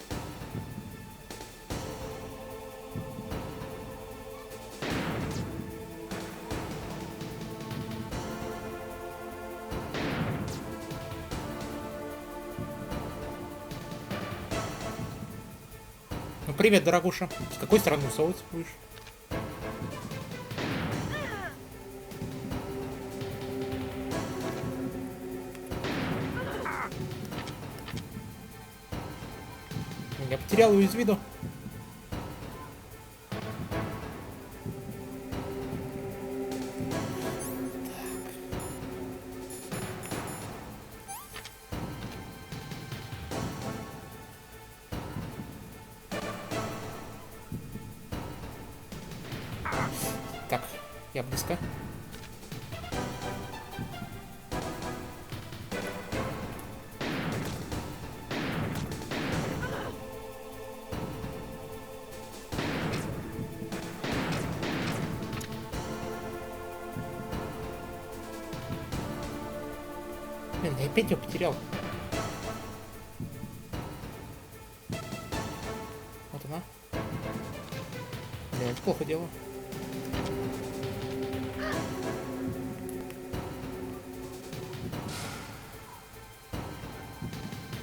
Ну, привет, дорогуша. С какой стороны усовываться будешь? Я потерял ее из виду. Так, я близко. Блин, я опять ее потерял. Вот она. Блин, это плохо дело.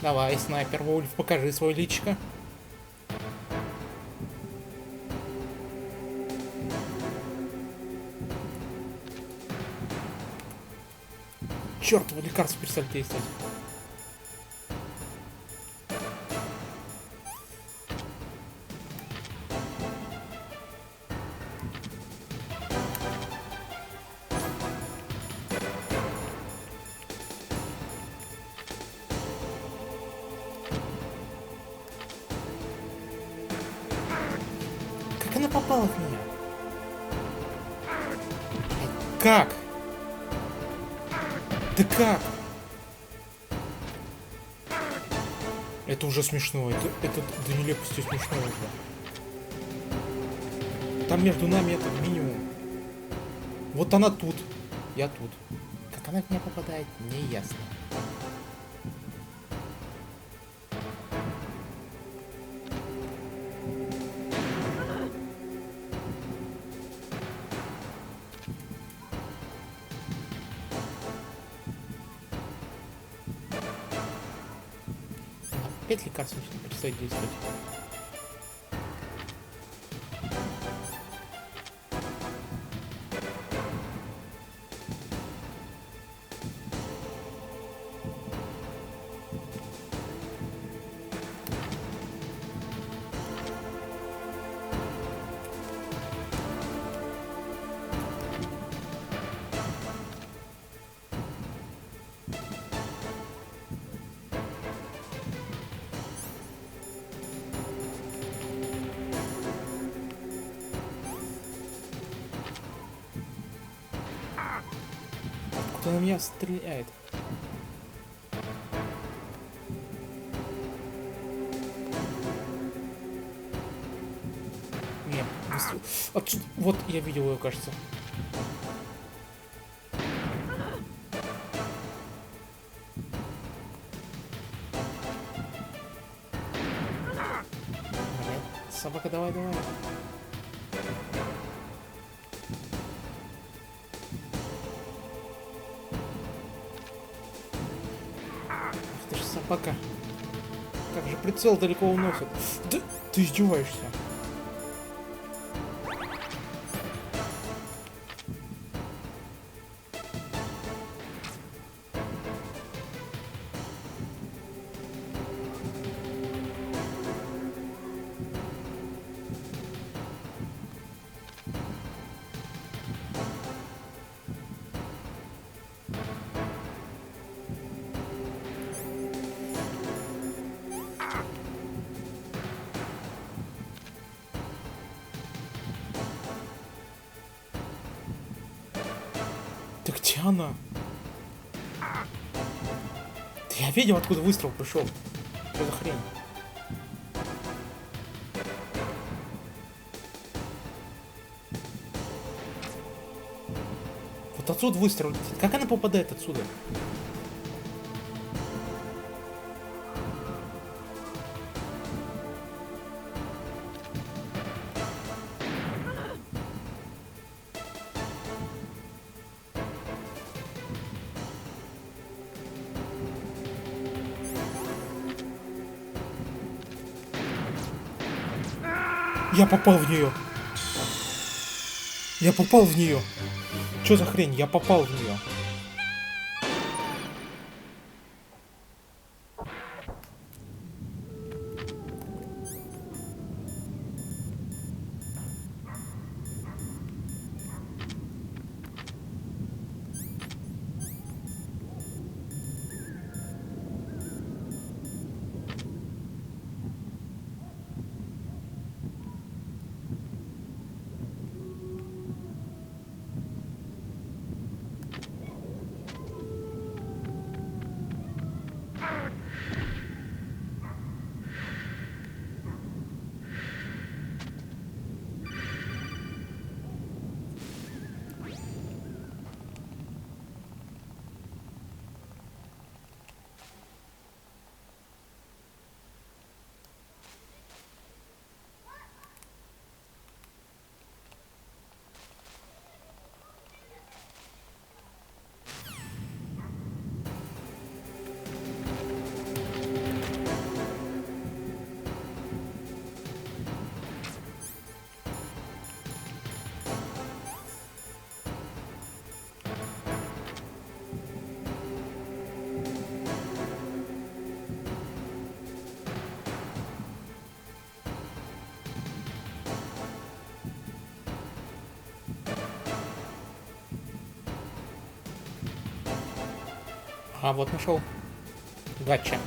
Давай, снайпер Вульф, покажи свой личико. Чёртово лекарство перестали действовать. Как она попала в меня? как? Да как? Это уже смешно. Это до нелепости смешно уже. Там между нами это минимум. Вот она тут. Я тут. Как она в меня попадает, не ясно. Опять лекарство начинает перестать действовать. Кто на меня стреляет? Нет, отсюда. Вот я видел ее, кажется. Собака, давай, давай. Ах ты ж собака. Как же прицел далеко уносит. Да ты издеваешься. Да где она? Да я видел, откуда выстрел пришел. Что за хрень? Вот отсюда выстрел летит. Как она попадает отсюда? Я попал в нее. Я попал в нее. Что за хрень? Я попал в нее. А, вот нашел. Гача.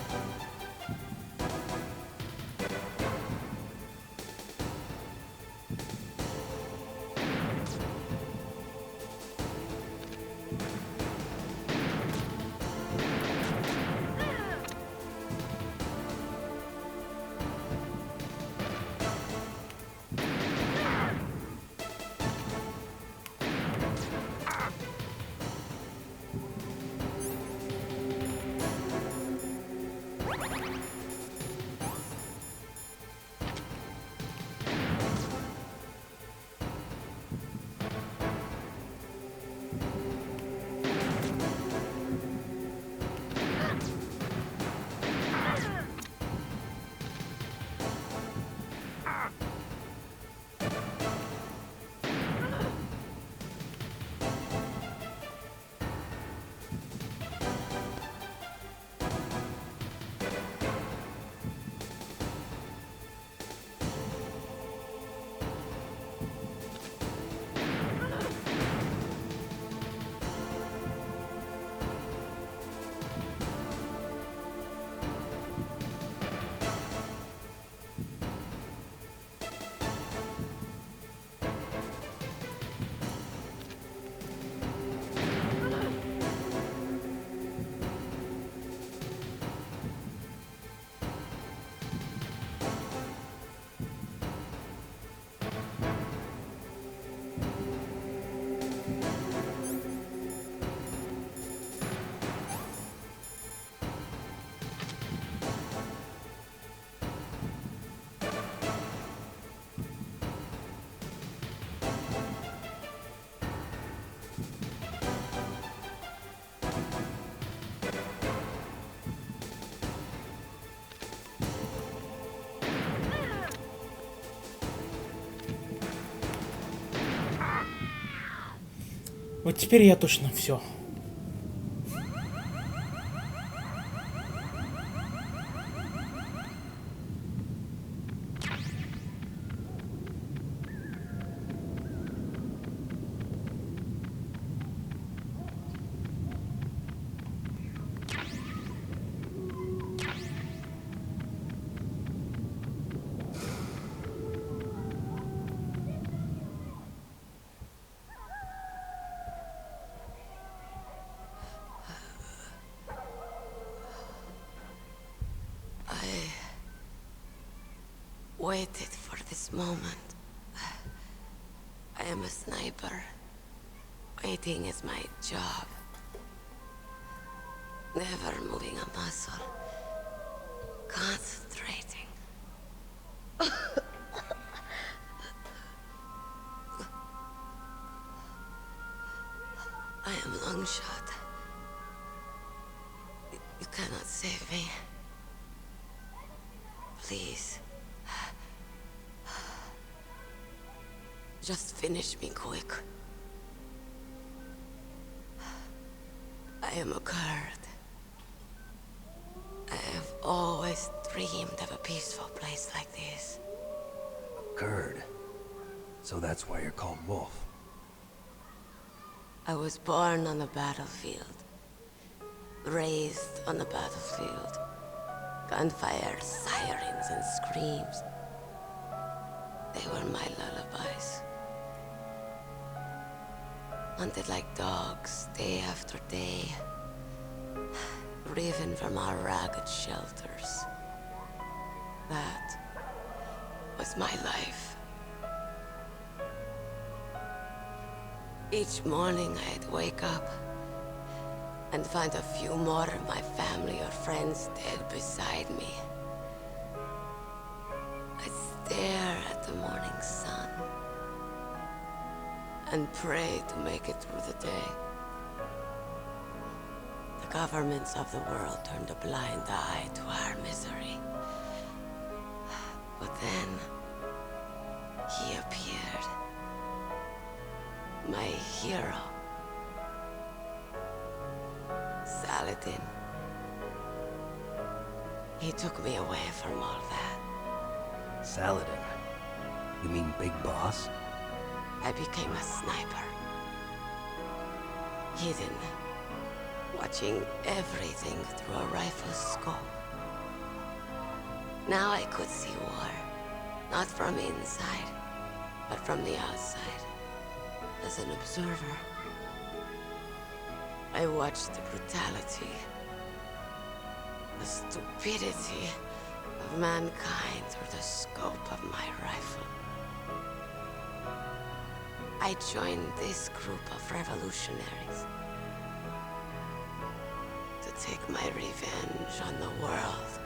Вот теперь я точно все. Waited for this moment. I am a sniper. Waiting is my job. Never moving a muscle. Concentrating. I am long shot. You cannot save me. Please. Just finish me quick. I am a Kurd. I have always dreamed of a peaceful place like this. Kurd. So that's why you're called Wolf. I was born on the battlefield. Raised on the battlefield. Gunfire, sirens, and screams. They were my lullabies. Hunted like dogs, day after day. Driven from our ragged shelters. That was my life. Each morning I'd wake up and find a few more of my family or friends dead beside me. I'd stare at the morning sun and pray to make it through the day. The governments of the world turned a blind eye to our misery. But then, he appeared. My hero. Saladin. He took me away from all that. Saladin? You mean Big Boss? I became a sniper. Hidden. Watching everything through a rifle's scope. Now I could see war. Not from inside, but from the outside. As an observer. I watched the brutality, the stupidity of mankind through the scope of my rifle. I joined this group of revolutionaries to take my revenge on the world.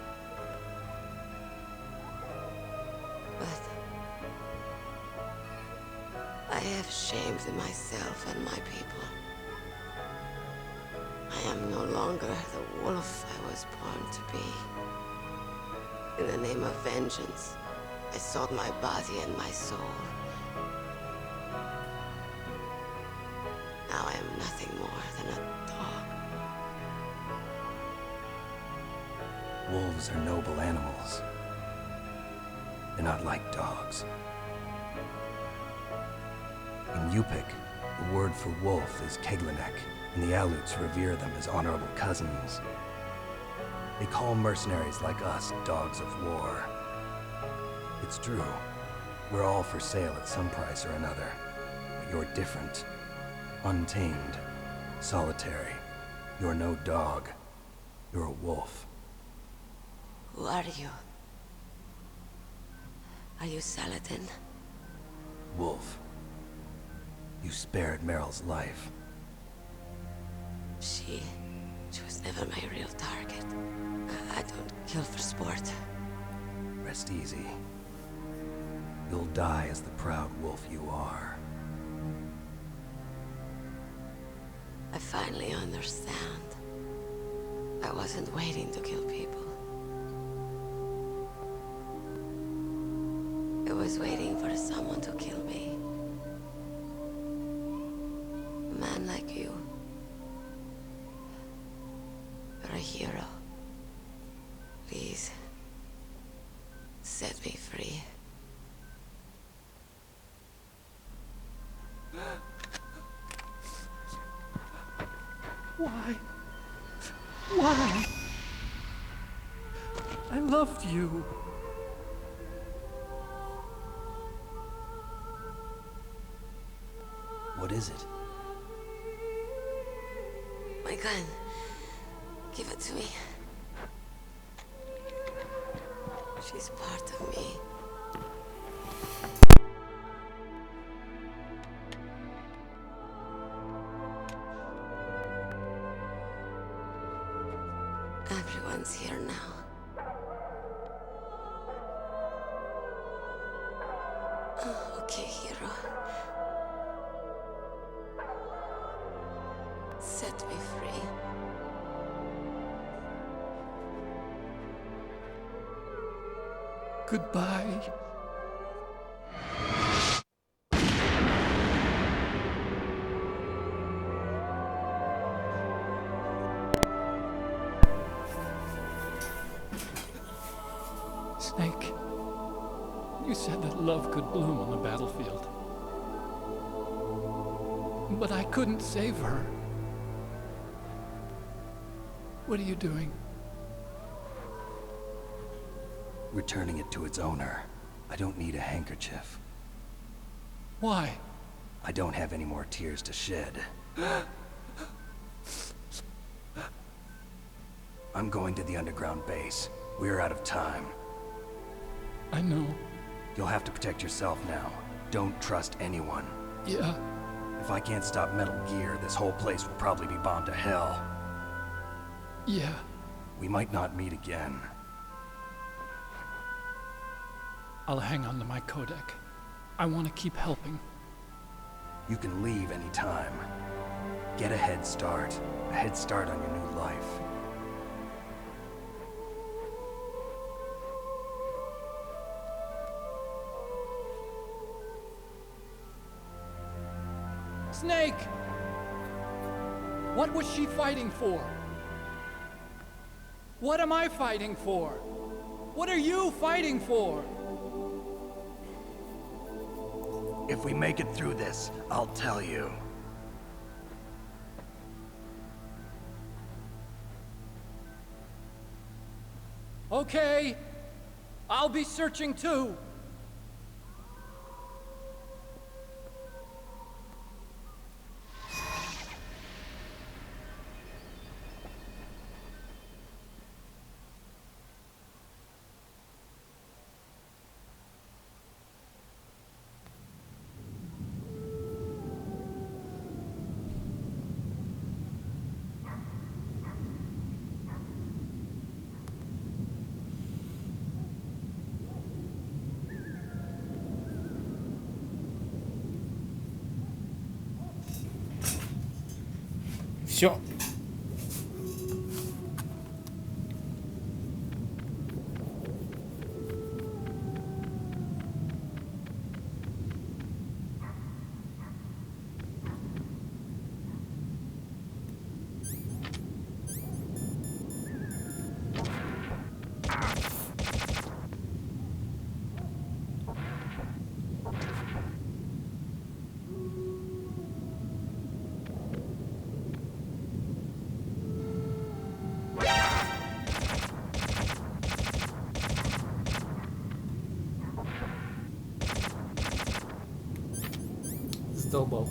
But I have shamed myself and my people. I am no longer the wolf I was born to be. In the name of vengeance, I sold my body and my soul. Now I am nothing more than a dog. Wolves are noble animals. They're not like dogs. In Yupik, the word for wolf is Keglenek, and the Aleuts revere them as honorable cousins. They call mercenaries like us dogs of war. It's true. We're all for sale at some price or another. But you're different. Untamed. Solitary. You're no dog. You're a wolf. Who are you? Are you Saladin? Wolf. You spared Meryl's life. She was never my real target. I don't kill for sport. Rest easy. You'll die as the proud wolf you are. I finally understand. I wasn't waiting to kill people. I was waiting for someone to kill me. man like you. You're a hero. Please, set me free. Why? Why? I loved you. What is it? My gun. Give it to me. She's part of me. Everyone's here now. Oh, okay, hero. Set me free. Goodbye. Snake, you said that love could bloom on the battlefield. But I couldn't save her. What are you doing? Returning it to its owner. I don't need a handkerchief. Why? I don't have any more tears to shed. I'm going to the underground base. We're out of time. I know. You'll have to protect yourself now. Don't trust anyone. Yeah. If I can't stop Metal Gear, this whole place will probably be bombed to hell. Yeah. We might not meet again. I'll hang on to my codec. I want to keep helping. You can leave anytime. Get a head start. A head start on your new life. Snake! What was she fighting for? What am I fighting for? What are you fighting for? If we make it through this, I'll tell you. Okay. I'll be searching too. Все. Задолбал.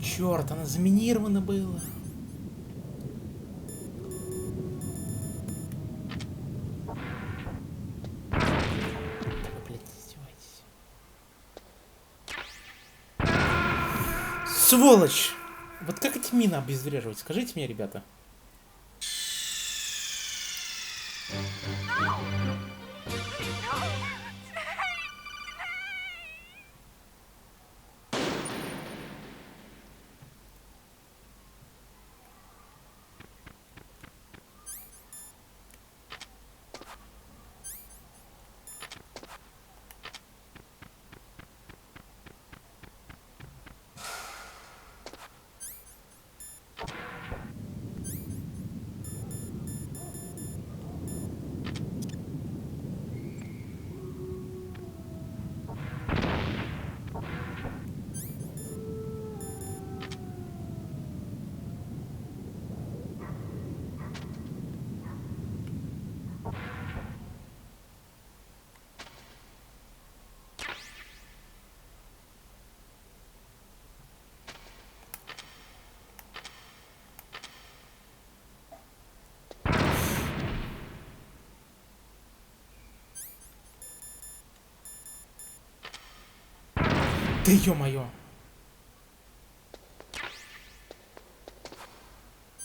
Черт, она заминирована была. Вы, блядь, издеваетесь. Сволочь! Вот как эти мины обезвреживать? Скажите мне, ребята. Да ё-моё!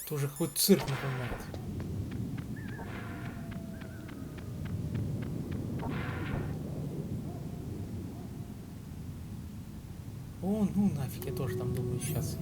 Это уже хоть цирк напоминает. О, ну нафиг, я тоже там думаю сейчас.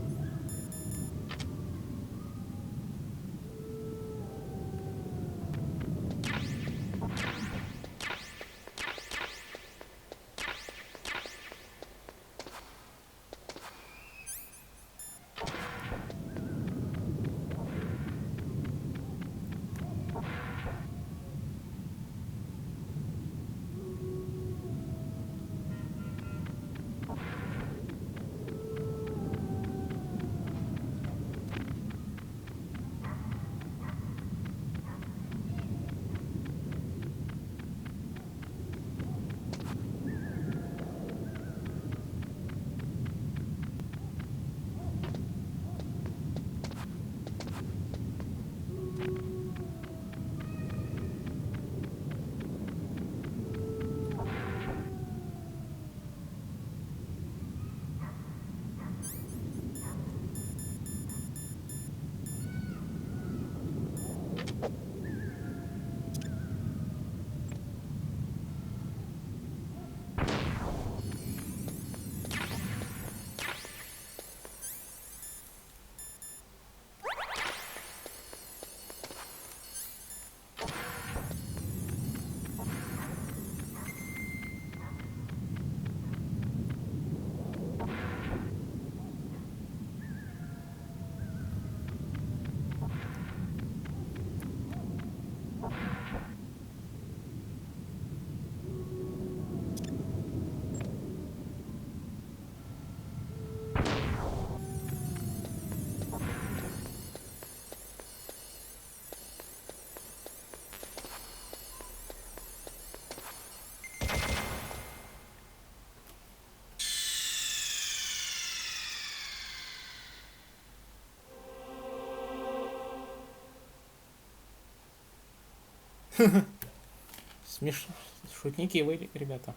Смешно. Шутники вы, ребята.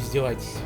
издеваетесь?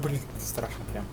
Блин, страшно прям.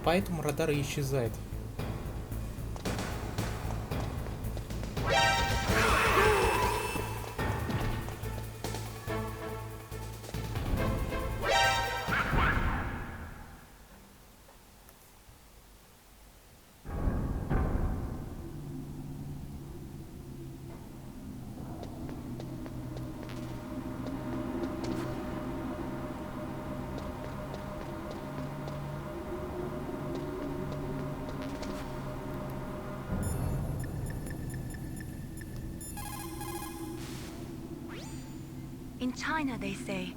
Поэтому радар и исчезает. In China, they say,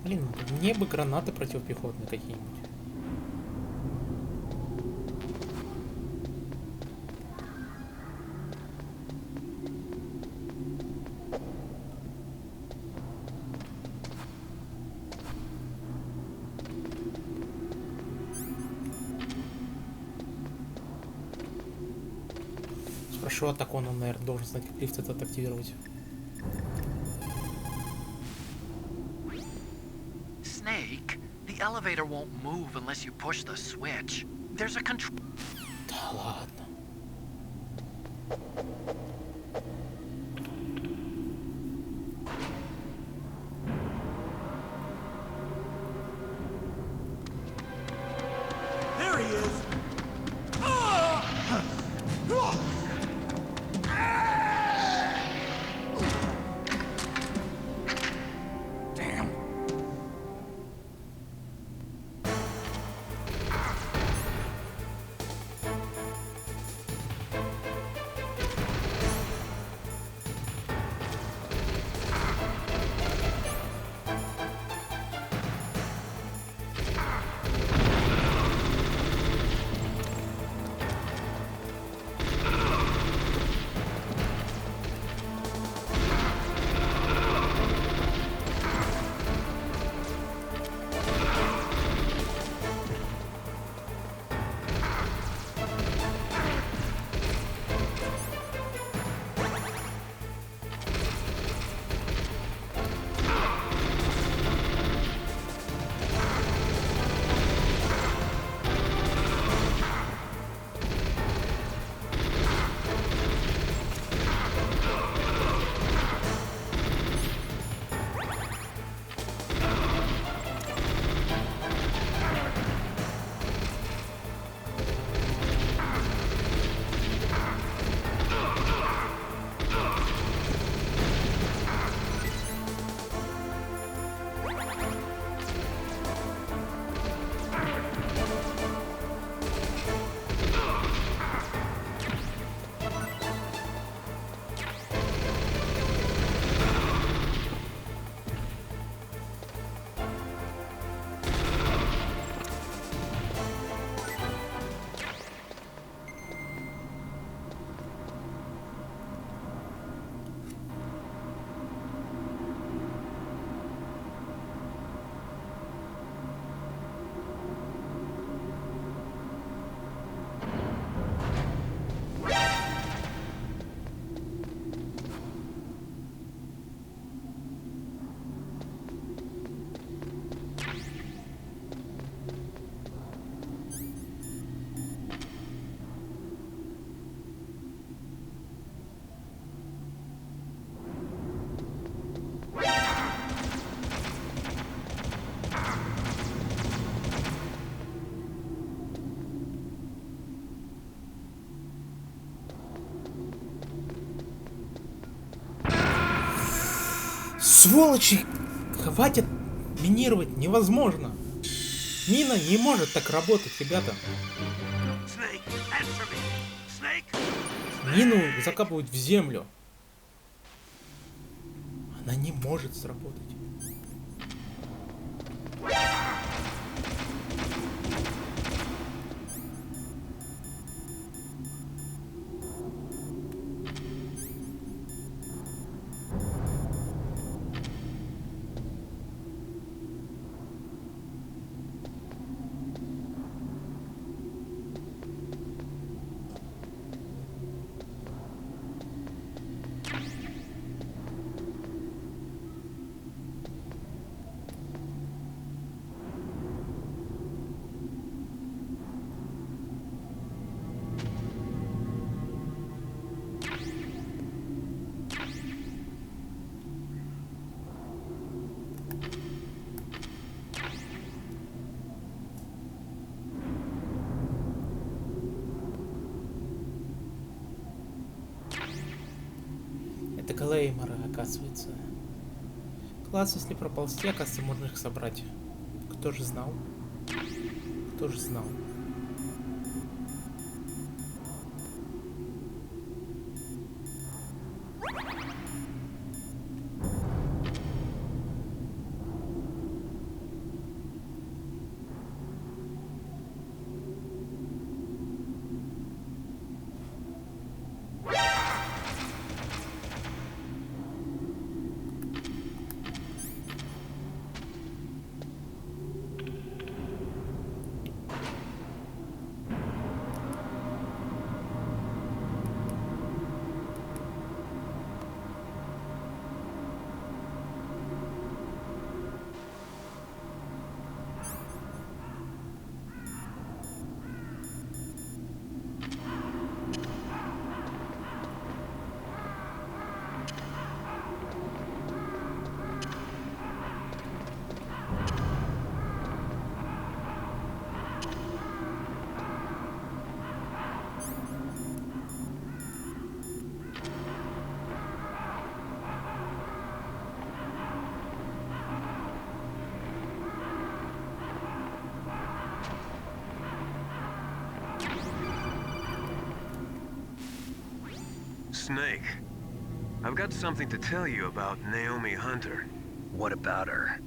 Блин, мне бы гранаты противопехотные какие-нибудь. Спрошу атаку, он, наверное, должен знать, как лифт этот активировать. Snake, the elevator won't move unless you push the switch. There's a control. Да ладно. There he is! Damn. Сволочи! Хватит минировать, невозможно. Мина не может так работать, ребята. Мину закапывают в землю. Она не может сработать. Это клейморы, оказывается. Класс, если проползти, оказывается, можно их собрать. Кто же знал? Кто же знал? Snake, I've got something to tell you about Naomi Hunter. What about her?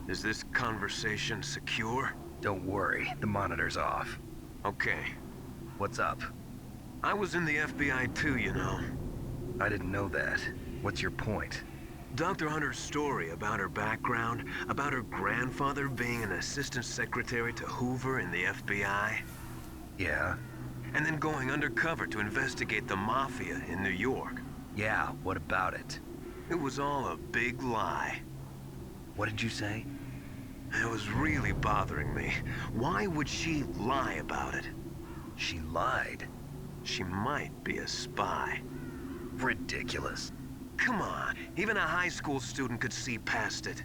Is this conversation secure? Don't worry, the monitor's off. Okay. What's up? I was in the FBI too, you know. I didn't know that. What's your point? Dr. Hunter's story about her background, about her grandfather being an assistant secretary to Hoover in the FBI. Yeah? And then going undercover to investigate the Mafia in New York. Yeah, what about it? It was all a big lie. What did you say? It was really bothering me. Why would she lie about it? She lied? She might be a spy. Ridiculous. Come on, even a high school student could see past it.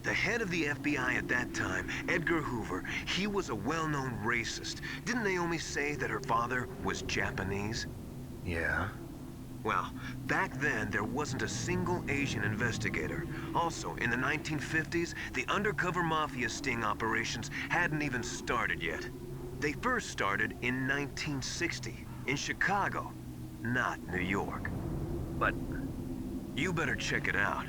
The head of the FBI at that time, Edgar Hoover, he was a well-known racist. Didn't Naomi say that her father was Japanese? Yeah. Well, back then, there wasn't a single Asian investigator. Also, in the 1950s, the undercover mafia sting operations hadn't even started yet. They first started in 1960, in Chicago, not New York. But you better check it out.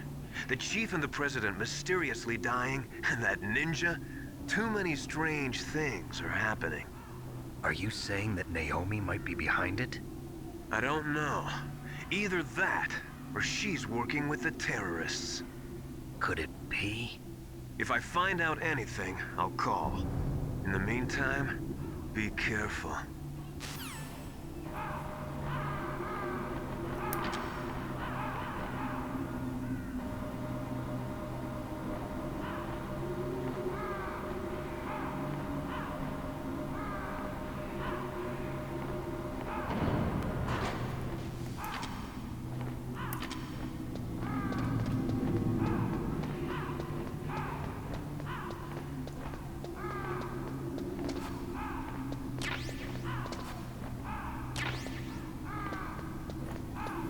The chief and the president mysteriously dying, and that ninja? Too many strange things are happening. Are you saying that Naomi might be behind it? I don't know. Either that, or she's working with the terrorists. Could it be? If I find out anything, I'll call. In the meantime, be careful.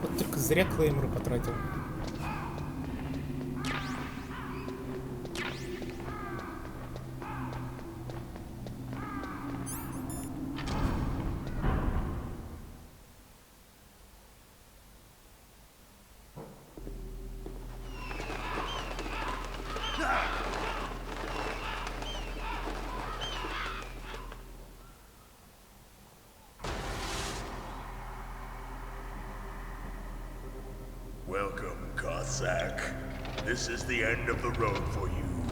Вот только зря клейморы потратил. Cossack. This is the end of the road for you.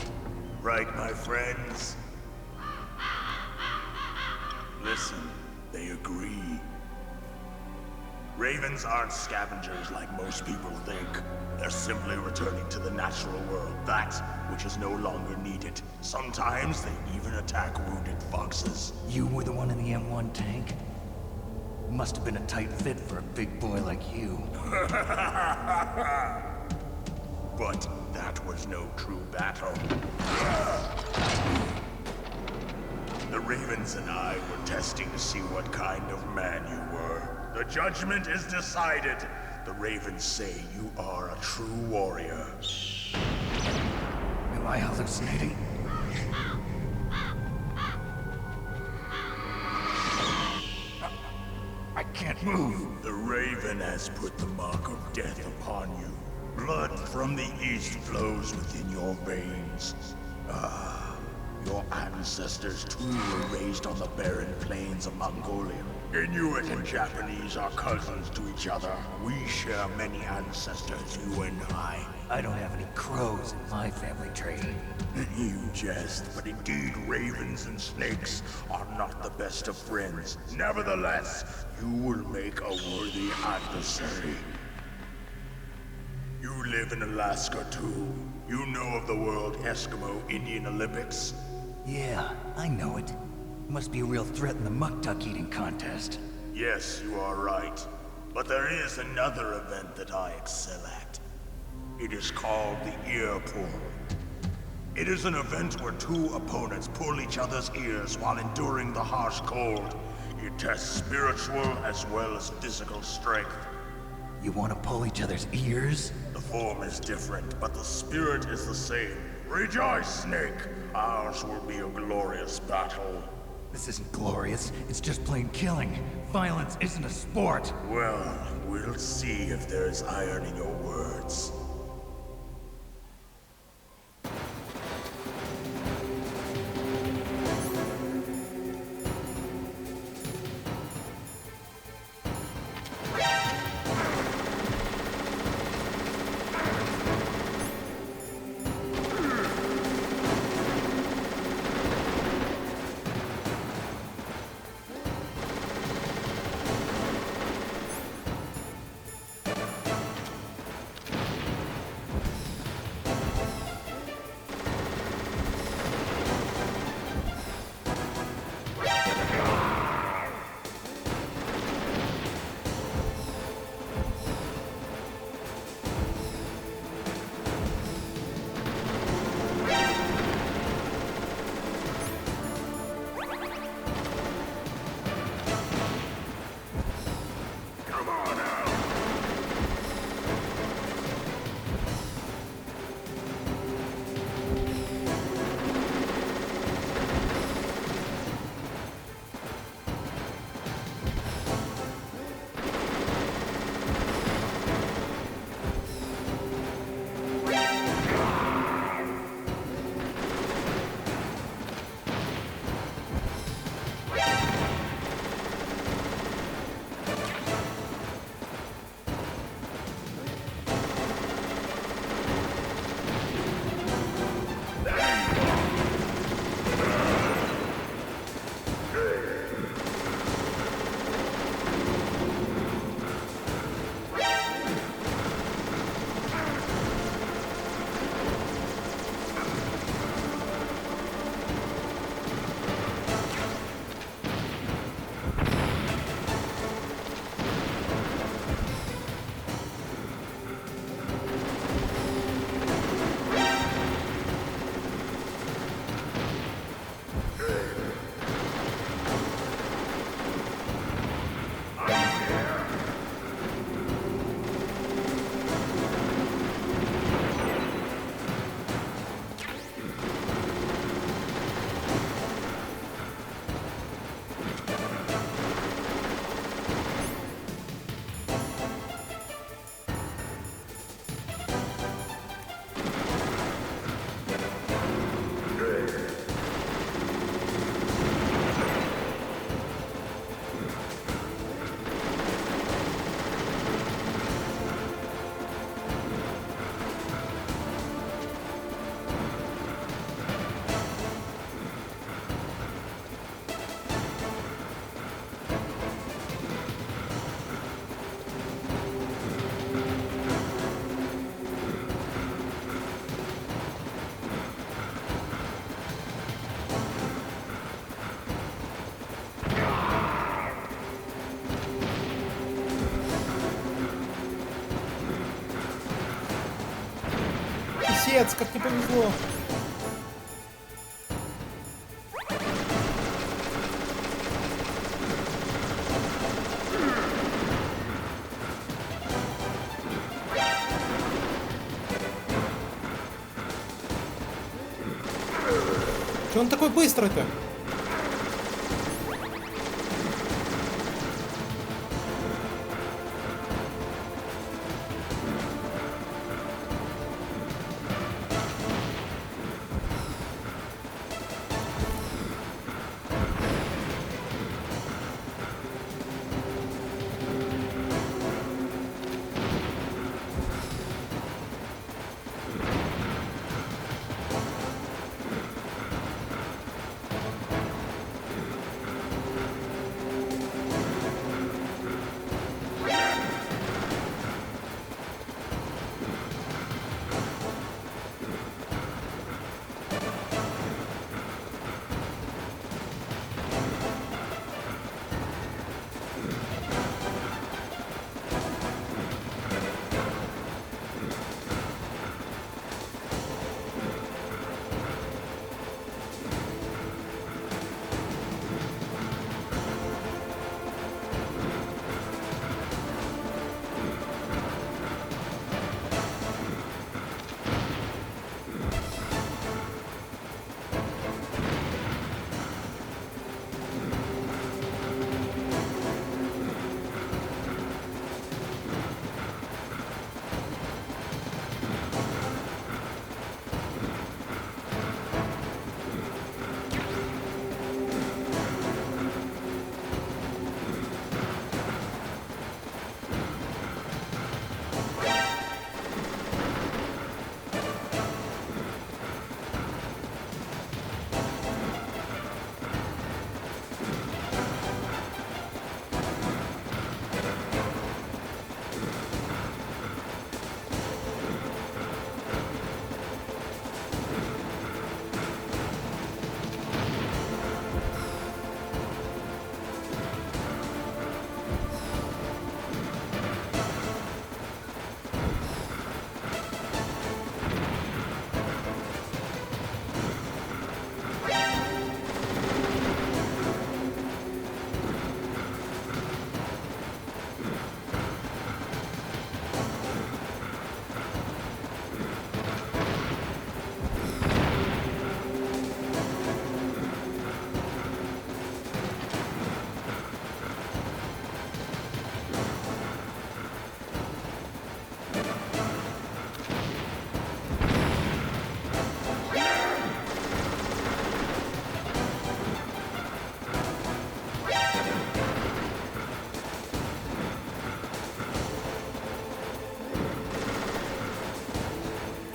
Right, my friends? Listen, they agree. Ravens aren't scavengers like most people think. They're simply returning to the natural world, that which is no longer needed. Sometimes they even attack wounded foxes. You were the one in the M1 tank? Must have been a tight fit for a big boy like you. But that was no true battle. The Ravens and I were testing to see what kind of man you were. The judgment is decided. The Ravens say you are a true warrior. Am I hallucinating? I can't move. The Raven has put the mark of death upon you. Blood from the east flows within your veins. Your ancestors too were raised on the barren plains of Mongolia. Inuit and Japanese are cousins to each other. We share many ancestors, you and I. I don't have any crows in my family tree. You jest, but indeed ravens and snakes are not the best of friends. Nevertheless, you will make a worthy adversary. You live in Alaska too. You know of the World Eskimo Indian Olympics? Yeah, I know it. Must be a real threat in the muck-duck eating contest. Yes, you are right. But there is another event that I excel at. It is called the ear pull. It is an event where two opponents pull each other's ears while enduring the harsh cold. It tests spiritual as well as physical strength. You want to pull each other's ears? The form is different, but the spirit is the same. Rejoice, Snake! Ours will be a glorious battle. This isn't glorious, it's just plain killing. Violence isn't a sport. Well, we'll see if there's iron in your words. Отец, как не повезло. Че он такой быстрый-то?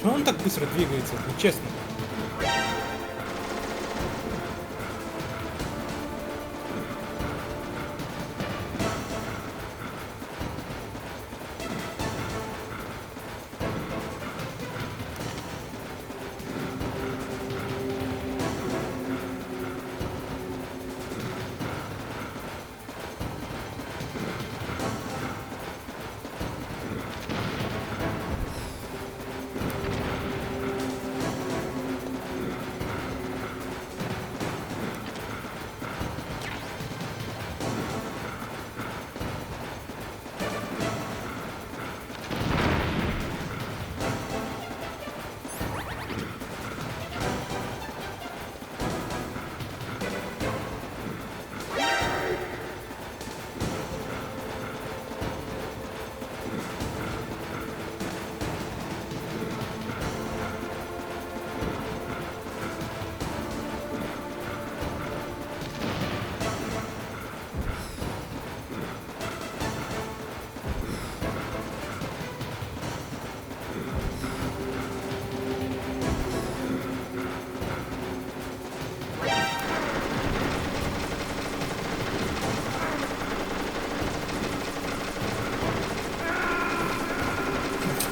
Чего он так быстро двигается, нечестно?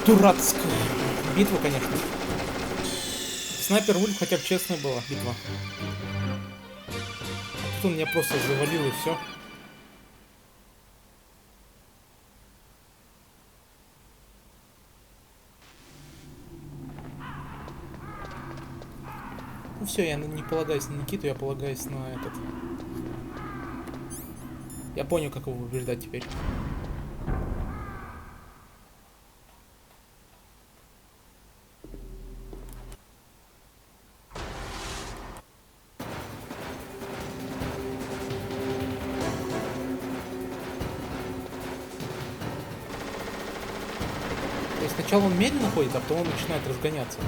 Дурацкая битва, конечно. Снайпер Вульф хотя бы честная была битва. А тут он меня просто завалил и все. Ну все, я не полагаюсь на Никиту, я полагаюсь на этот. Я понял, как его убеждать теперь. То есть сначала он медленно ходит, а потом он начинает разгоняться.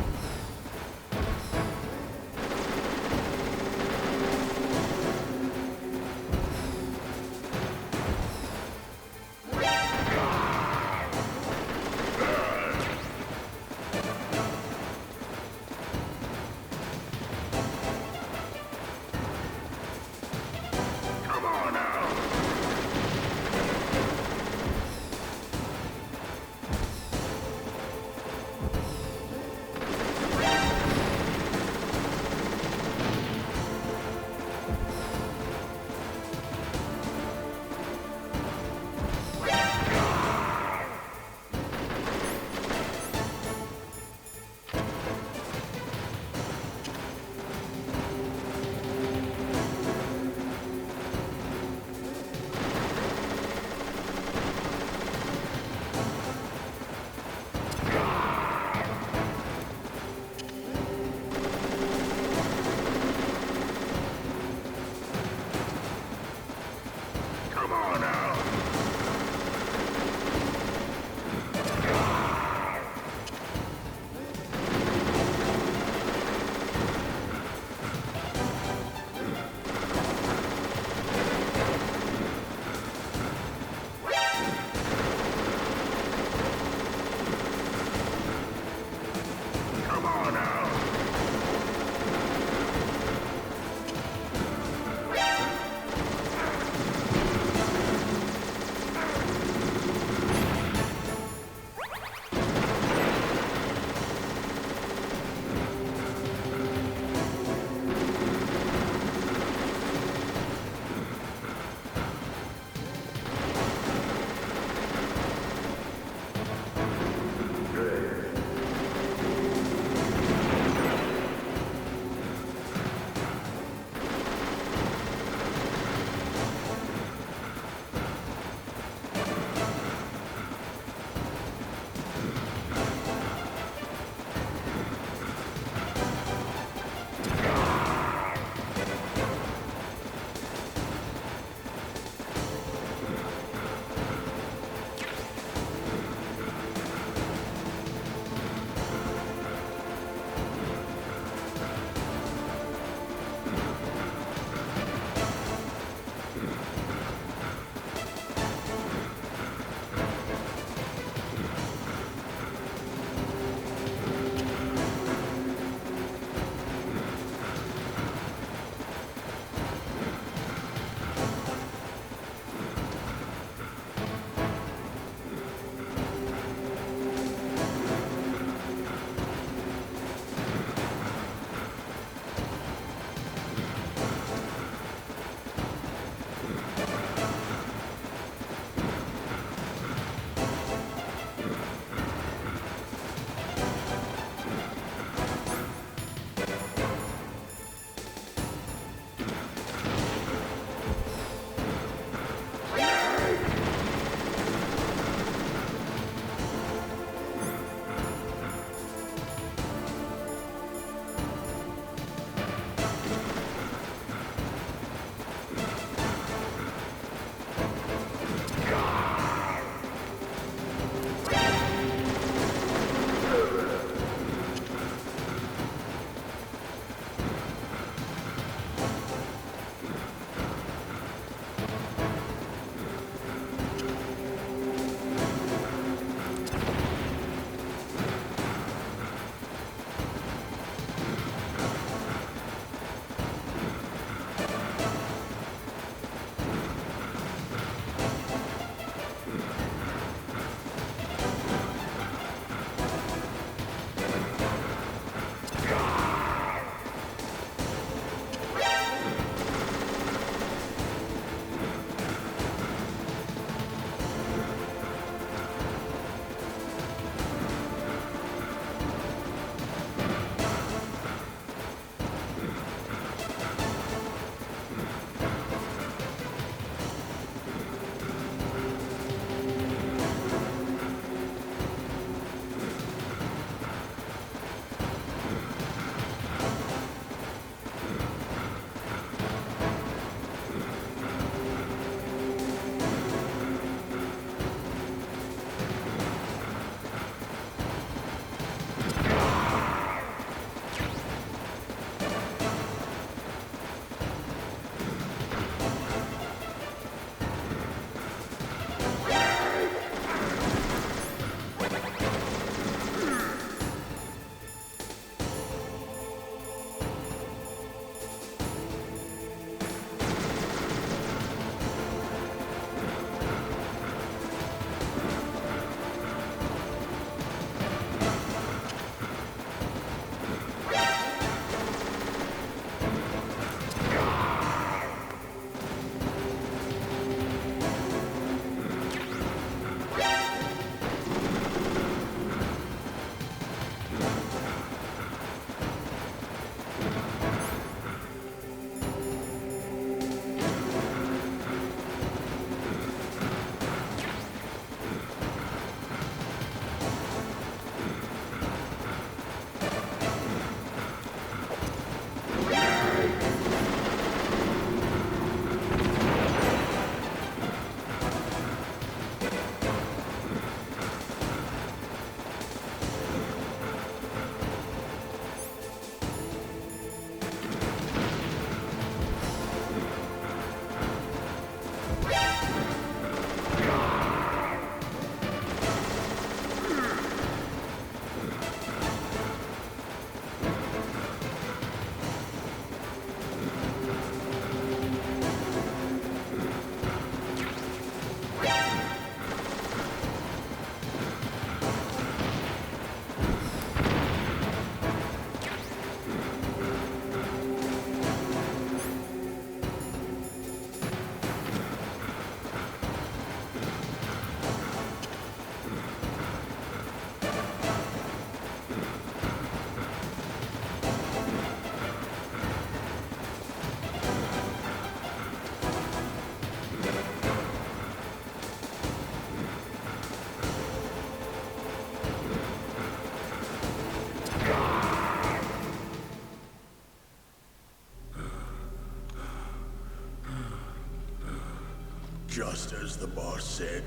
Just as the boss said,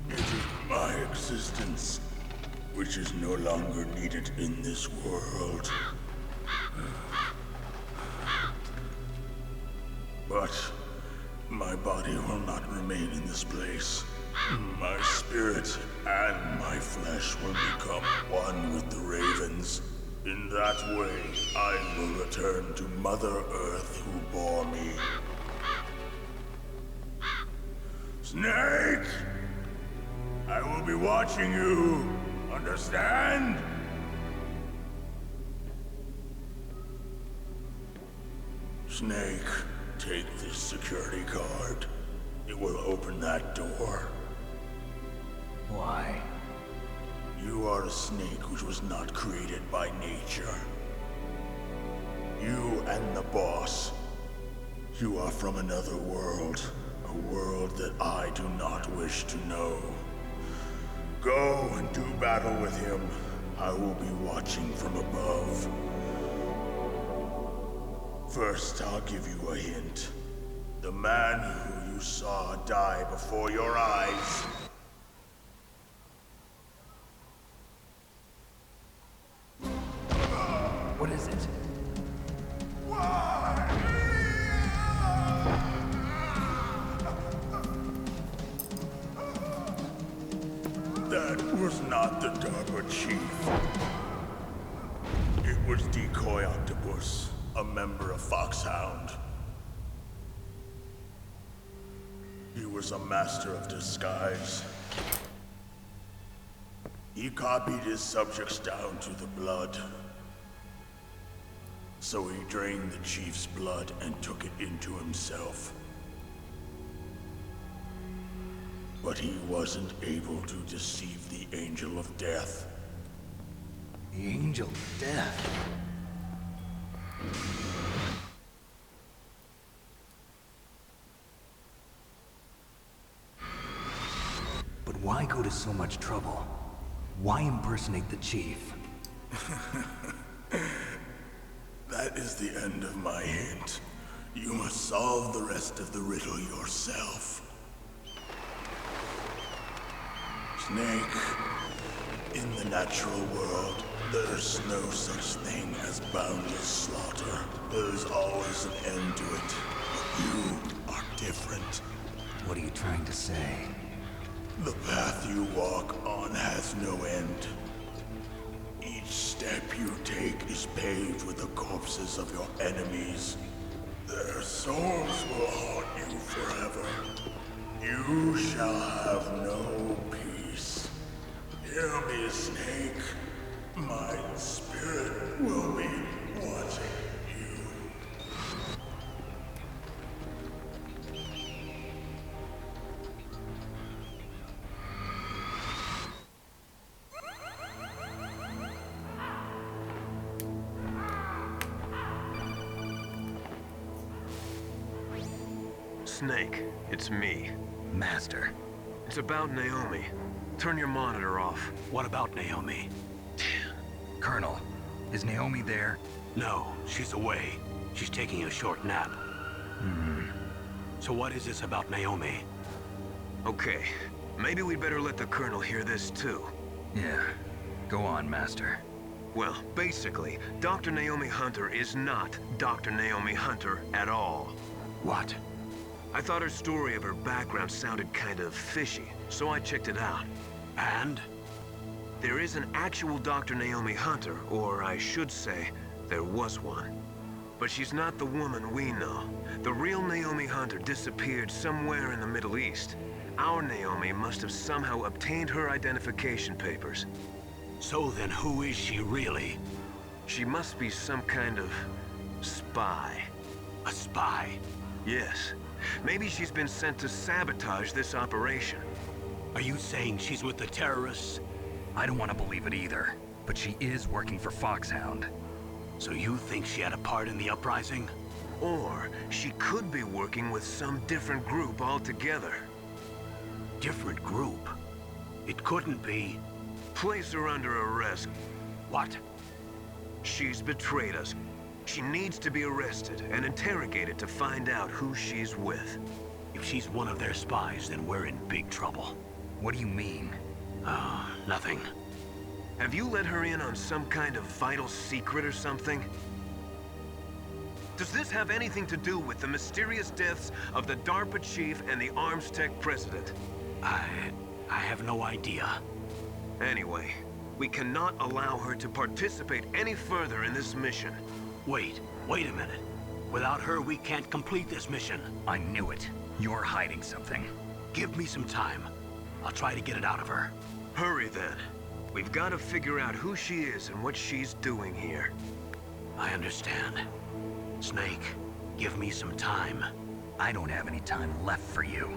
it is my existence which is no longer needed in this world. But my body will not remain in this place. My spirit and my flesh will become one with the ravens. In that way, I will return to Mother Earth who bore me. Snake! I will be watching you. Understand? Snake, take this security card. It will open that door. Why? You are a snake which was not created by nature. You and the boss. You are from another world. A world that I do not wish to know. Go and do battle with him. I will be watching from above. First, I'll give you a hint. The man who you saw die before your eyes. What is it? That was not the DARPA chief. It was Decoy Octopus, a member of Foxhound. He was a master of disguise. He copied his subjects down to the blood. So he drained the chief's blood and took it into himself. But he wasn't able to deceive the Angel of Death. The Angel of Death? But why go to so much trouble? Why impersonate the chief? That is the end of my hint. You must solve the rest of the riddle yourself. Snake, in the natural world, there's no such thing as boundless slaughter. There is always an end to it. But you are different. What are you trying to say? The path you walk on has no end. Each step you take is paved with the corpses of your enemies. Their souls will haunt you forever. You shall have no peace. Hear me, Snake. My spirit will be watching you. Snake, it's me. Master. It's about Naomi. Turn your monitor off. What about Naomi? Colonel, is Naomi there? No, she's away. She's taking a short nap. So what is this about Naomi? Okay, maybe we'd better let the Colonel hear this too. Yeah. Go on, Master. Well, basically, Dr. Naomi Hunter is not Dr. Naomi Hunter at all. What? I thought her story of her background sounded kind of fishy, so I checked it out. And? There is an actual Dr. Naomi Hunter, or I should say, there was one. But she's not the woman we know. The real Naomi Hunter disappeared somewhere in the Middle East. Our Naomi must have somehow obtained her identification papers. So then who is she really? She must be some kind of spy. A spy? Yes. Maybe she's been sent to sabotage this operation. Are you saying she's with the terrorists? I don't want to believe it either, but she is working for Foxhound. So you think she had a part in the uprising? Or she could be working with some different group altogether. Different group? It couldn't be. Place her under arrest. What? She's betrayed us. She needs to be arrested and interrogated to find out who she's with. If she's one of their spies, then we're in big trouble. What do you mean? Nothing. Have you let her in on some kind of vital secret or something? Does this have anything to do with the mysterious deaths of the DARPA chief and the Arms Tech president? I have no idea. Anyway, we cannot allow her to participate any further in this mission. Wait a minute. Without her, we can't complete this mission. I knew it. You're hiding something. Give me some time. I'll try to get it out of her. Hurry then. We've got to figure out who she is and what she's doing here. I understand. Snake, give me some time. I don't have any time left for you.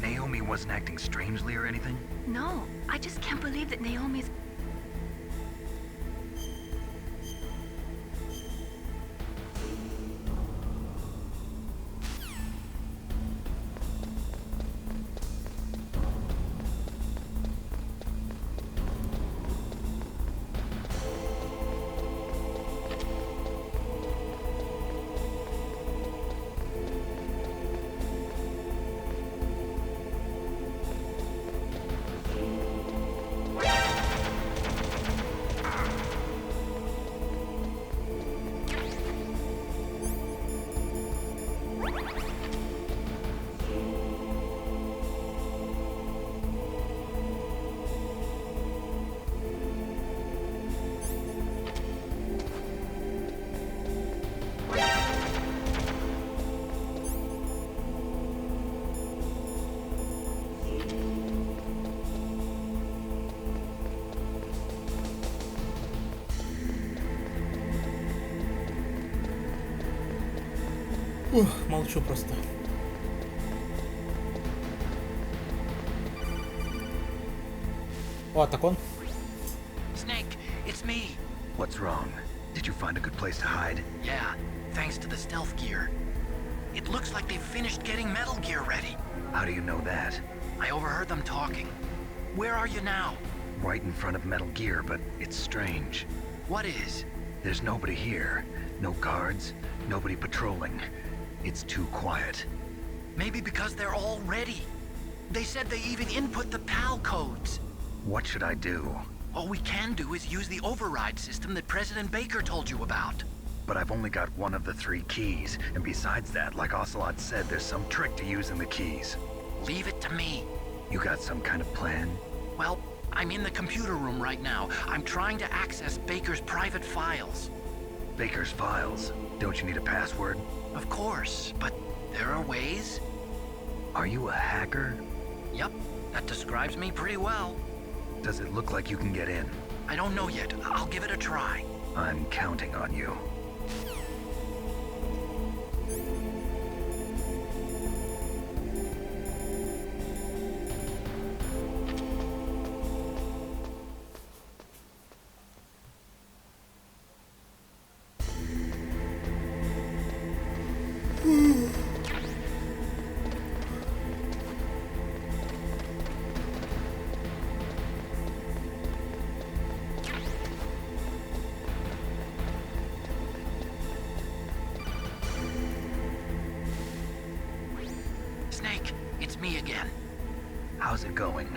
Naomi wasn't acting strangely or anything? No, I just can't believe that Naomi's... Ух, молчу просто. О, так он. Snake, it's me. What's wrong? Did you find a good place to hide? Yeah, thanks to the stealth gear. It looks like they've finished getting Metal Gear ready. How do you know that? I overheard them talking. Where are you now? Right in front of Metal Gear, but it's strange. What is? There's nobody here. No guards, nobody patrolling. It's too quiet. Maybe because they're all ready. They said they even input the PAL codes. What should I do? All we can do is use the override system that President Baker told you about. But I've only got one of the 3 keys, and besides that, like Ocelot said, there's some trick to using the keys. Leave it to me. You got some kind of plan? Well, I'm in the computer room right now. I'm trying to access Baker's private files. Baker's files? Don't you need a password? Of course, but there are ways. Are you a hacker? Yep, that describes me pretty well. Does it look like you can get in? I don't know yet. I'll give it a try. I'm counting on you. Snake, it's me again. How's it going?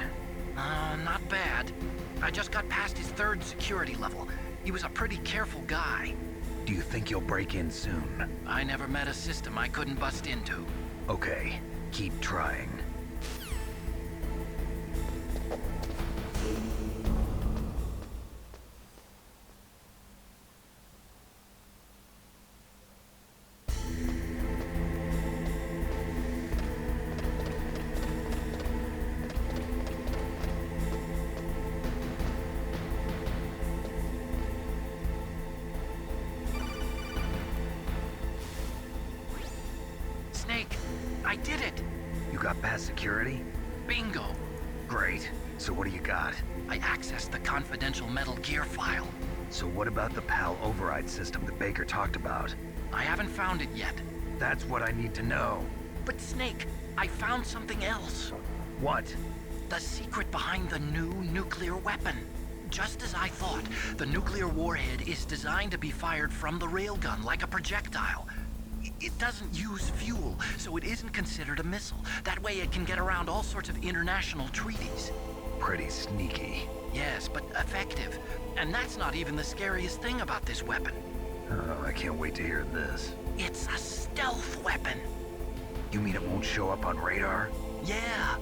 Not bad. I just got past his 3rd security level. He was a pretty careful guy. Do you think you'll break in soon? I never met a system I couldn't bust into. Okay, keep trying. Snake, I did it! You got past security? Bingo! Great. So what do you got? I accessed the confidential Metal Gear file. So what about the PAL override system that Baker talked about? I haven't found it yet. That's what I need to know. But Snake, I found something else. What? The secret behind the new nuclear weapon. Just as I thought, the nuclear warhead is designed to be fired from the railgun like a projectile. It doesn't use fuel, so it isn't considered a missile. That way it can get around all sorts of international treaties. Pretty sneaky. Yes, but effective. And that's not even the scariest thing about this weapon. Oh, I can't wait to hear this. It's a stealth weapon. You mean it won't show up on radar? Yeah.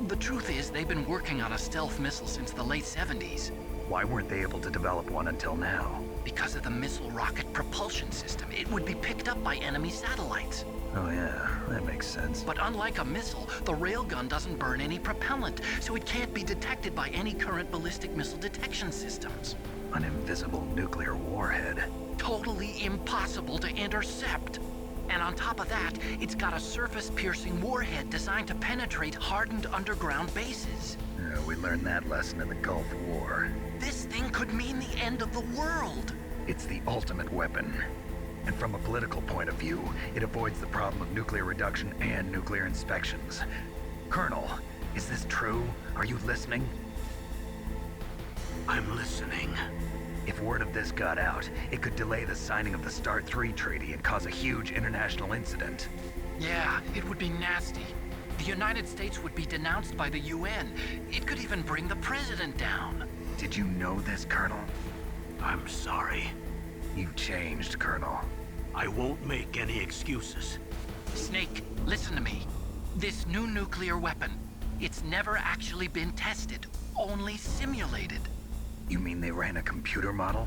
The truth is, they've been working on a stealth missile since the late 70s. Why weren't they able to develop one until now? Because of the missile rocket propulsion system. It would be picked up by enemy satellites. Oh yeah, that makes sense. But unlike a missile, the railgun doesn't burn any propellant, so it can't be detected by any current ballistic missile detection systems. An invisible nuclear warhead. Totally impossible to intercept. And on top of that, it's got a surface-piercing warhead designed to penetrate hardened underground bases. Yeah, we learned that lesson in the Gulf War. This thing could mean the end of the world. It's the ultimate weapon. And from a political point of view, it avoids the problem of nuclear reduction and nuclear inspections. Colonel, is this true? Are you listening? I'm listening. If word of this got out, it could delay the signing of the START 3 treaty and cause a huge international incident. Yeah, it would be nasty. The United States would be denounced by the UN. It could even bring the president down. Did you know this, Colonel? I'm sorry. You've changed, Colonel. I won't make any excuses. Snake, listen to me. This new nuclear weapon, it's never actually been tested, only simulated. You mean they ran a computer model?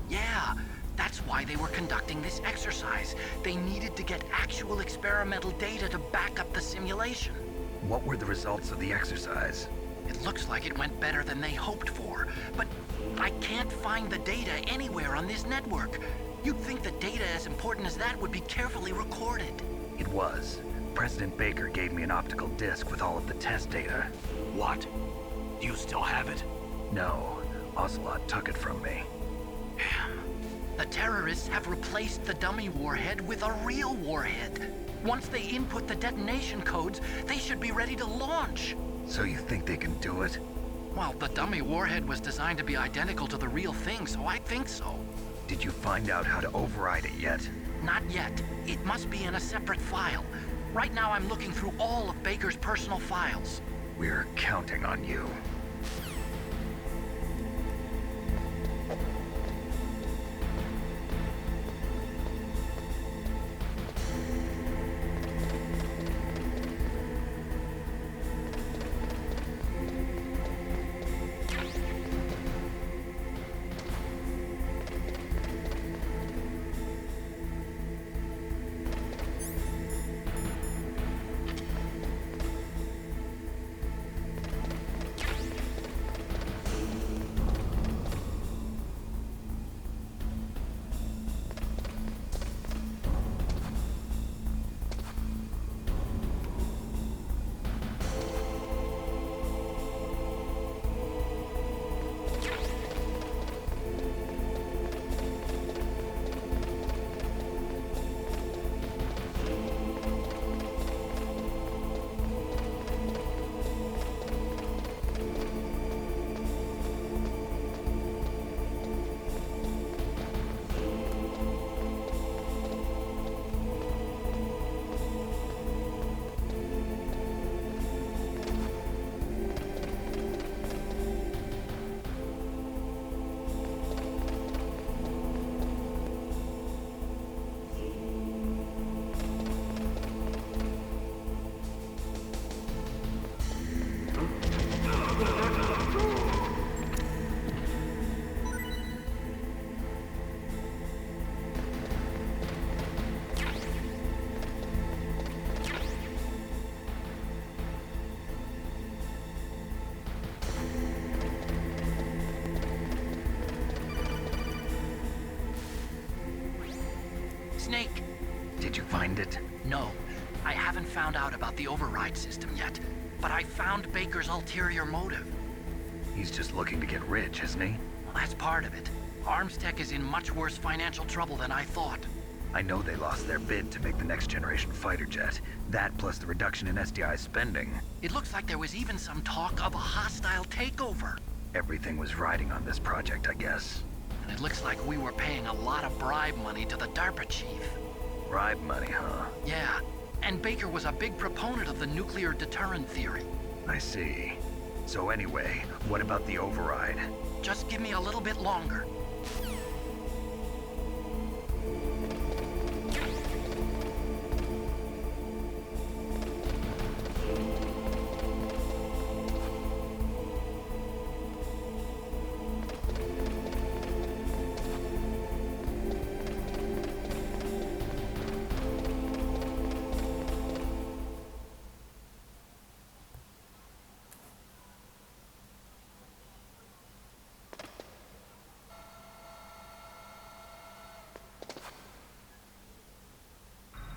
Yeah, that's why they were conducting this exercise. They needed to get actual experimental data to back up the simulation. What were the results of the exercise? It looks like it went better than they hoped for, but I can't find the data anywhere on this network. You'd think that data as important as that would be carefully recorded. It was. President Baker gave me an optical disc with all of the test data. What? Do you still have it? No. Ocelot took it from me. The terrorists have replaced the dummy warhead with a real warhead. Once they input the detonation codes, they should be ready to launch. So you think they can do it? Well, the dummy warhead was designed to be identical to the real thing, so I think so. Did you find out how to override it yet? Not yet. It must be in a separate file. Right now I'm looking through all of Baker's personal files. We're counting on you. Snake! Did you find it? No. I haven't found out about the override system yet, but I found Baker's ulterior motive. He's just looking to get rich, isn't he? Well, that's part of it. Armstech is in much worse financial trouble than I thought. I know they lost their bid to make the next generation fighter jet. That plus the reduction in SDI spending. It looks like there was even some talk of a hostile takeover. Everything was riding on this project, I guess. And it looks like we were paying a lot of bribe money to the DARPA chief. Bribe money, huh? Yeah, and Baker was a big proponent of the nuclear deterrent theory. I see. So anyway, what about the override? Just give me a little bit longer.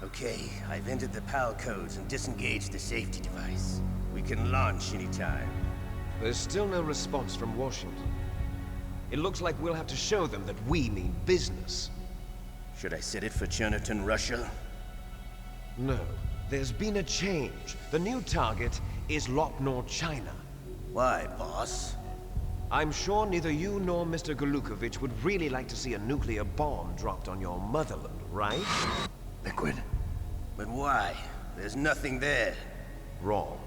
Okay, I've entered the PAL codes and disengaged the safety device. We can launch anytime. There's still no response from Washington. It looks like we'll have to show them that we mean business. Should I set it for Cherniton, Russia? No. There's been a change. The new target is Lopnor, China. Why, boss? I'm sure neither you nor Mr. Golukovich would really like to see a nuclear bomb dropped on your motherland, right? Liquid. But why? There's nothing there. Wrong.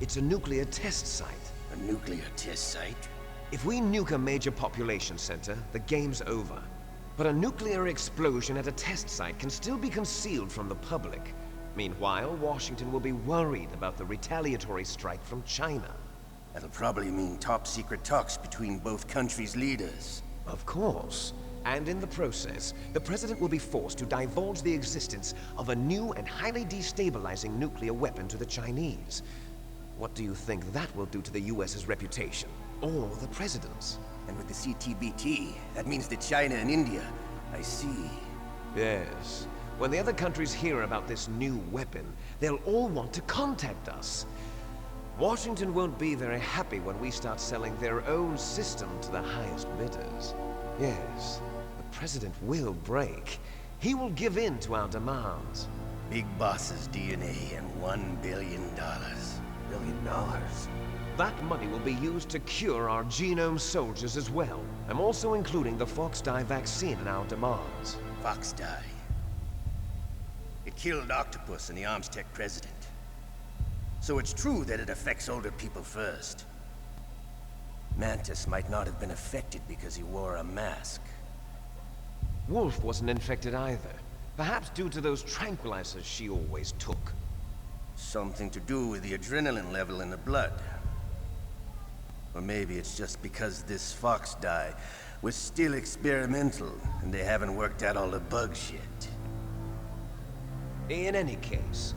It's a nuclear test site. A nuclear test site? If we nuke a major population center, the game's over. But a nuclear explosion at a test site can still be concealed from the public. Meanwhile, Washington will be worried about the retaliatory strike from China. That'll probably mean top-secret talks between both countries' leaders. Of course. And in the process, the President will be forced to divulge the existence of a new and highly destabilizing nuclear weapon to the Chinese. What do you think that will do to the US's reputation? Or the President's? And with the CTBT, that means that China and India... I see. Yes. When the other countries hear about this new weapon, they'll all want to contact us. Washington won't be very happy when we start selling their own system to the highest bidders. Yes, the president will break. He will give in to our demands. Big Boss's DNA and $1 billion. $1 billion? That money will be used to cure our genome soldiers as well. I'm also including the Fox dye vaccine in our demands. Fox dye? It killed Octopus and the Armstech president. So it's true that it affects older people first. Mantis might not have been affected because he wore a mask. Wolf wasn't infected either. Perhaps due to those tranquilizers she always took. Something to do with the adrenaline level in the blood. Or maybe it's just because this Fox dye was still experimental and they haven't worked out all the bugs yet. In any case,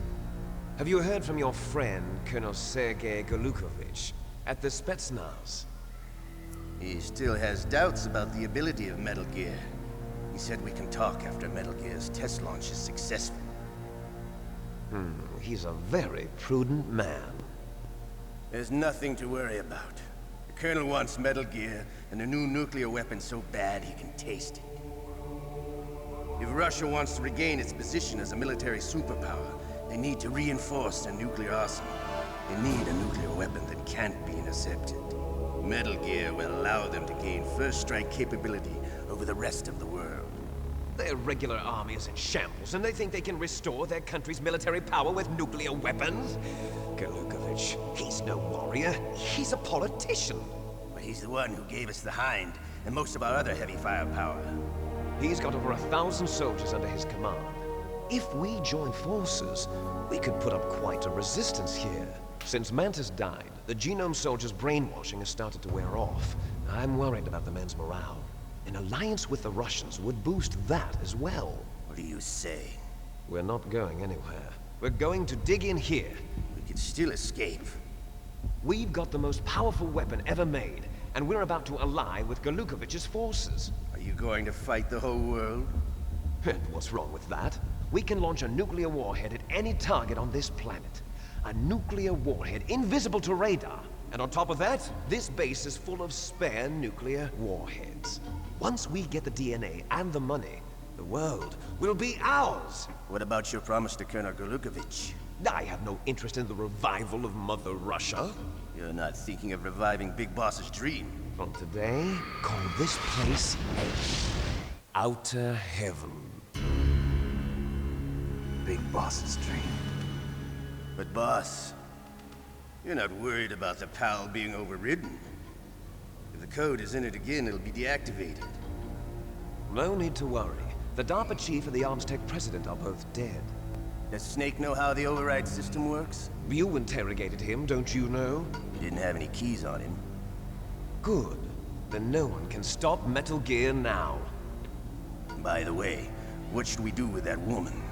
have you heard from your friend, Colonel Sergei Golukovich, at the Spetsnaz? He still has doubts about the ability of Metal Gear. He said we can talk after Metal Gear's test launch is successful. He's a very prudent man. There's nothing to worry about. The Colonel wants Metal Gear and a new nuclear weapon so bad he can taste it. If Russia wants to regain its position as a military superpower, they need to reinforce their nuclear arsenal. They need a nuclear weapon that can't be intercepted. Metal Gear will allow them to gain first strike capability over the rest of the world. Their regular army is in shambles, and they think they can restore their country's military power with nuclear weapons? Golukovich, he's no warrior. He's a politician. But he's the one who gave us the Hind and most of our other heavy firepower. He's got over 1,000 soldiers under his command. If we join forces, we could put up quite a resistance here. Since Mantis died, the genome soldiers' brainwashing has started to wear off. I'm worried about the men's morale. An alliance with the Russians would boost that as well. What do you say? We're not going anywhere. We're going to dig in here. We could still escape. We've got the most powerful weapon ever made, and we're about to ally with Golukovich's forces. Are you going to fight the whole world? What's wrong with that? We can launch a nuclear warhead at any target on this planet. A nuclear warhead invisible to radar. And on top of that, this base is full of spare nuclear warheads. Once we get the DNA and the money, the world will be ours! What about your promise to Colonel Golukovich? I have no interest in the revival of Mother Russia. You're not thinking of reviving Big Boss's dream. From today, call this place Outer Heaven. Big Boss's dream. But boss, you're not worried about the PAL being overridden. If the code is in it again, it'll be deactivated. No need to worry. The DARPA chief and the Armstech president are both dead. Does Snake know how the override system works? You interrogated him, don't you know? He didn't have any keys on him. Good. Then no one can stop Metal Gear now. By the way, what should we do with that woman?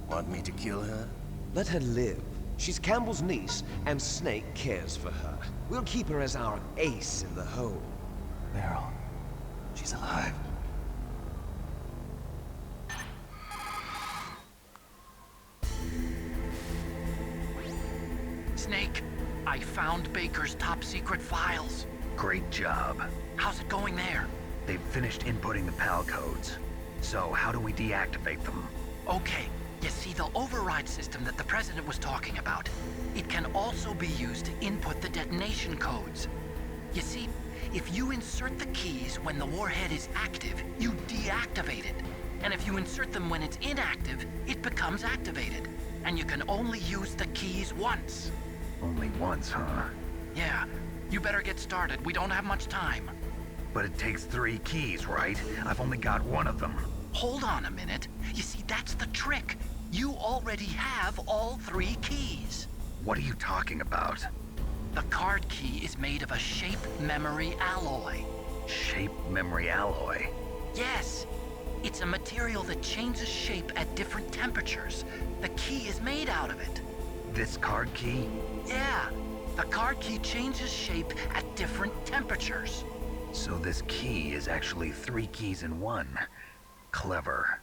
Want me to kill her? Let her live. She's Campbell's niece, and Snake cares for her. We'll keep her as our ace in the hole. Meryl, she's alive. Snake, I found Baker's top secret files. Great job. How's it going there? They've finished inputting the PAL codes. So how do we deactivate them? Okay, you see the override system that the President was talking about. It can also be used to input the detonation codes. You see, if you insert the keys when the warhead is active, you deactivate it. And if you insert them when it's inactive, it becomes activated. And you can only use the keys once. Only once, huh? Yeah, you better get started. We don't have much time. But it takes 3 keys, right? I've only got 1 of them. Hold on a minute. You see, that's the trick. You already have all 3 keys. What are you talking about? The card key is made of a shape memory alloy. Shape memory alloy? Yes. It's a material that changes shape at different temperatures. The key is made out of it. This card key? Yeah. The card key changes shape at different temperatures. So this key is actually 3 keys in 1. Clever.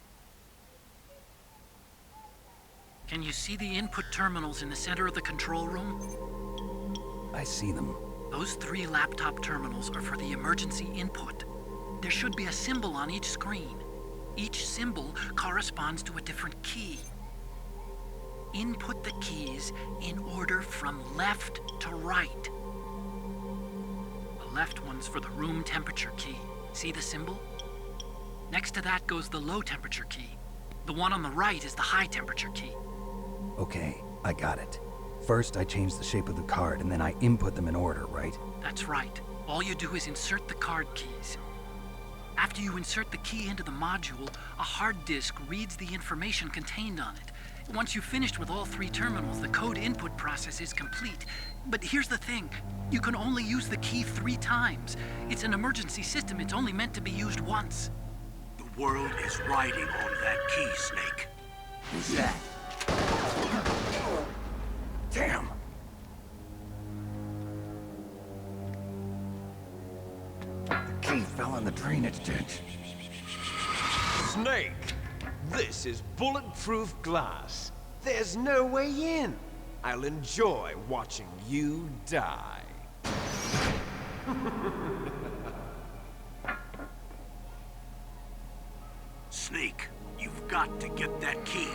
Can you see the input terminals in the center of the control room? I see them. Those 3 laptop terminals are for the emergency input. There should be a symbol on each screen. Each symbol corresponds to a different key. Input the keys in order from left to right. The left one's for the room temperature key. See the symbol? Next to that goes the low temperature key. The one on the right is the high temperature key. Okay, I got it. First, I change the shape of the card, and then I input them in order, right? That's right. All you do is insert the card keys. After you insert the key into the module, a hard disk reads the information contained on it. Once you've finished with all 3 terminals, the code input process is complete. But here's the thing. You can only use the key 3 times. It's an emergency system. It's only meant to be used once. The world is riding on that key, Snake. Who's that? Damn! The key fell in the drainage ditch. Snake! This is bulletproof glass. There's no way in. I'll enjoy watching you die. Snake, you've got to get that key.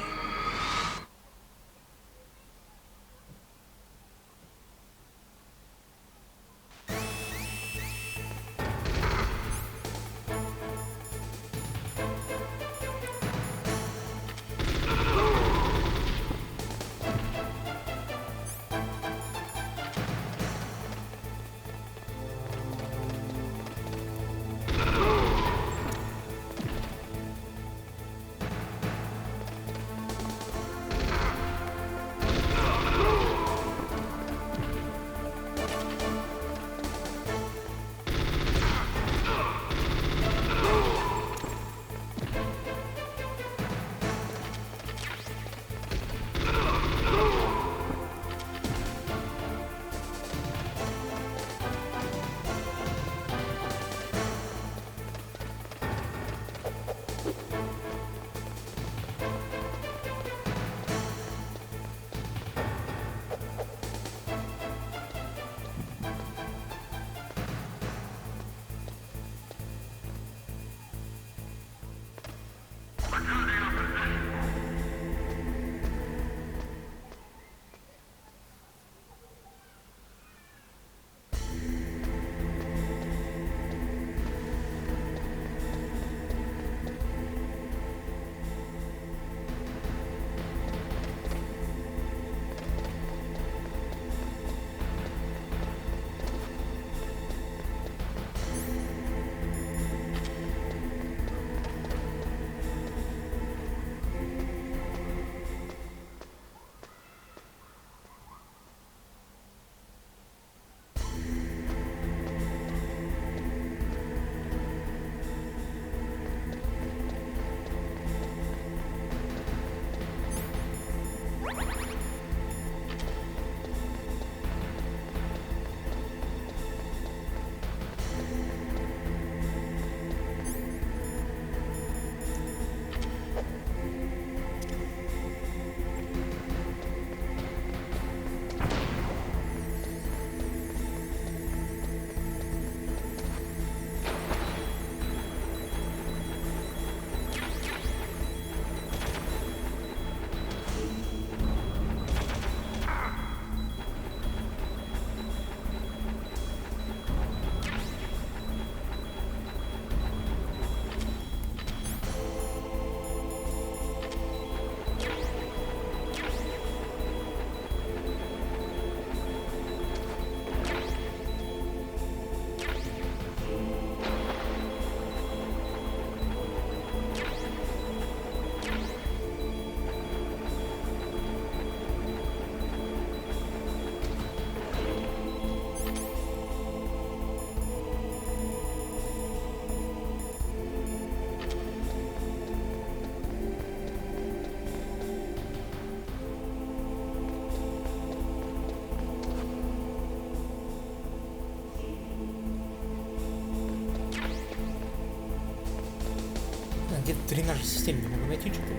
Где-то тренаж системы не могу найти что-то.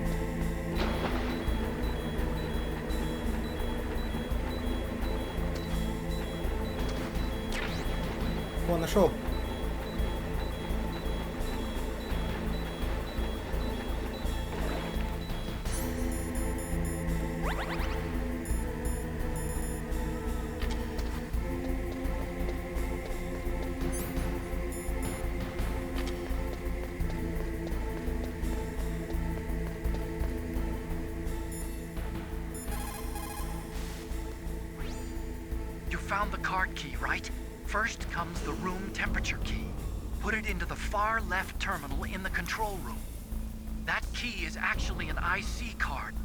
О, нашел. You found the card key, right? First comes the room temperature key. Put it into the far left terminal in the control room. That key is actually an IC card.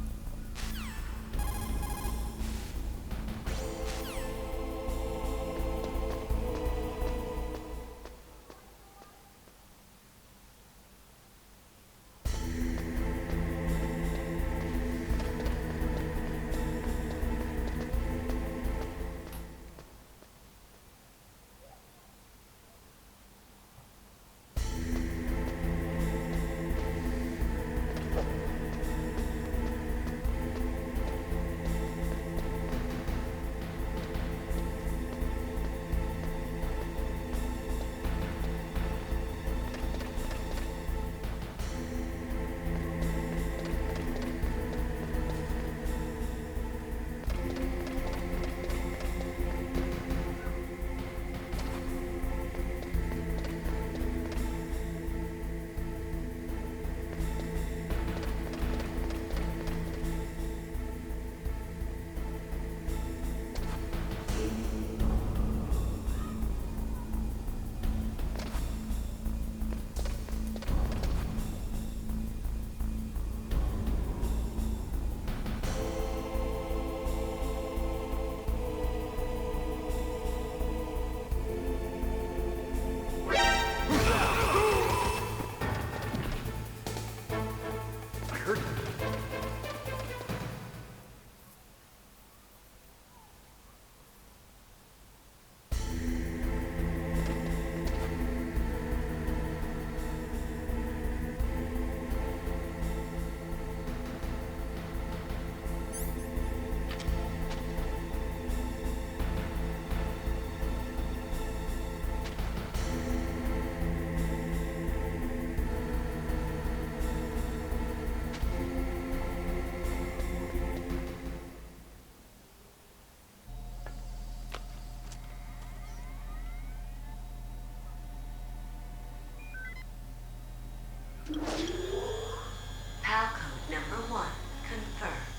PAL code number 1, confirmed.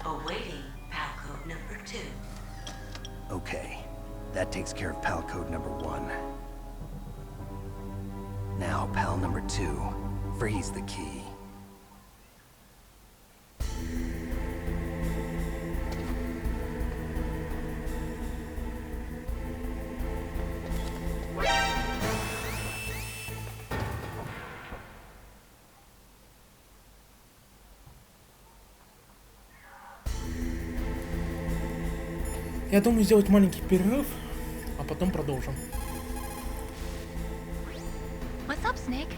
Awaiting PAL code number 2. Okay, that takes care of PAL code number 1. Now, PAL number 2, freeze the key. Я думаю сделать маленький перерыв, а потом продолжим. What's up, Snake?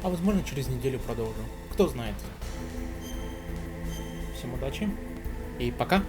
А возможно через неделю продолжим. Кто знает. Всем удачи и пока.